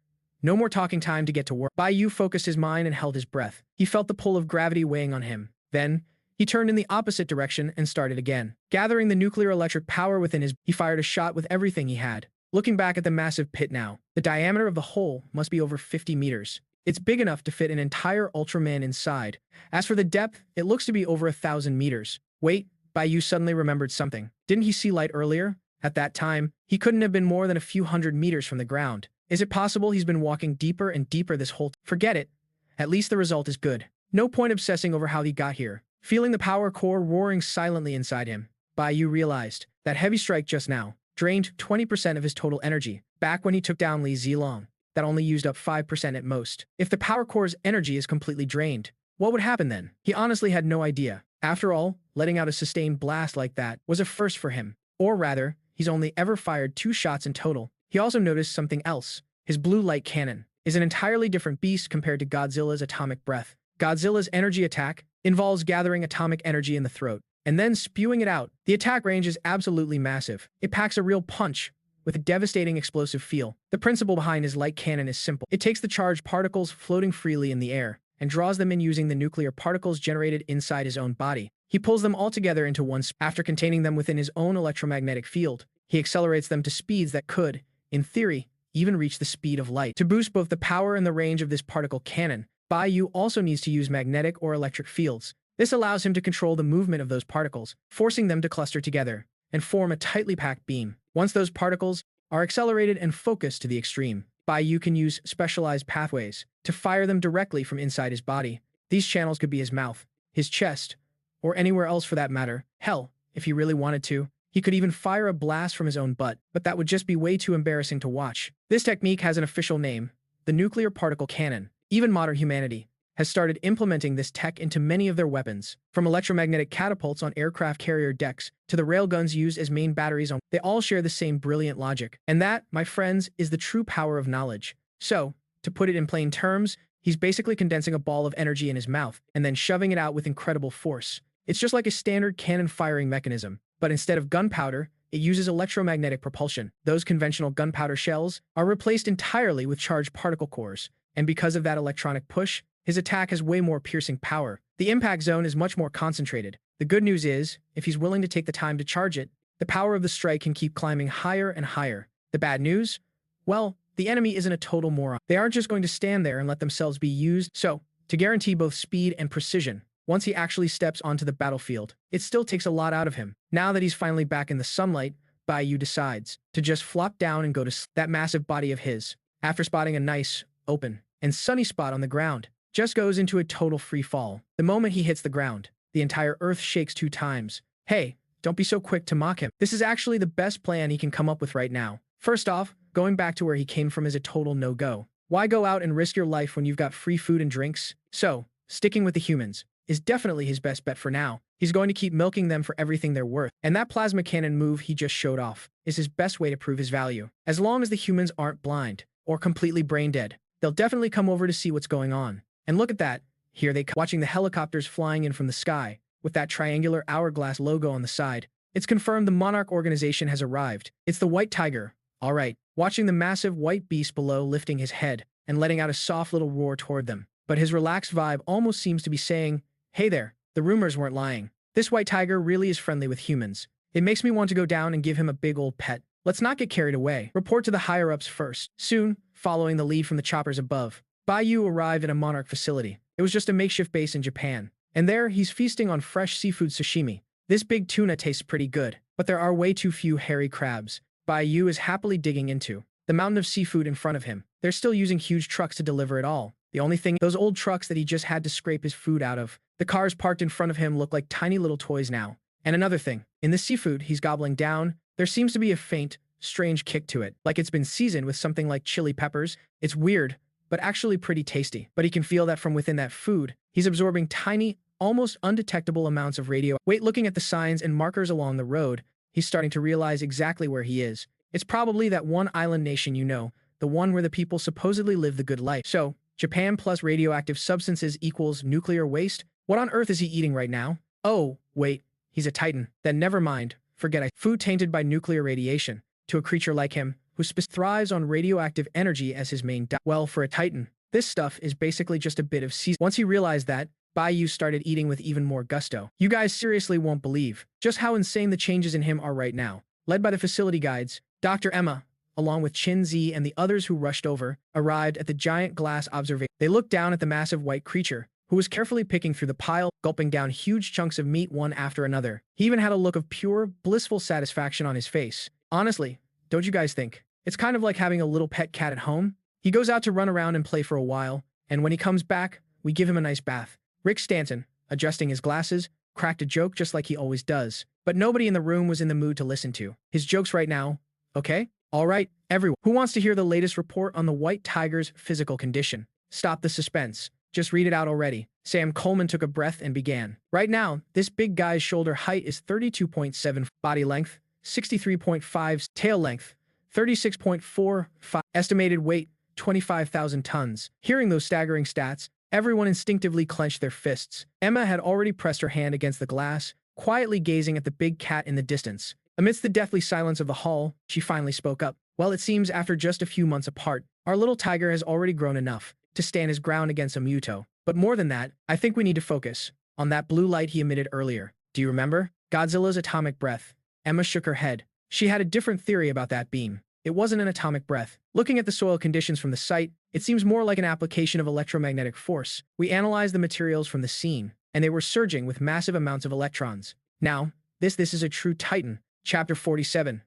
S1: No more talking time to get to work. Bayou focused his mind and held his breath. He felt the pull of gravity weighing on him. Then, he turned in the opposite direction and started again. Gathering the nuclear electric power within he fired a shot with everything he had. Looking back at the massive pit now, the diameter of the hole must be over 50 meters. It's big enough to fit an entire Ultraman inside. As for the depth, it looks to be over 1,000 meters. Wait, Bayou suddenly remembered something. Didn't he see light earlier? At that time, he couldn't have been more than a few hundred meters from the ground. Is it possible he's been walking deeper and deeper this whole time? Forget it. At least the result is good. No point obsessing over how he got here. Feeling the power core roaring silently inside him, Bayou realized that heavy strike just now drained 20% of his total energy. Back when he took down Li Zilong, that only used up 5% at most. If the power core's energy is completely drained, what would happen then? He honestly had no idea. After all, letting out a sustained blast like that was a first for him. Or rather, he's only ever fired 2 shots in total. He also noticed something else. His blue light cannon is an entirely different beast compared to Godzilla's atomic breath. Godzilla's energy attack involves gathering atomic energy in the throat and then spewing it out. The attack range is absolutely massive. It packs a real punch with a devastating explosive feel. The principle behind his light cannon is simple. It takes the charged particles floating freely in the air and draws them in using the nuclear particles generated inside his own body. He pulls them all together into one. After containing them within his own electromagnetic field, he accelerates them to speeds that could, in theory, even reach the speed of light. To boost both the power and the range of this particle cannon, Bayou also needs to use magnetic or electric fields. This allows him to control the movement of those particles, forcing them to cluster together and form a tightly packed beam. Once those particles are accelerated and focused to the extreme, Bayou can use specialized pathways to fire them directly from inside his body. These channels could be his mouth, his chest, or anywhere else for that matter. Hell, if he really wanted to, he could even fire a blast from his own butt, but that would just be way too embarrassing to watch. This technique has an official name, the nuclear particle cannon. Even modern humanity has started implementing this tech into many of their weapons, from electromagnetic catapults on aircraft carrier decks to the railguns used as main batteries on. They all share the same brilliant logic. And that, my friends, is the true power of knowledge. So, to put it in plain terms, he's basically condensing a ball of energy in his mouth and then shoving it out with incredible force. It's just like a standard cannon firing mechanism, but instead of gunpowder, it uses electromagnetic propulsion. Those conventional gunpowder shells are replaced entirely with charged particle cores, and because of that electronic push, his attack has way more piercing power. The impact zone is much more concentrated. The good news is, if he's willing to take the time to charge it, the power of the strike can keep climbing higher and higher. The bad news? Well, the enemy isn't a total moron. They aren't just going to stand there and let themselves be used. So, to guarantee both speed and precision, once he actually steps onto the battlefield, it still takes a lot out of him. Now that he's finally back in the sunlight, Bayou decides to just flop down and go to that massive body of his. After spotting a nice, open, and sunny spot on the ground, just goes into a total free fall. The moment he hits the ground, the entire earth shakes 2 times. Hey, don't be so quick to mock him. This is actually the best plan he can come up with right now. First off, going back to where he came from is a total no-go. Why go out and risk your life when you've got free food and drinks? So, sticking with the humans is definitely his best bet for now. He's going to keep milking them for everything they're worth. And that plasma cannon move he just showed off is his best way to prove his value. As long as the humans aren't blind or completely brain dead, they'll definitely come over to see what's going on. And look at that. Here they come, watching the helicopters flying in from the sky with that triangular hourglass logo on the side. It's confirmed the Monarch organization has arrived. It's the White Tiger. All right. Watching the massive white beast below lifting his head and letting out a soft little roar toward them. But his relaxed vibe almost seems to be saying, hey there, the rumors weren't lying. This white tiger really is friendly with humans. It makes me want to go down and give him a big old pet. Let's not get carried away. Report to the higher-ups first. Soon, following the lead from the choppers above, Bayou arrived at a Monarch facility. It was just a makeshift base in Japan. And there, he's feasting on fresh seafood sashimi. This big tuna tastes pretty good, but there are way too few hairy crabs. Bayou is happily digging into the mountain of seafood in front of him. They're still using huge trucks to deliver it all. The only thing, those old trucks that he just had to scrape his food out of. The cars parked in front of him look like tiny little toys now. And another thing, in the seafood he's gobbling down, there seems to be a faint, strange kick to it, like it's been seasoned with something like chili peppers. It's weird, but actually pretty tasty. But he can feel that from within that food, he's absorbing tiny, almost undetectable amounts of radio. Wait, looking at the signs and markers along the road, he's starting to realize exactly where he is. It's probably that one island nation you know, the one where the people supposedly live the good life. So, Japan plus radioactive substances equals nuclear waste? What on earth is he eating right now? Oh, wait, he's a titan. Then never mind, forget it. Food tainted by nuclear radiation. To a creature like him, who thrives on radioactive energy as his main diet. Well, for a titan, this stuff is basically just a bit of seasoning. Once he realized that, Bayou started eating with even more gusto. You guys seriously won't believe just how insane the changes in him are right now. Led by the facility guides, Dr. Emma, along with Chin Zi and the others who rushed over, arrived at the giant glass observation. They looked down at the massive white creature, who was carefully picking through the pile, gulping down huge chunks of meat one after another. He even had a look of pure, blissful satisfaction on his face. Honestly, don't you guys think? It's kind of like having a little pet cat at home. He goes out to run around and play for a while, and when he comes back, we give him a nice bath. Rick Stanton, adjusting his glasses, cracked a joke just like he always does. But nobody in the room was in the mood to listen to his jokes right now, okay? All right, everyone. Who wants to hear the latest report on the white tiger's physical condition? Stop the suspense. Just read it out already. Sam Coleman took a breath and began. Right now, this big guy's shoulder height is 32.7, body length, 63.5, tail length, 36.45, estimated weight, 25,000 tons. Hearing those staggering stats, everyone instinctively clenched their fists. Emma had already pressed her hand against the glass, quietly gazing at the big cat in the distance. Amidst the deathly silence of the hall, she finally spoke up. Well, it seems after just a few months apart, our little tiger has already grown enough to stand his ground against a Muto. But more than that, I think we need to focus on that blue light he emitted earlier. Do you remember? Godzilla's atomic breath. Emma shook her head. She had a different theory about that beam. It wasn't an atomic breath. Looking at the soil conditions from the site, it seems more like an application of electromagnetic force. We analyzed the materials from the scene, and they were surging with massive amounts of electrons. Now, this is a true titan. Chapter 47.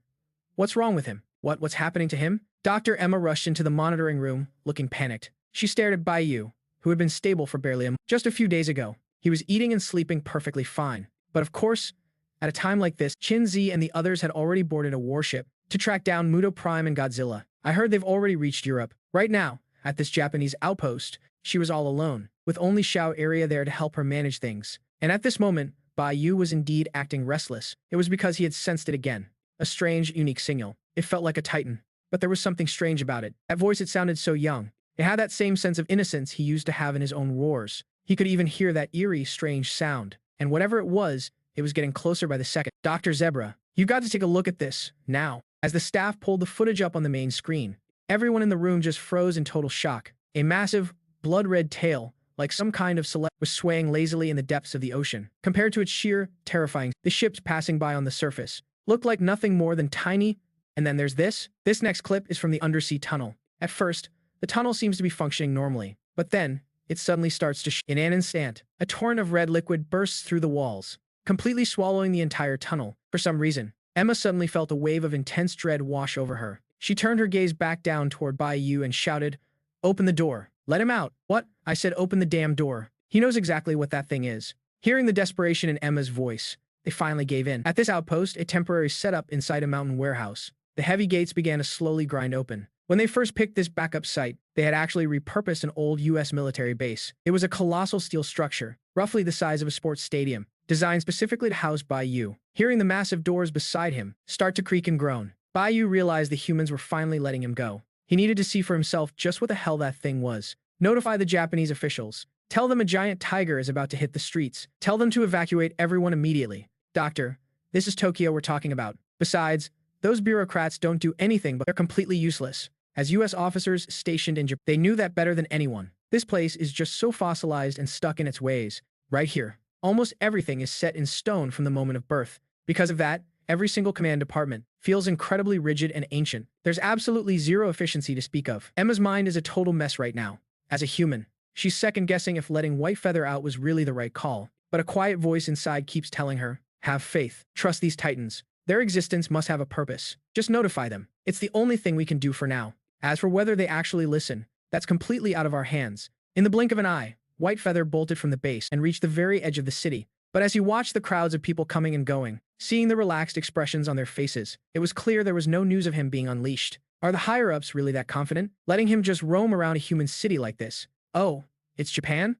S1: What's wrong with him? What's happening to him? Dr. Emma rushed into the monitoring room, looking panicked. She stared at Bayou, who had been stable for barely just a few days ago. He was eating and sleeping perfectly fine. But of course, at a time like this, Chin Zi and the others had already boarded a warship to track down Muto Prime and Godzilla. I heard they've already reached Europe. Right now, at this Japanese outpost, she was all alone, with only Xiao Area there to help her manage things. And at this moment, Bayou was indeed acting restless. It was because he had sensed it again. A strange, unique signal. It felt like a titan. But there was something strange about it. That voice, it sounded so young. It had that same sense of innocence he used to have in his own roars. He could even hear that eerie, strange sound. And whatever it was getting closer by the second. Dr. Zebra, you got to take a look at this, now. As the staff pulled the footage up on the main screen, everyone in the room just froze in total shock. A massive, blood-red tail, like some kind of select, was swaying lazily in the depths of the ocean. Compared to its sheer, terrifying, the ships passing by on the surface looked like nothing more than tiny. And then there's this. This next clip is from the undersea tunnel. At first, the tunnel seems to be functioning normally, but then it suddenly starts to in an instant. A torrent of red liquid bursts through the walls, completely swallowing the entire tunnel. For some reason, Emma suddenly felt a wave of intense dread wash over her. She turned her gaze back down toward Bayou and shouted, "Open the door. Let him out." "What?" I said, "Open the damn door. He knows exactly what that thing is." Hearing the desperation in Emma's voice, they finally gave in. At this outpost, a temporary setup inside a mountain warehouse, the heavy gates began to slowly grind open. When they first picked this backup site, they had actually repurposed an old US military base. It was a colossal steel structure, roughly the size of a sports stadium, designed specifically to house Bayou. Hearing the massive doors beside him start to creak and groan, Bayou realized the humans were finally letting him go. He needed to see for himself just what the hell that thing was. Notify the Japanese officials. Tell them a giant tiger is about to hit the streets. Tell them to evacuate everyone immediately. Doctor, this is Tokyo we're talking about. Besides, those bureaucrats don't do anything but they're completely useless. As US officers stationed in Japan, they knew that better than anyone. This place is just so fossilized and stuck in its ways. Right here. Almost everything is set in stone from the moment of birth. Because of that, every single command department feels incredibly rigid and ancient. There's absolutely zero efficiency to speak of. Emma's mind is a total mess right now. As a human, she's second-guessing if letting White Feather out was really the right call. But a quiet voice inside keeps telling her, have faith. Trust these titans. Their existence must have a purpose. Just notify them. It's the only thing we can do for now. As for whether they actually listen, that's completely out of our hands. In the blink of an eye, White Feather bolted from the base and reached the very edge of the city. But as he watched the crowds of people coming and going, seeing the relaxed expressions on their faces, it was clear there was no news of him being unleashed. Are the higher-ups really that confident? Letting him just roam around a human city like this? Oh, it's Japan?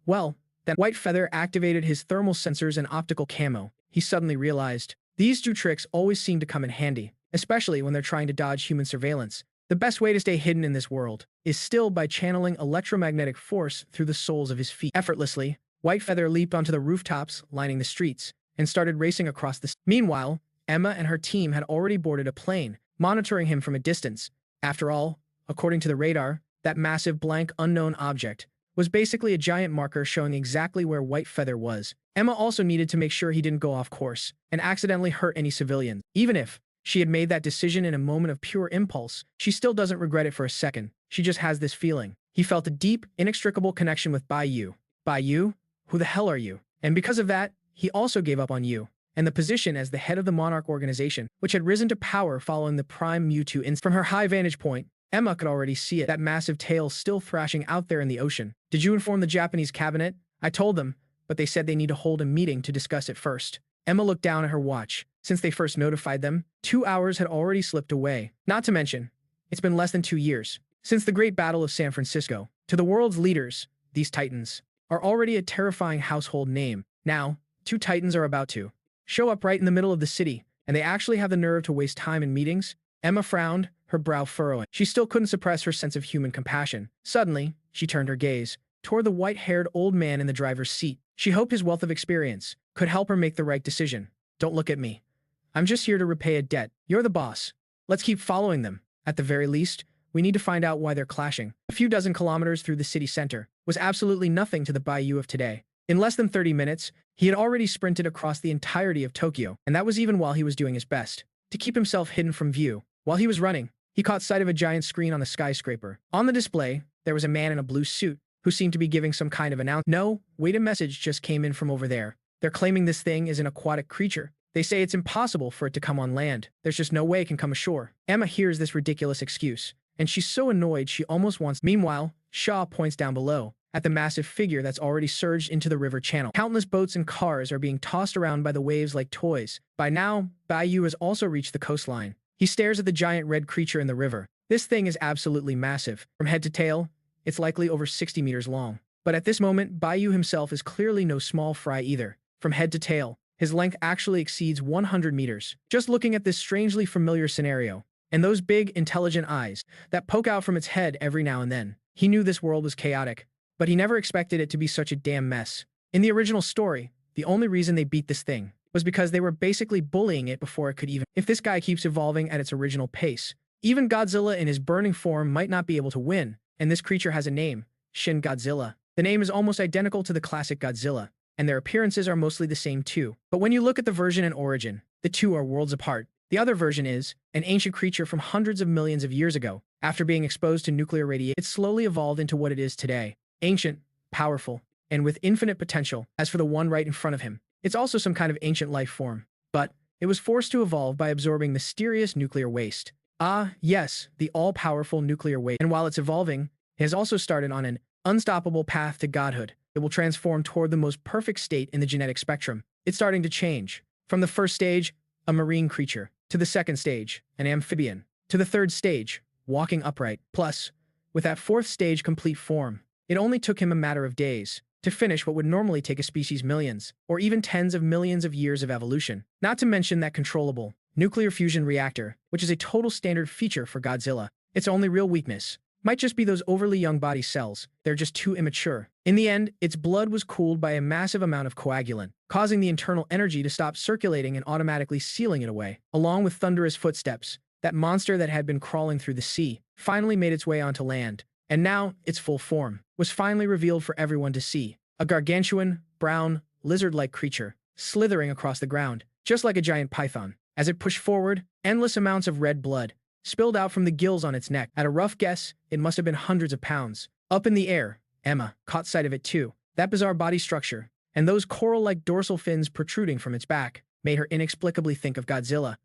S1: Well, then White Feather activated his thermal sensors and optical camo. He suddenly realized, these two tricks always seem to come in handy, especially when they're trying to dodge human surveillance. The best way to stay hidden in this world is still by channeling electromagnetic force through the soles of his feet. Effortlessly, White Feather leaped onto the rooftops lining the streets and started racing across the city. Meanwhile, Emma and her team had already boarded a plane, monitoring him from a distance. After all, according to the radar, that massive blank unknown object was basically a giant marker showing exactly where White Feather was. Emma also needed to make sure he didn't go off course and accidentally hurt any civilians. Even if she had made that decision in a moment of pure impulse, she still doesn't regret it for a second. She just has this feeling. He felt a deep, inextricable connection with Bayou. Bayou? Who the hell are you? And because of that, he also gave up on you and the position as the head of the Monarch organization, which had risen to power following the prime Muto incident. From her high vantage point, Emma could already see it, that massive tail still thrashing out there in the ocean. Did you inform the Japanese cabinet? I told them, but they said they need to hold a meeting to discuss it first. Emma looked down at her watch. Since they first notified them, 2 hours had already slipped away. Not to mention, it's been less than 2 years since the Great Battle of San Francisco. To the world's leaders, these titans are already a terrifying household name. Now, 2 titans are about to show up right in the middle of the city, and they actually have the nerve to waste time in meetings. Emma frowned, her brow furrowing. She still couldn't suppress her sense of human compassion. Suddenly, she turned her gaze toward the white-haired old man in the driver's seat. She hoped his wealth of experience could help her make the right decision. Don't look at me. I'm just here to repay a debt. You're the boss. Let's keep following them. At the very least, we need to find out why they're clashing. A few dozen kilometers through the city center was absolutely nothing to the Bayou of today. In less than 30 minutes, he had already sprinted across the entirety of Tokyo, and that was even while he was doing his best to keep himself hidden from view. While he was running, he caught sight of a giant screen on the skyscraper. On the display, there was a man in a blue suit who seemed to be giving some kind of announcement. No, wait, a message just came in from over there. They're claiming this thing is an aquatic creature. They say it's impossible for it to come on land. There's just no way it can come ashore. Emma hears this ridiculous excuse, and she's so annoyed she almost wants. Meanwhile, Shaw points down below at the massive figure that's already surged into the river channel. Countless boats and cars are being tossed around by the waves like toys. By now, Bayou has also reached the coastline. He stares at the giant red creature in the river. This thing is absolutely massive. From head to tail, it's likely over 60 meters long. But at this moment, Bayou himself is clearly no small fry either. From head to tail, his length actually exceeds 100 meters. Just looking at this strangely familiar scenario, and those big, intelligent eyes that poke out from its head every now and then, he knew this world was chaotic, but he never expected it to be such a damn mess. In the original story, the only reason they beat this thing was because they were basically bullying it before it could even. If this guy keeps evolving at its original pace, even Godzilla in his burning form might not be able to win, and this creature has a name, Shin Godzilla. The name is almost identical to the classic Godzilla, and their appearances are mostly the same too. But when you look at the version and origin, the two are worlds apart. The other version is an ancient creature from hundreds of millions of years ago. After being exposed to nuclear radiation, it slowly evolved into what it is today. Ancient, powerful, and with infinite potential. As for the one right in front of him, it's also some kind of ancient life form, but it was forced to evolve by absorbing mysterious nuclear waste. Ah, yes, the all-powerful nuclear waste. And while it's evolving, it has also started on an unstoppable path to godhood. It will transform toward the most perfect state in the genetic spectrum. It's starting to change. From the first stage, a marine creature, to the second stage, an amphibian, to the third stage, walking upright. Plus, with that fourth stage complete form, it only took him a matter of days to finish what would normally take a species millions, or even tens of millions of years of evolution. Not to mention that controllable nuclear fusion reactor, which is a total standard feature for Godzilla. Its only real weakness might just be those overly young body cells. They're just too immature. In the end, its blood was cooled by a massive amount of coagulant, causing the internal energy to stop circulating and automatically sealing it away. Along with thunderous footsteps, that monster that had been crawling through the sea finally made its way onto land, and now its full form was finally revealed for everyone to see. A gargantuan, brown, lizard-like creature, slithering across the ground, just like a giant python. As it pushed forward, endless amounts of red blood spilled out from the gills on its neck. At a rough guess, it must have been hundreds of pounds. Up in the air, Emma caught sight of it too. That bizarre body structure, and those coral-like dorsal fins protruding from its back, made her inexplicably think of Godzilla.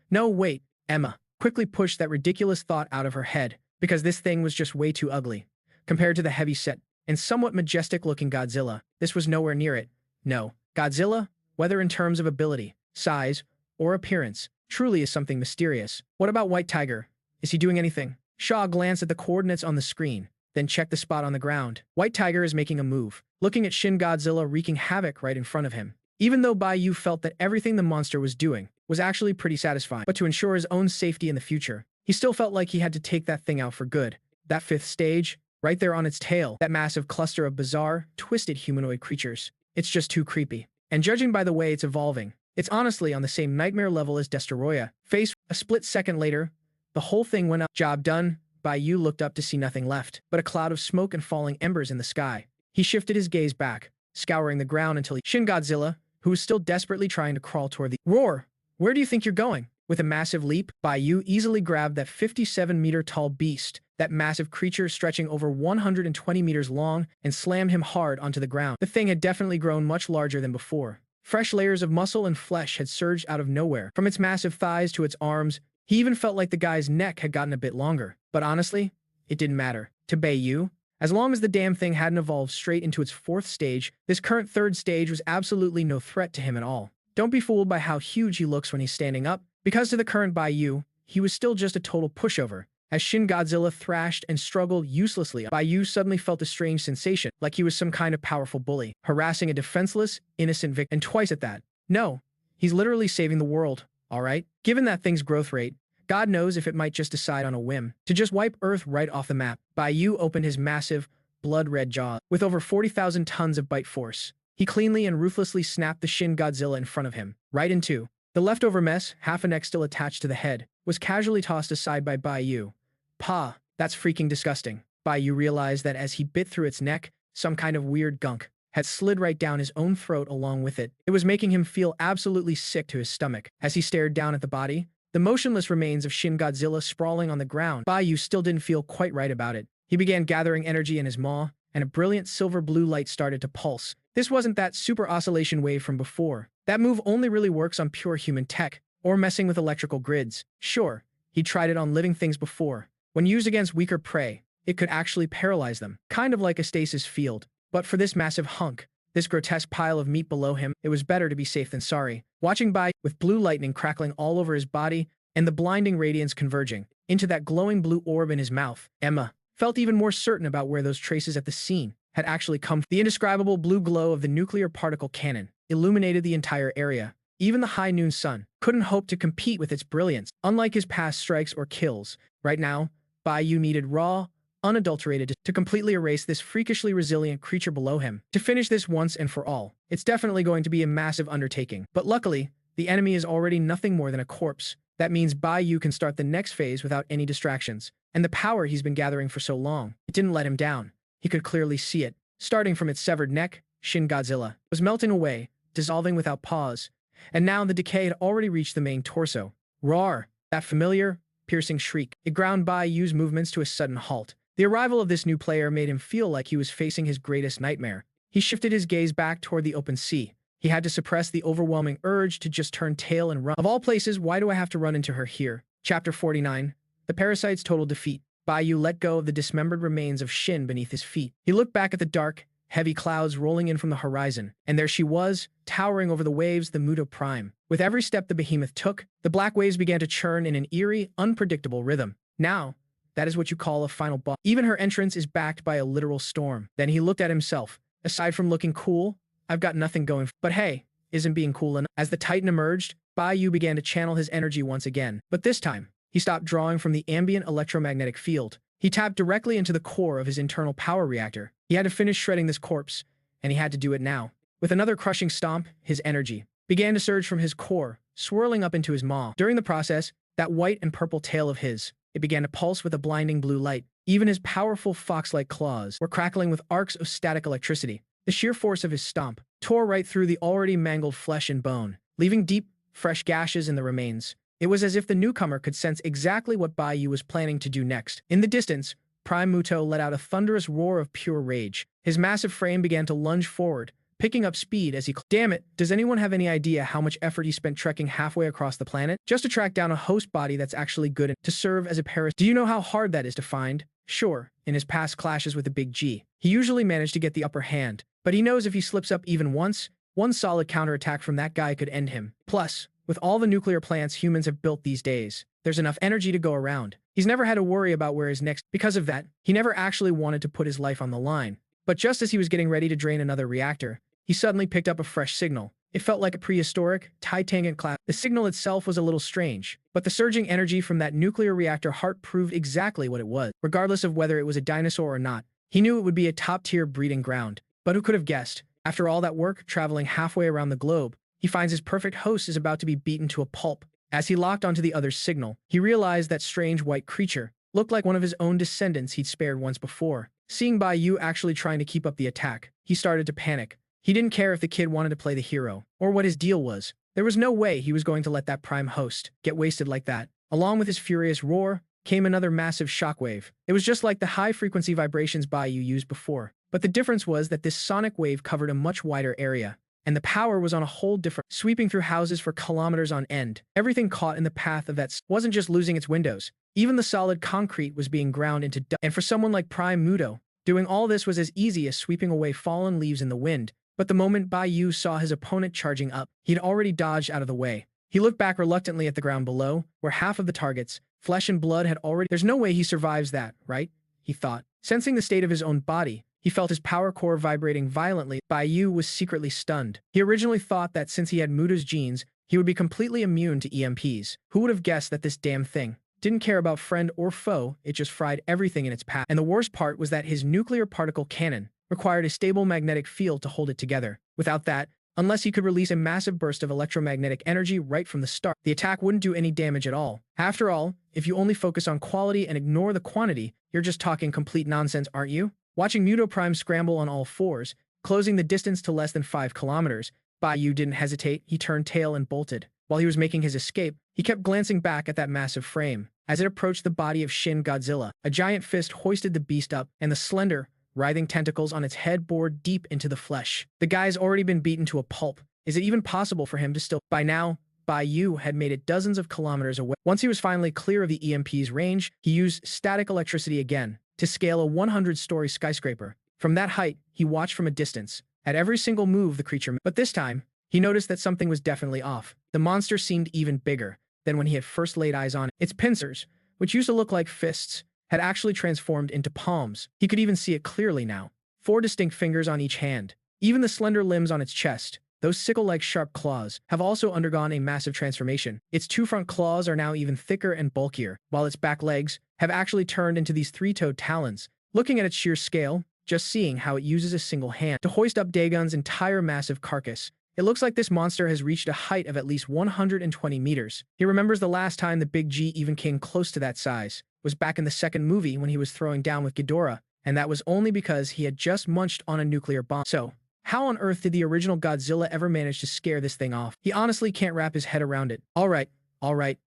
S1: No, wait, Emma quickly pushed that ridiculous thought out of her head, because this thing was just way too ugly. Compared to the heavy-set and somewhat majestic-looking Godzilla, this was nowhere near it. No, Godzilla, whether in terms of ability, size, or appearance, truly is something mysterious. What about White Tiger? Is he doing anything? Shaw glanced at the coordinates on the screen, then checked the spot on the ground. White Tiger is making a move, looking at Shin Godzilla wreaking havoc right in front of him. Even though Bayou felt that everything the monster was doing was actually pretty satisfying, but to ensure his own safety in the future, he still felt like he had to take that thing out for good. That fifth stage, right there on its tail, that massive cluster of bizarre, twisted humanoid creatures. It's just too creepy. And judging by the way it's evolving, it's honestly on the same nightmare level as Destoroyah. Face a split second later, the whole thing went up. Job done. Bayou looked up to see nothing left but a cloud of smoke and falling embers in the sky. He shifted his gaze back, scouring the ground until Shin Godzilla, who was still desperately trying to crawl toward the roar. Where do you think you're going? With a massive leap, Bayou easily grabbed that 57-meter-tall beast, that massive creature stretching over 120 meters long, and slammed him hard onto the ground. The thing had definitely grown much larger than before. Fresh layers of muscle and flesh had surged out of nowhere. From its massive thighs to its arms, he even felt like the guy's neck had gotten a bit longer. But honestly, it didn't matter. To Bayou, as long as the damn thing hadn't evolved straight into its fourth stage, this current third stage was absolutely no threat to him at all. Don't be fooled by how huge he looks when he's standing up, because to the current Bayou, he was still just a total pushover. As Shin Godzilla thrashed and struggled uselessly, Bayou suddenly felt a strange sensation, like he was some kind of powerful bully, harassing a defenseless, innocent victim. And twice at that. No, he's literally saving the world, all right? Given that thing's growth rate, God knows if it might just decide on a whim to just wipe Earth right off the map. Bayou opened his massive, blood-red jaw. With over 40,000 tons of bite force, he cleanly and ruthlessly snapped the Shin Godzilla in front of him, right in two. The leftover mess, half a neck still attached to the head, was casually tossed aside by Bayou. Pa, that's freaking disgusting. Bayou realized that as he bit through its neck, some kind of weird gunk had slid right down his own throat along with it. It was making him feel absolutely sick to his stomach. As he stared down at the body, the motionless remains of Shin Godzilla sprawling on the ground, Bayou still didn't feel quite right about it. He began gathering energy in his maw, and a brilliant silver-blue light started to pulse. This wasn't that super oscillation wave from before. That move only really works on pure human tech, or messing with electrical grids. Sure, he'd tried it on living things before. When used against weaker prey, it could actually paralyze them, kind of like a stasis field. But for this massive hunk, this grotesque pile of meat below him, it was better to be safe than sorry. Watching by, with blue lightning crackling all over his body and the blinding radiance converging into that glowing blue orb in his mouth, Emma felt even more certain about where those traces at the scene had actually come from. The indescribable blue glow of the nuclear particle cannon illuminated the entire area. Even the high noon sun couldn't hope to compete with its brilliance. Unlike his past strikes or kills, right now, Bayou needed raw, unadulterated to completely erase this freakishly resilient creature below him. To finish this once and for all, it's definitely going to be a massive undertaking. But luckily, the enemy is already nothing more than a corpse. That means Bayou can start the next phase without any distractions. And the power he's been gathering for so long, it didn't let him down. He could clearly see it. Starting from its severed neck, Shin Godzilla was melting away, dissolving without pause. And now the decay had already reached the main torso. Roar! That familiar, piercing shriek. It ground Bayou's movements to a sudden halt. The arrival of this new player made him feel like he was facing his greatest nightmare. He shifted his gaze back toward the open sea. He had to suppress the overwhelming urge to just turn tail and run. Of all places, why do I have to run into her here? Chapter 49. The Parasite's Total Defeat. Bayou let go of the dismembered remains of Shin beneath his feet. He looked back at the dark, heavy clouds rolling in from the horizon. And there she was, towering over the waves, the Muto Prime. With every step the behemoth took, the black waves began to churn in an eerie, unpredictable rhythm. Now, that is what you call a final boss. Even her entrance is backed by a literal storm. Then he looked at himself. Aside from looking cool, I've got nothing going. But hey, isn't being cool enough? As the Titan emerged, Bayou began to channel his energy once again. But this time, he stopped drawing from the ambient electromagnetic field. He tapped directly into the core of his internal power reactor. He had to finish shredding this corpse, and he had to do it now. With another crushing stomp, his energy began to surge from his core, swirling up into his maw. During the process, that white and purple tail of his, it began to pulse with a blinding blue light. Even his powerful fox-like claws were crackling with arcs of static electricity. The sheer force of his stomp tore right through the already mangled flesh and bone, leaving deep, fresh gashes in the remains. It was as if the newcomer could sense exactly what Bayou was planning to do next. In the distance, Prime Muto let out a thunderous roar of pure rage. His massive frame began to lunge forward, picking up speed as he Damn it, does anyone have any idea how much effort he spent trekking halfway across the planet just to track down a host body that's actually good to serve as a parasite? Do you know how hard that is to find? Sure, in his past clashes with the Big G, he usually managed to get the upper hand, but he knows if he slips up even once, one solid counterattack from that guy could end him. Plus, with all the nuclear plants humans have built these days, there's enough energy to go around. He's never had to worry about where his next. Because of that, he never actually wanted to put his life on the line. But just as he was getting ready to drain another reactor, he suddenly picked up a fresh signal. It felt like a prehistoric, titanic class. The signal itself was a little strange, but the surging energy from that nuclear reactor heart proved exactly what it was. Regardless of whether it was a dinosaur or not, he knew it would be a top-tier breeding ground. But who could have guessed? After all that work, traveling halfway around the globe, he finds his perfect host is about to be beaten to a pulp. As he locked onto the other's signal, he realized that strange white creature looked like one of his own descendants he'd spared once before. Seeing Bayou actually trying to keep up the attack, he started to panic. He didn't care if the kid wanted to play the hero, or what his deal was. There was no way he was going to let that prime host get wasted like that. Along with his furious roar, came another massive shockwave. It was just like the high-frequency vibrations Bayou used before. But the difference was that this sonic wave covered a much wider area, and the power was on a whole different, sweeping through houses for kilometers on end. Everything caught in the path of that wasn't just losing its windows. Even the solid concrete was being ground into dust. And for someone like Prime Muto, doing all this was as easy as sweeping away fallen leaves in the wind. But the moment Bayou saw his opponent charging up, he'd already dodged out of the way. He looked back reluctantly at the ground below, where half of the target's flesh and blood had already— There's no way he survives that, right? He thought. Sensing the state of his own body, he felt his power core vibrating violently. Bayou was secretly stunned. He originally thought that since he had Muto's genes, he would be completely immune to EMPs. Who would have guessed that this damn thing didn't care about friend or foe, it just fried everything in its path. And the worst part was that his nuclear particle cannon required a stable magnetic field to hold it together. Without that, unless he could release a massive burst of electromagnetic energy right from the start, the attack wouldn't do any damage at all. After all, if you only focus on quality and ignore the quantity, you're just talking complete nonsense, aren't you? Watching Muto Prime scramble on all fours, closing the distance to less than 5 kilometers, Bayou didn't hesitate. He turned tail and bolted. While he was making his escape, he kept glancing back at that massive frame. As it approached the body of Shin Godzilla, a giant fist hoisted the beast up, and the slender, writhing tentacles on its head bored deep into the flesh. The guy's already been beaten to a pulp. Is it even possible for him to still— By now, Bayou had made it dozens of kilometers away. Once he was finally clear of the EMP's range, he used static electricity again to scale a 100-story skyscraper. From that height, he watched from a distance. At every single move the creature made. But this time, he noticed that something was definitely off. The monster seemed even bigger than when he had first laid eyes on it. Its pincers, which used to look like fists, had actually transformed into palms. He could even see it clearly now. 4 distinct fingers on each hand. Even the slender limbs on its chest, those sickle-like sharp claws, have also undergone a massive transformation. Its 2 front claws are now even thicker and bulkier, while its back legs have actually turned into these 3-toed talons. Looking at its sheer scale, just seeing how it uses a single hand to hoist up Dagon's entire massive carcass, it looks like this monster has reached a height of at least 120 meters. He remembers the last time the Big G even came close to that size was back in the second movie when he was throwing down with Ghidorah, and that was only because he had just munched on a nuclear bomb. So, how on earth did the original Godzilla ever manage to scare this thing off? He honestly can't wrap his head around it. All right,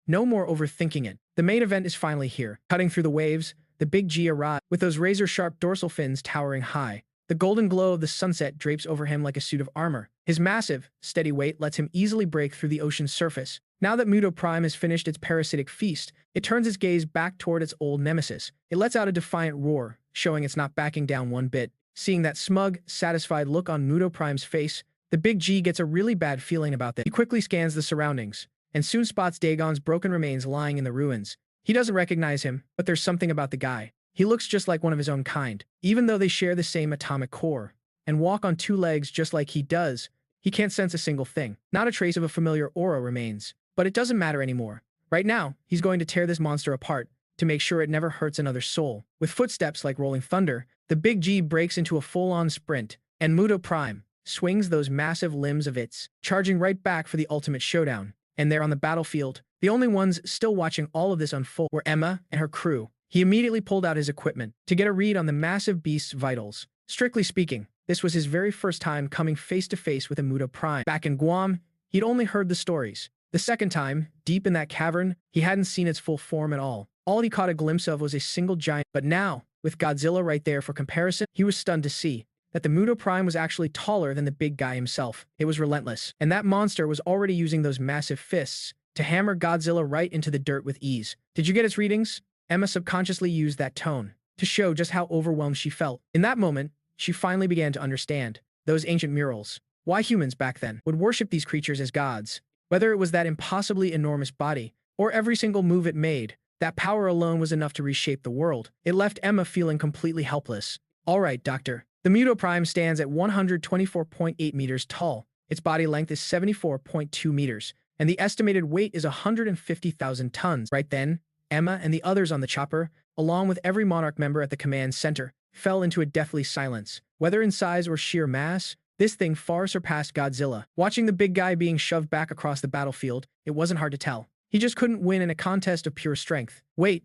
S1: no more overthinking it. The main event is finally here. Cutting through the waves, the Big G arrived, with those razor-sharp dorsal fins towering high. The golden glow of the sunset drapes over him like a suit of armor. His massive, steady weight lets him easily break through the ocean's surface. Now that Muto Prime has finished its parasitic feast, it turns its gaze back toward its old nemesis. It lets out a defiant roar, showing it's not backing down one bit. Seeing that smug, satisfied look on Muto Prime's face, the Big G gets a really bad feeling about this. He quickly scans the surroundings, and soon spots Dagon's broken remains lying in the ruins. He doesn't recognize him, but there's something about the guy. He looks just like one of his own kind. Even though they share the same atomic core, and walk on two legs just like he does, he can't sense a single thing. Not a trace of a familiar aura remains. But it doesn't matter anymore. Right now, he's going to tear this monster apart, to make sure it never hurts another soul. With footsteps like rolling thunder, the Big G breaks into a full-on sprint, and Muto Prime swings those massive limbs of its, charging right back for the ultimate showdown. And there on the battlefield, the only ones still watching all of this unfold were Emma and her crew. He immediately pulled out his equipment to get a read on the massive beast's vitals. Strictly speaking, this was his very first time coming face-to-face with a Muto Prime. Back in Guam, he'd only heard the stories. The second time, deep in that cavern, he hadn't seen its full form at all. All he caught a glimpse of was a single giant. But now, with Godzilla right there for comparison, he was stunned to see that the Muto Prime was actually taller than the big guy himself. It was relentless, and that monster was already using those massive fists to hammer Godzilla right into the dirt with ease. Did you get its readings? Emma subconsciously used that tone to show just how overwhelmed she felt. In that moment, she finally began to understand those ancient murals. Why humans back then would worship these creatures as gods. Whether it was that impossibly enormous body, or every single move it made, that power alone was enough to reshape the world. It left Emma feeling completely helpless. All right, Doctor. The Muto Prime stands at 124.8 meters tall. Its body length is 74.2 meters, and the estimated weight is 150,000 tons. Right then, Emma and the others on the chopper, along with every Monarch member at the command center, fell into a deathly silence. Whether in size or sheer mass, this thing far surpassed Godzilla. Watching the big guy being shoved back across the battlefield, it wasn't hard to tell. He just couldn't win in a contest of pure strength. Wait,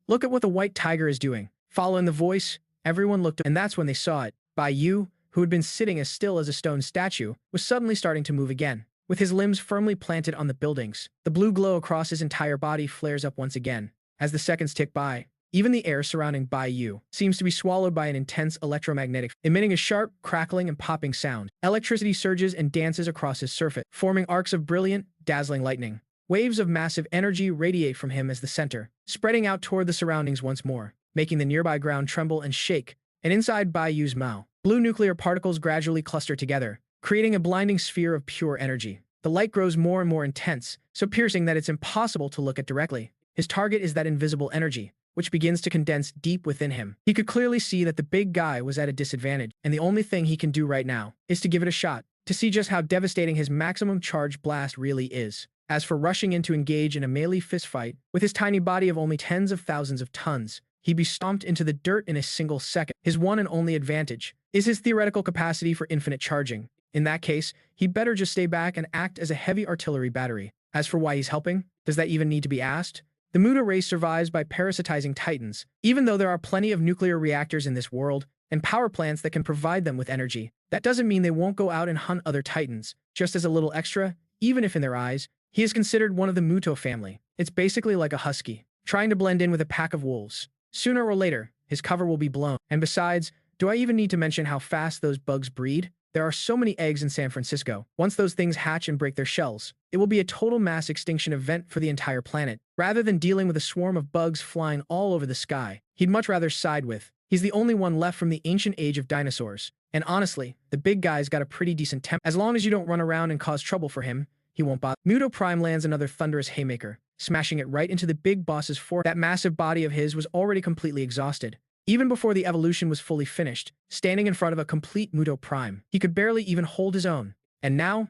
S1: look at what the white tiger is doing. Following the voice, everyone looked up, and that's when they saw it. Bayou, who had been sitting as still as a stone statue, was suddenly starting to move again. With his limbs firmly planted on the buildings, the blue glow across his entire body flares up once again. As the seconds tick by, even the air surrounding Bayou seems to be swallowed by an intense electromagnetic, emitting a sharp, crackling, and popping sound. Electricity surges and dances across his surface, forming arcs of brilliant, dazzling lightning. Waves of massive energy radiate from him as the center, spreading out toward the surroundings once more, making the nearby ground tremble and shake. And inside Bayou's mouth, blue nuclear particles gradually cluster together, creating a blinding sphere of pure energy. The light grows more and more intense, so piercing that it's impossible to look at directly. His target is that invisible energy, which begins to condense deep within him. He could clearly see that the big guy was at a disadvantage, and the only thing he can do right now is to give it a shot, to see just how devastating his maximum charge blast really is. As for rushing in to engage in a melee fistfight, with his tiny body of only tens of thousands of tons, he'd be stomped into the dirt in a single second. His one and only advantage is his theoretical capacity for infinite charging. In that case, he'd better just stay back and act as a heavy artillery battery. As for why he's helping, does that even need to be asked? The Muto race survives by parasitizing titans. Even though there are plenty of nuclear reactors in this world, and power plants that can provide them with energy, that doesn't mean they won't go out and hunt other titans. Just as a little extra, even if in their eyes, he is considered one of the Muto family. It's basically like a husky, trying to blend in with a pack of wolves. Sooner or later, his cover will be blown. And besides, do I even need to mention how fast those bugs breed? There are so many eggs in San Francisco. Once those things hatch and break their shells, it will be a total mass extinction event for the entire planet. Rather than dealing with a swarm of bugs flying all over the sky, he'd much rather side with. He's the only one left from the ancient age of dinosaurs. And honestly, the big guy's got a pretty decent temper. As long as you don't run around and cause trouble for him, he won't bother. Muto Prime lands another thunderous haymaker, smashing it right into the big boss's forehead. That massive body of his was already completely exhausted. Even before the evolution was fully finished, standing in front of a complete Muto Prime, he could barely even hold his own. And now,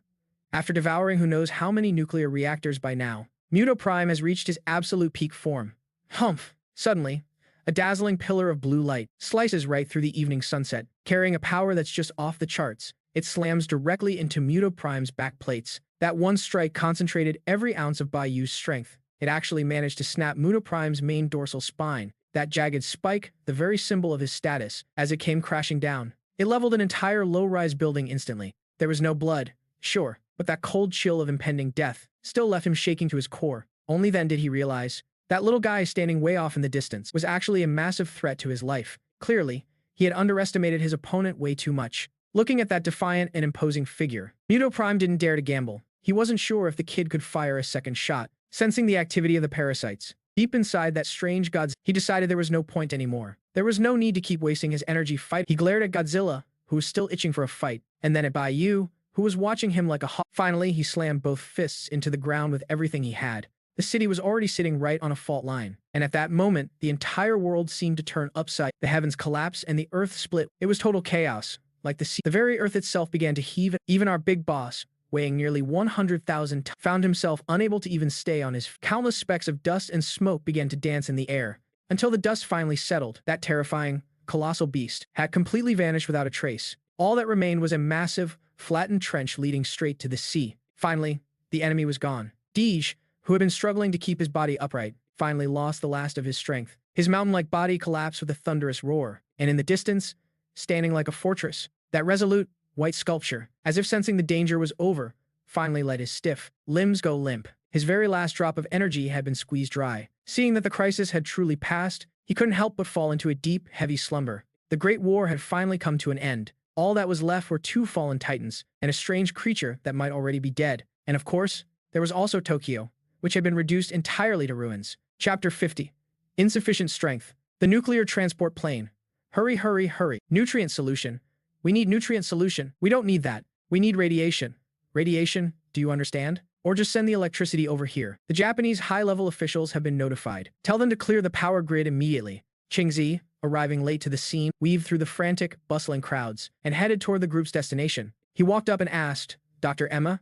S1: after devouring who knows how many nuclear reactors by now, Muto Prime has reached his absolute peak form. Humph! Suddenly, a dazzling pillar of blue light slices right through the evening sunset, carrying a power that's just off the charts. It slams directly into Muto Prime's back plates. That one strike concentrated every ounce of Bayou's strength. It actually managed to snap Muto Prime's main dorsal spine. That jagged spike, the very symbol of his status, as it came crashing down. It leveled an entire low-rise building instantly. There was no blood, sure, but that cold chill of impending death still left him shaking to his core. Only then did he realize that little guy standing way off in the distance was actually a massive threat to his life. Clearly, he had underestimated his opponent way too much. Looking at that defiant and imposing figure, Muto Prime didn't dare to gamble. He wasn't sure if the kid could fire a second shot. Sensing the activity of the parasites, Deep inside that strange Godzilla, he decided there was no point anymore. There was no need to keep wasting his energy fighting. He glared at Godzilla, who was still itching for a fight, and then at Bayou, who was watching him like a hawk. Finally, he slammed both fists into the ground with everything he had. The city was already sitting right on a fault line, and at that moment, the entire world seemed to turn upside. The heavens collapsed and the earth split. It was total chaos. Like the sea, the very earth itself began to heave. Even our big boss, weighing nearly 100,000 tons, found himself unable to even stay on his feet. Countless specks of dust and smoke began to dance in the air, until the dust finally settled. That terrifying, colossal beast had completely vanished without a trace. All that remained was a massive, flattened trench leading straight to the sea. Finally, the enemy was gone. Deej, who had been struggling to keep his body upright, finally lost the last of his strength. His mountain-like body collapsed with a thunderous roar, and in the distance, standing like a fortress, that resolute, white sculpture, as if sensing the danger was over, finally let his stiff limbs go limp. His very last drop of energy had been squeezed dry. Seeing that the crisis had truly passed, he couldn't help but fall into a deep, heavy slumber. The Great War had finally come to an end. All that was left were two fallen titans, and a strange creature that might already be dead. And of course, there was also Tokyo, which had been reduced entirely to ruins. Chapter 50. Insufficient strength. The nuclear transport plane. Hurry, hurry, hurry. Nutrient solution. We need nutrient solution. We don't need that. We need radiation. Radiation, do you understand? Or just send the electricity over here. The Japanese high-level officials have been notified. Tell them to clear the power grid immediately. Qingzi, arriving late to the scene, weaved through the frantic, bustling crowds and headed toward the group's destination. He walked up and asked, "Dr. Emma,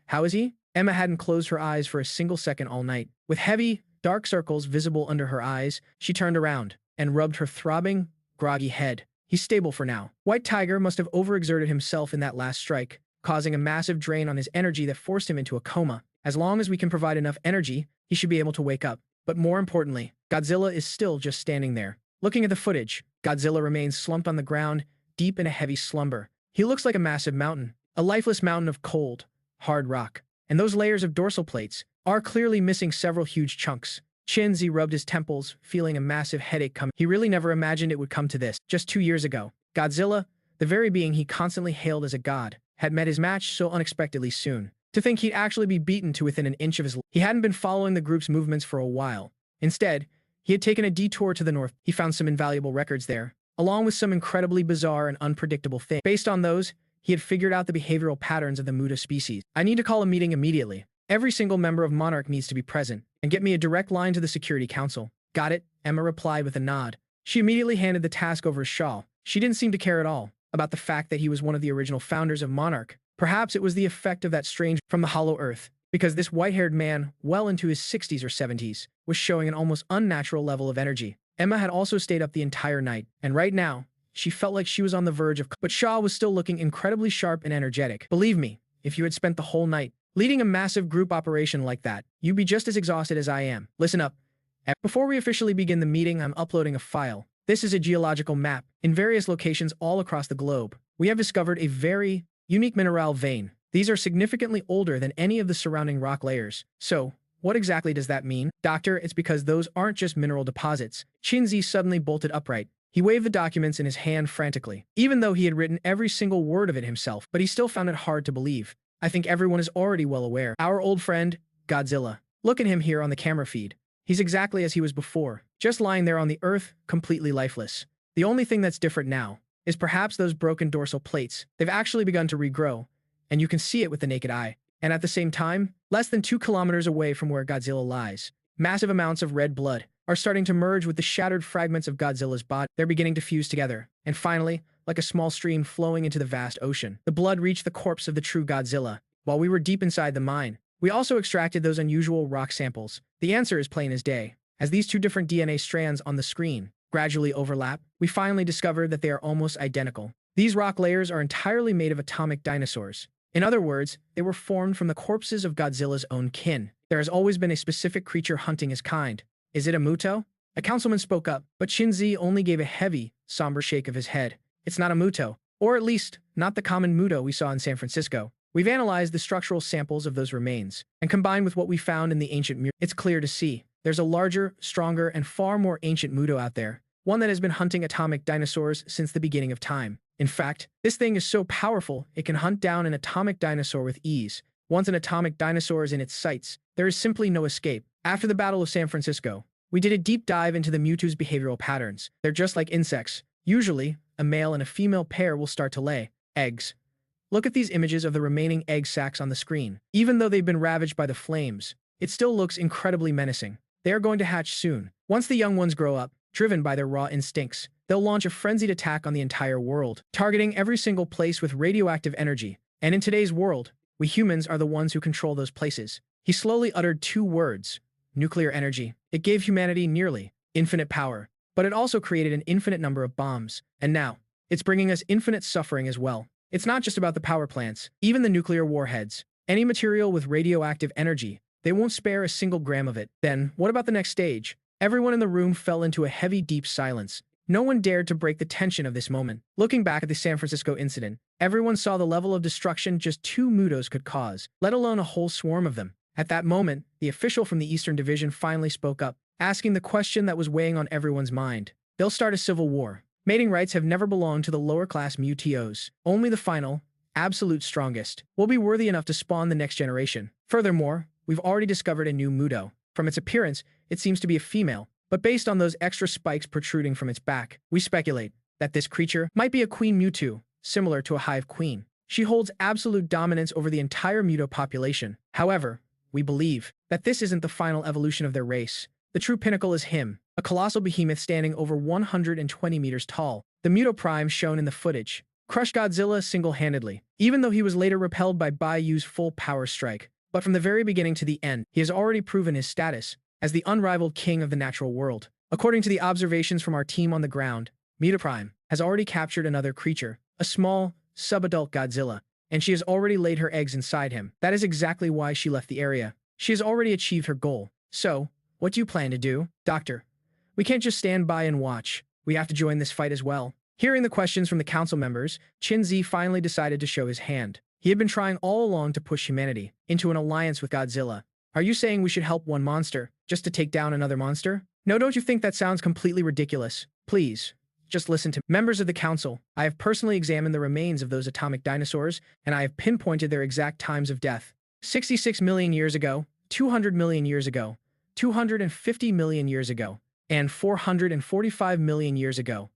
S1: how is he?" Emma hadn't closed her eyes for a single second all night. With heavy, dark circles visible under her eyes, she turned around and rubbed her throbbing, groggy head. "He's stable for now." White Tiger must have overexerted himself in that last strike, causing a massive drain on his energy that forced him into a coma. As long as we can provide enough energy, he should be able to wake up. But more importantly, Godzilla is still just standing there. Looking at the footage, Godzilla remains slumped on the ground, deep in a heavy slumber. He looks like a massive mountain, a lifeless mountain of cold, hard rock. And those layers of dorsal plates are clearly missing several huge chunks. Qingzi rubbed his temples, feeling a massive headache coming. He really never imagined it would come to this. Just 2 years ago, Godzilla, the very being he constantly hailed as a god, had met his match so unexpectedly soon. To think he'd actually be beaten to within an inch of his life. He hadn't been following the group's movements for a while. Instead, he had taken a detour to the north. He found some invaluable records there, along with some incredibly bizarre and unpredictable things. Based on those, he had figured out the behavioral patterns of the Muto species. "I need to call a meeting immediately. Every single member of Monarch needs to be present, and get me a direct line to the Security Council." "Got it," Emma replied with a nod. She immediately handed the task over to Shaw. She didn't seem to care at all about the fact that he was one of the original founders of Monarch. Perhaps it was the effect of that strange from the hollow earth, because this white-haired man, well into his 60s or 70s, was showing an almost unnatural level of energy. Emma had also stayed up the entire night, and right now, she felt like she was on the verge of... But Shaw was still looking incredibly sharp and energetic. "Believe me, if you had spent the whole night leading a massive group operation like that, you'd be just as exhausted as I am. Listen up. Before we officially begin the meeting, I'm uploading a file. This is a geological map. In various locations all across the globe, we have discovered a very unique mineral vein. These are significantly older than any of the surrounding rock layers. So, what exactly does that mean?" "Doctor, it's because those aren't just mineral deposits." Qingzi suddenly bolted upright. He waved the documents in his hand frantically, even though he had written every single word of it himself, but he still found it hard to believe. "I think everyone is already well aware. Our old friend, Godzilla. Look at him here on the camera feed. He's exactly as he was before, just lying there on the earth, completely lifeless. The only thing that's different now is perhaps those broken dorsal plates. They've actually begun to regrow, and you can see it with the naked eye. And at the same time, less than 2 kilometers away from where Godzilla lies, massive amounts of red blood are starting to merge with the shattered fragments of Godzilla's body. They're beginning to fuse together, and finally, like a small stream flowing into the vast ocean, the blood reached the corpse of the true Godzilla. While we were deep inside the mine, we also extracted those unusual rock samples. The answer is plain as day. As these two different DNA strands on the screen gradually overlap, we finally discovered that they are almost identical. These rock layers are entirely made of atomic dinosaurs. In other words, they were formed from the corpses of Godzilla's own kin. There has always been a specific creature hunting his kind. "Is it a Muto?" A councilman spoke up, but Qingzi only gave a heavy, somber shake of his head. "It's not a Muto, or at least, not the common Muto we saw in San Francisco. We've analyzed the structural samples of those remains, and combined with what we found in the ancient mirror, it's clear to see there's a larger, stronger, and far more ancient Muto out there, one that has been hunting atomic dinosaurs since the beginning of time. In fact, this thing is so powerful, it can hunt down an atomic dinosaur with ease. Once an atomic dinosaur is in its sights, there is simply no escape. After the Battle of San Francisco, We did a deep dive into the Muto's behavioral patterns. They're just like insects. Usually, a male and a female pair will start to lay eggs. Look at these images of the remaining egg sacs on the screen. Even though they've been ravaged by the flames, it still looks incredibly menacing. They are going to hatch soon. Once the young ones grow up, driven by their raw instincts, they'll launch a frenzied attack on the entire world, targeting every single place with radioactive energy. And in today's world, we humans are the ones who control those places. He slowly uttered two words: nuclear energy. It gave humanity nearly infinite power, but it also created an infinite number of bombs. And now, it's bringing us infinite suffering as well. It's not just about the power plants, even the nuclear warheads. Any material with radioactive energy, they won't spare a single gram of it. Then, what about the next stage? Everyone in the room fell into a heavy, deep silence. No one dared to break the tension of this moment. Looking back at the San Francisco incident, everyone saw the level of destruction just 2 Mutos could cause, let alone a whole swarm of them. At that moment, the official from the Eastern Division finally spoke up, asking the question that was weighing on everyone's mind. They'll start a civil war. Mating rights have never belonged to the lower-class Mutos. Only the final, absolute strongest, will be worthy enough to spawn the next generation. Furthermore, we've already discovered a new Muto. From its appearance, it seems to be a female, but based on those extra spikes protruding from its back, we speculate that this creature might be a queen Muto, similar to a hive queen. She holds absolute dominance over the entire Muto population. However, we believe that this isn't the final evolution of their race. The true pinnacle is him, a colossal behemoth standing over 120 meters tall. The Muto Prime shown in the footage crushed Godzilla single-handedly, even though he was later repelled by Bayou's full power strike. But from the very beginning to the end, he has already proven his status as the unrivaled king of the natural world. According to the observations from our team on the ground, Muto Prime has already captured another creature, a small, subadult Godzilla, and she has already laid her eggs inside him. That is exactly why she left the area. She has already achieved her goal. So, what do you plan to do, Doctor? We can't just stand by and watch. We have to join this fight as well. Hearing the questions from the council members, Chin-Zi finally decided to show his hand. He had been trying all along to push humanity into an alliance with Godzilla. Are you saying we should help one monster just to take down another monster? No, don't you think that sounds completely ridiculous? Please, just listen to me. Members of the council. I have personally examined the remains of those atomic dinosaurs, and I have pinpointed their exact times of death. 66 million years ago, 200 million years ago, 250 million years ago, and 445 million years ago.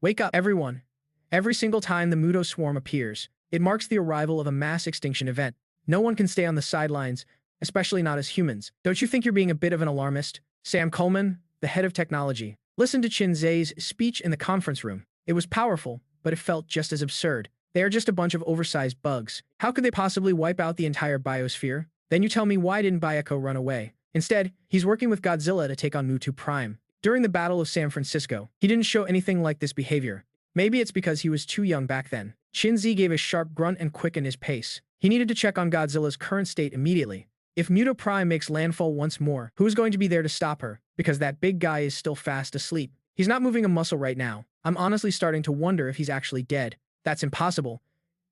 S1: Wake up, everyone. Every single time the Muto swarm appears, it marks the arrival of a mass extinction event. No one can stay on the sidelines, especially not as humans. Don't you think you're being a bit of an alarmist? Sam Coleman, the head of technology, listened to Chin-Zi's speech in the conference room. It was powerful, but it felt just as absurd. They are just a bunch of oversized bugs. How could they possibly wipe out the entire biosphere? Then you tell me, why didn't Bayako run away? Instead, he's working with Godzilla to take on Muto Prime. During the Battle of San Francisco, he didn't show anything like this behavior. Maybe it's because he was too young back then. Chin-Zi gave a sharp grunt and quickened his pace. He needed to check on Godzilla's current state immediately. If Muto Prime makes landfall once more, who's going to be there to stop her? Because that big guy is still fast asleep. He's not moving a muscle right now. I'm honestly starting to wonder if he's actually dead. That's impossible.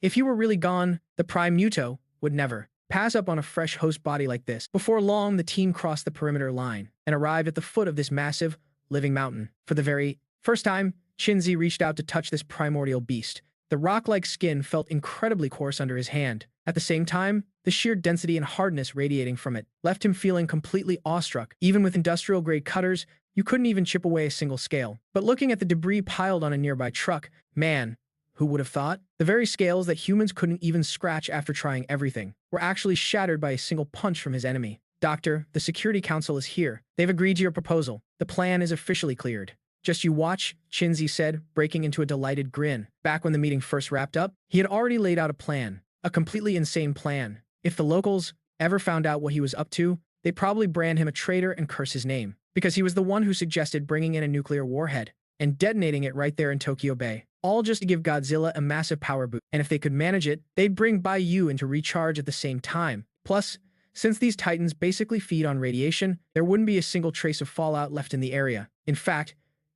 S1: If he were really gone, the Prime Muto would never pass up on a fresh host body like this. Before long, the team crossed the perimeter line and arrived at the foot of this massive, living mountain. For the very first time, Chin-Zi reached out to touch this primordial beast. The rock-like skin felt incredibly coarse under his hand. At the same time, the sheer density and hardness radiating from it left him feeling completely awestruck. Even with industrial-grade cutters, you couldn't even chip away a single scale. But looking at the debris piled on a nearby truck, man, who would have thought? The very scales that humans couldn't even scratch after trying everything were actually shattered by a single punch from his enemy. Doctor, the Security Council is here. They've agreed to your proposal. The plan is officially cleared. Just you watch, Chin-Zi said, breaking into a delighted grin. Back when the meeting first wrapped up, he had already laid out a plan. A completely insane plan. If the locals ever found out what he was up to, they'd probably brand him a traitor and curse his name. Because he was the one who suggested bringing in a nuclear warhead and detonating it right there in Tokyo Bay. All just to give Godzilla a massive power boost. And if they could manage it, they'd bring Bayou into recharge at the same time. Plus, since these titans basically feed on radiation, there wouldn't be a single trace of fallout left in the area. In fact,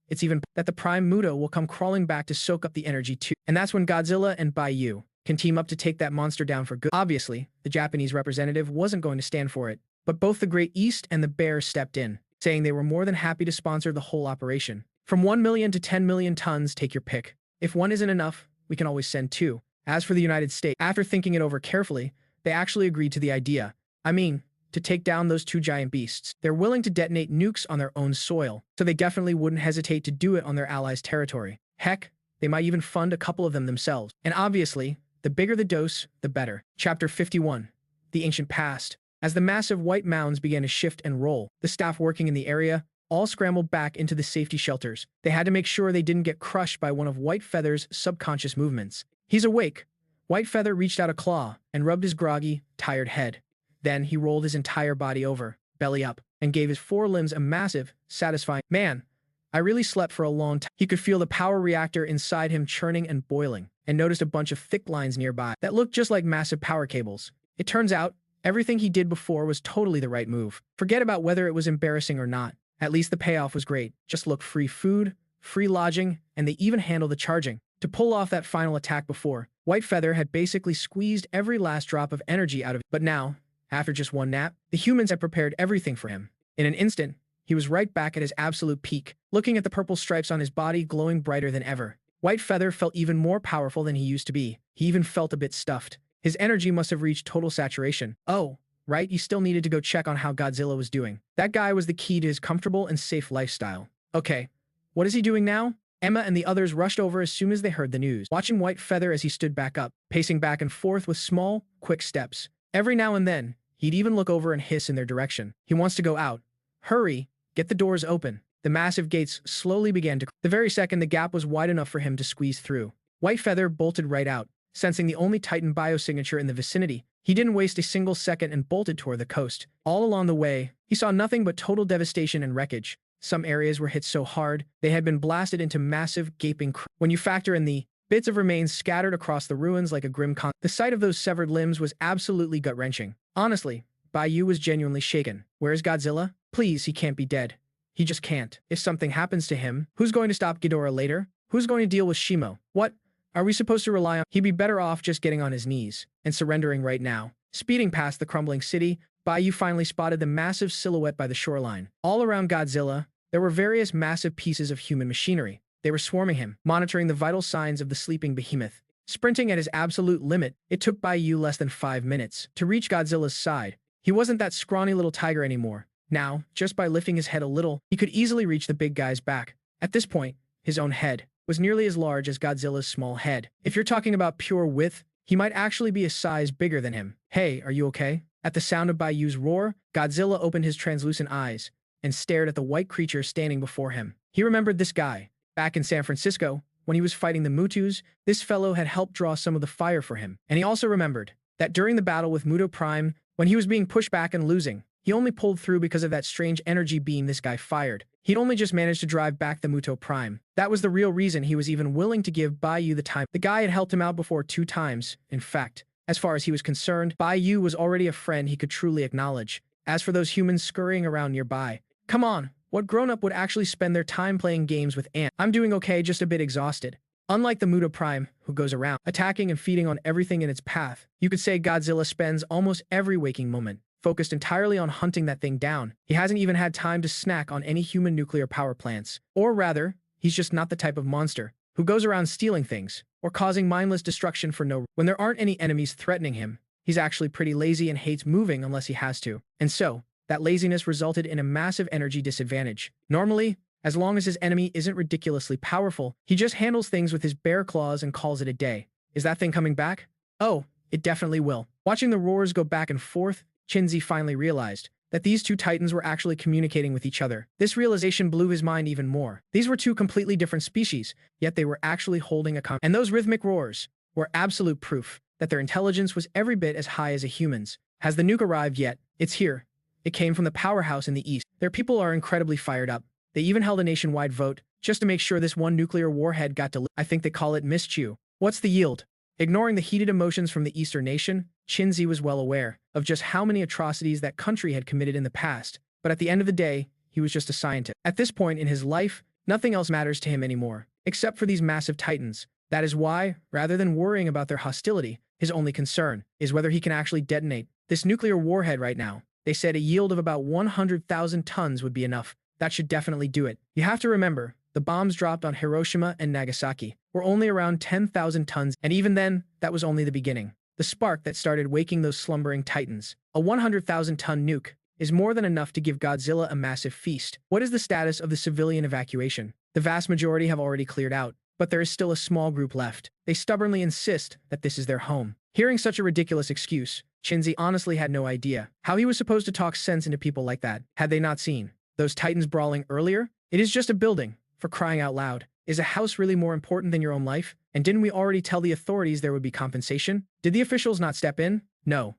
S1: it's even that the Prime Muto will come crawling back to soak up the energy too. And that's when Godzilla and Bayou can team up to take that monster down for good. Obviously, the Japanese representative wasn't going to stand for it, but both the Great East and the Bear stepped in, saying they were more than happy to sponsor the whole operation. From 1 million to 10 million tons, take your pick. If one isn't enough, we can always send 2. As for the United States, after thinking it over carefully, they actually agreed to the idea. I mean, to take down those two giant beasts. They're willing to detonate nukes on their own soil, so they definitely wouldn't hesitate to do it on their allies' territory. Heck, they might even fund a couple of them themselves. And obviously, the bigger the dose, the better. Chapter 51. The Ancient Past. As the massive white mounds began to shift and roll, the staff working in the area all scrambled back into the safety shelters. They had to make sure they didn't get crushed by one of Whitefeather's subconscious movements. He's awake. Whitefeather reached out a claw and rubbed his groggy, tired head. Then he rolled his entire body over, belly up, and gave his forelimbs a massive, satisfying, "Man, I really slept for a long time." He could feel the power reactor inside him churning and boiling, and noticed a bunch of thick lines nearby that looked just like massive power cables. It turns out, everything he did before was totally the right move. Forget about whether it was embarrassing or not. At least the payoff was great. Just look, free food, free lodging, and they even handle the charging. To pull off that final attack before, Whitefeather had basically squeezed every last drop of energy out of it. But now, after just one nap, the humans had prepared everything for him. In an instant, he was right back at his absolute peak, looking at the purple stripes on his body glowing brighter than ever. Whitefeather felt even more powerful than he used to be. He even felt a bit stuffed. His energy must have reached total saturation. Oh, right, he still needed to go check on how Godzilla was doing. That guy was the key to his comfortable and safe lifestyle. Okay, what is he doing now? Emma and the others rushed over as soon as they heard the news, watching Whitefeather as he stood back up, pacing back and forth with small, quick steps. Every now and then, he'd even look over and hiss in their direction. He wants to go out. Hurry, get the doors open. The massive gates slowly began to close. The very second the gap was wide enough for him to squeeze through, Whitefeather bolted right out, sensing the only Titan biosignature in the vicinity. He didn't waste a single second and bolted toward the coast. All along the way, he saw nothing but total devastation and wreckage. Some areas were hit so hard, they had been blasted into massive, gaping When you factor in the bits of remains scattered across the ruins like a grim the sight of those severed limbs was absolutely gut-wrenching. Honestly, Bayou was genuinely shaken. Where's Godzilla? Please, he can't be dead. He just can't. If something happens to him, who's going to stop Ghidorah later? Who's going to deal with Shimo? What? Are we supposed to rely on? He'd be better off just getting on his knees and surrendering right now. Speeding past the crumbling city, Bayou finally spotted the massive silhouette by the shoreline. All around Godzilla, there were various massive pieces of human machinery. They were swarming him, monitoring the vital signs of the sleeping behemoth. Sprinting at his absolute limit, it took Bayou less than 5 minutes to reach Godzilla's side. He wasn't that scrawny little tiger anymore. Now, just by lifting his head a little, he could easily reach the big guy's back. At this point, his own head was nearly as large as Godzilla's small head. If you're talking about pure width, he might actually be a size bigger than him. Hey, are you okay? At the sound of Bayou's roar, Godzilla opened his translucent eyes and stared at the white creature standing before him. He remembered this guy. Back in San Francisco, when he was fighting the Mutos, this fellow had helped draw some of the fire for him. And he also remembered that during the battle with Muto Prime, when he was being pushed back and losing, he only pulled through because of that strange energy beam this guy fired. He'd only just managed to drive back the Muto Prime. That was the real reason he was even willing to give Bayou the time. The guy had helped him out before 2 times. In fact, as far as he was concerned, Bayou was already a friend he could truly acknowledge. As for those humans scurrying around nearby, come on, what grown-up would actually spend their time playing games with ants? I'm doing okay, just a bit exhausted. Unlike the Muto Prime, who goes around attacking and feeding on everything in its path, you could say Godzilla spends almost every waking moment focused entirely on hunting that thing down. He hasn't even had time to snack on any human nuclear power plants. Or rather, he's just not the type of monster who goes around stealing things or causing mindless destruction for no reason. When there aren't any enemies threatening him, he's actually pretty lazy and hates moving unless he has to. And so, that laziness resulted in a massive energy disadvantage. Normally, as long as his enemy isn't ridiculously powerful, he just handles things with his bare claws and calls it a day. Is that thing coming back? Oh, it definitely will. Watching the roars go back and forth, Shinzi finally realized that these two titans were actually communicating with each other. This realization blew his mind even more. These were two completely different species, yet they were actually holding a conversation. And those rhythmic roars were absolute proof that their intelligence was every bit as high as a human's. Has the nuke arrived yet? It's here. It came from the powerhouse in the east. Their people are incredibly fired up. They even held a nationwide vote just to make sure this one nuclear warhead got to I think they call it mischew. What's the yield? Ignoring the heated emotions from the Eastern nation, Shinzi was well aware of just how many atrocities that country had committed in the past. But at the end of the day, he was just a scientist. At this point in his life, nothing else matters to him anymore, except for these massive titans. That is why, rather than worrying about their hostility, his only concern is whether he can actually detonate this nuclear warhead right now. They said a yield of about 100,000 tons would be enough. That should definitely do it. You have to remember, the bombs dropped on Hiroshima and Nagasaki were only around 10,000 tons, and even then, that was only the beginning. the spark that started waking those slumbering titans. A 100,000-ton nuke is more than enough to give Godzilla a massive feast. What is the status of the civilian evacuation? The vast majority have already cleared out, but there is still a small group left. They stubbornly insist that this is their home. Hearing such a ridiculous excuse, Shinzi honestly had no idea how he was supposed to talk sense into people like that. Had they not seen those titans brawling earlier? It is just a building, for crying out loud. Is a house really more important than your own life? And didn't we already tell the authorities there would be compensation? Did the officials not step in? No.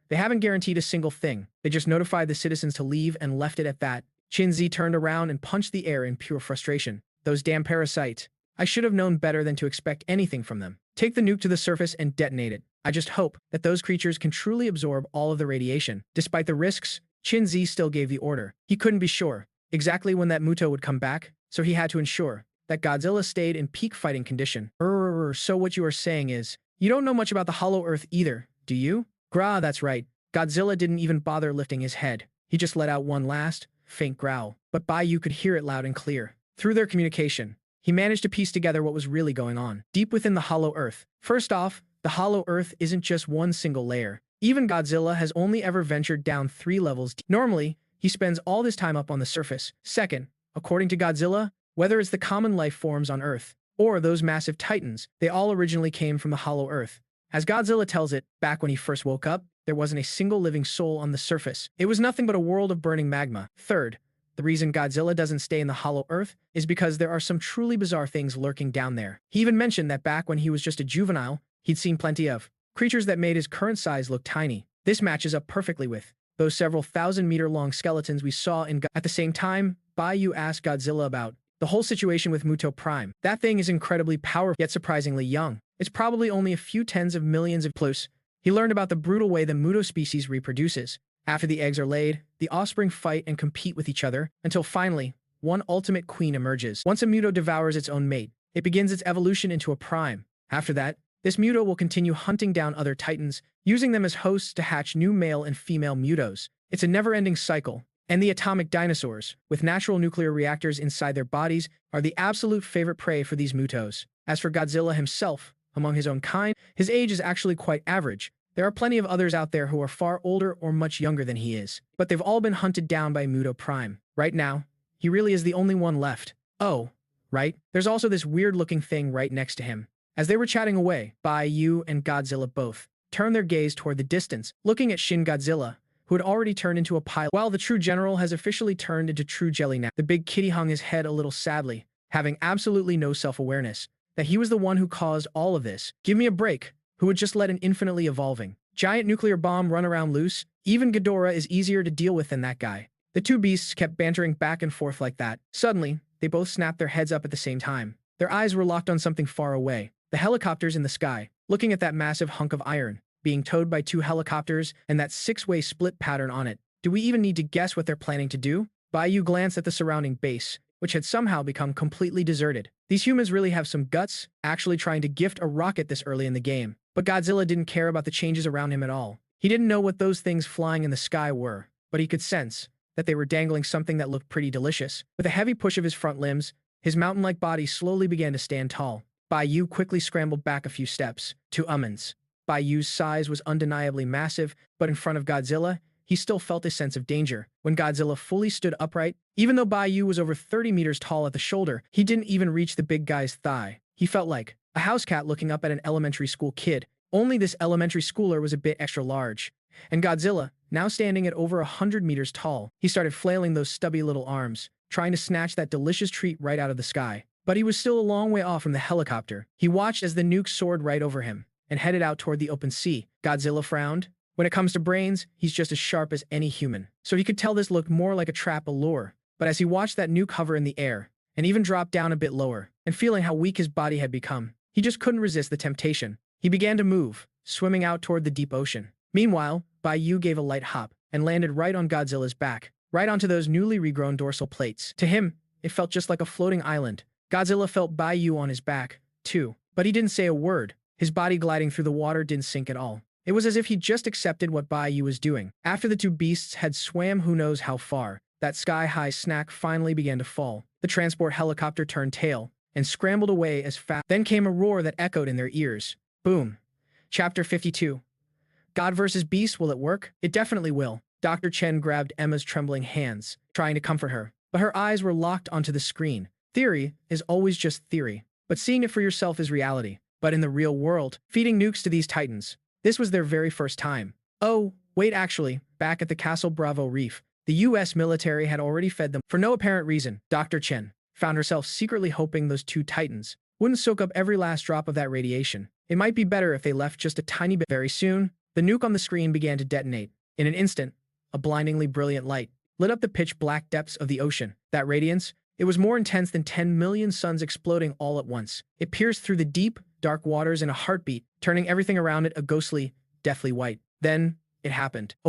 S1: They haven't guaranteed a single thing. They just notified the citizens to leave and left it at that. Shinzi turned around and punched the air in pure frustration. Those damn parasites. I should have known better than to expect anything from them. Take the nuke to the surface and detonate it. I just hope that those creatures can truly absorb all of the radiation. Despite the risks, Shinzi still gave the order. He couldn't be sure exactly when that Muto would come back, so he had to ensure that Godzilla stayed in peak fighting condition. So what you are saying is, you don't know much about the Hollow Earth either, do you? Grah, that's right. Godzilla didn't even bother lifting his head. He just let out one last, faint growl. But Bayou could hear it loud and clear. Through their communication, he managed to piece together what was really going on. Deep within the Hollow Earth. First off, the Hollow Earth isn't just one single layer. Even Godzilla has only ever ventured down 3 levels deep. Normally, he spends all this time up on the surface. Second, according to Godzilla, whether it's the common life forms on Earth or those massive titans, they all originally came from the Hollow Earth. As Godzilla tells it, back when he first woke up, there wasn't a single living soul on the surface. It was nothing but a world of burning magma. Third, the reason Godzilla doesn't stay in the Hollow Earth is because there are some truly bizarre things lurking down there. He even mentioned that back when he was just a juvenile, he'd seen plenty of creatures that made his current size look tiny. This matches up perfectly with those several thousand-meter-long skeletons we saw in At the same time, Bayou asked Godzilla about the whole situation with Muto Prime. That thing is incredibly powerful, yet surprisingly young. It's probably only a few tens of millions of plus. He learned about the brutal way the Muto species reproduces. After the eggs are laid, the offspring fight and compete with each other until finally, one ultimate queen emerges. Once a Muto devours its own mate, it begins its evolution into a prime. After that, this Muto will continue hunting down other titans, using them as hosts to hatch new male and female Mutos. It's a never-ending cycle. And the atomic dinosaurs, with natural nuclear reactors inside their bodies, are the absolute favorite prey for these Mutos. As for Godzilla himself, among his own kind, his age is actually quite average. There are plenty of others out there who are far older or much younger than he is, but they've all been hunted down by Muto Prime. Right now, he really is the only one left. Oh, right? There's also this weird-looking thing right next to him. As they were chatting away, Bayou and Godzilla both turned their gaze toward the distance, looking at Shin Godzilla, who had already turned into a pile. While the true general has officially turned into true jelly now, the big kitty hung his head a little sadly, having absolutely no self-awareness that he was the one who caused all of this. Give me a break. Who would just let an infinitely evolving giant nuclear bomb run around loose? Even Ghidorah is easier to deal with than that guy. The two beasts kept bantering back and forth like that. Suddenly, they both snapped their heads up at the same time. Their eyes were locked on something far away. The helicopters in the sky, looking at that massive hunk of iron, being towed by 2 helicopters and that 6-way split pattern on it. Do we even need to guess what they're planning to do? Bayou glanced at the surrounding base, which had somehow become completely deserted. These humans really have some guts, actually trying to gift a rocket this early in the game. But Godzilla didn't care about the changes around him at all. He didn't know what those things flying in the sky were, but he could sense that they were dangling something that looked pretty delicious. With a heavy push of his front limbs, his mountain-like body slowly began to stand tall. Bayou quickly scrambled back a few steps. 2 almonds. Bayou's size was undeniably massive, but in front of Godzilla, he still felt a sense of danger. When Godzilla fully stood upright, even though Bayou was over 30 meters tall at the shoulder, he didn't even reach the big guy's thigh. He felt like a house cat looking up at an elementary school kid. Only this elementary schooler was a bit extra large. And Godzilla, now standing at over 100 meters tall, he started flailing those stubby little arms, trying to snatch that delicious treat right out of the sky. But he was still a long way off from the helicopter. He watched as the nuke soared right over him and headed out toward the open sea. Godzilla frowned. When it comes to brains, he's just as sharp as any human. So he could tell this looked more like a trap allure. But as he watched that nuke hover in the air, and even drop down a bit lower, and feeling how weak his body had become, he just couldn't resist the temptation. He began to move, swimming out toward the deep ocean. Meanwhile, Bayou gave a light hop and landed right on Godzilla's back, right onto those newly regrown dorsal plates. To him, it felt just like a floating island. Godzilla felt Bayou on his back, too, but he didn't say a word. His body gliding through the water didn't sink at all. It was as if he just accepted what Bayou was doing. After the two beasts had swam who knows how far, that sky-high snack finally began to fall. The transport helicopter turned tail and scrambled away as fast. Then came a roar that echoed in their ears. Boom. Chapter 52. God versus beast, will it work? It definitely will. Dr. Chen grabbed Emma's trembling hands, trying to comfort her, but her eyes were locked onto the screen. Theory is always just theory, but seeing it for yourself is reality. But in the real world, feeding nukes to these titans, this was their very first time. Oh, wait, actually, back at the Castle Bravo Reef, the US military had already fed them for no apparent reason. Dr. Chen found herself secretly hoping those two titans wouldn't soak up every last drop of that radiation. It might be better if they left just a tiny bit. Very soon, the nuke on the screen began to detonate. In an instant, a blindingly brilliant light lit up the pitch-black depths of the ocean. That radiance, it was more intense than 10 million suns exploding all at once. It pierced through the deep, dark waters in a heartbeat, turning everything around it a ghostly, deathly white. Then, it happened. A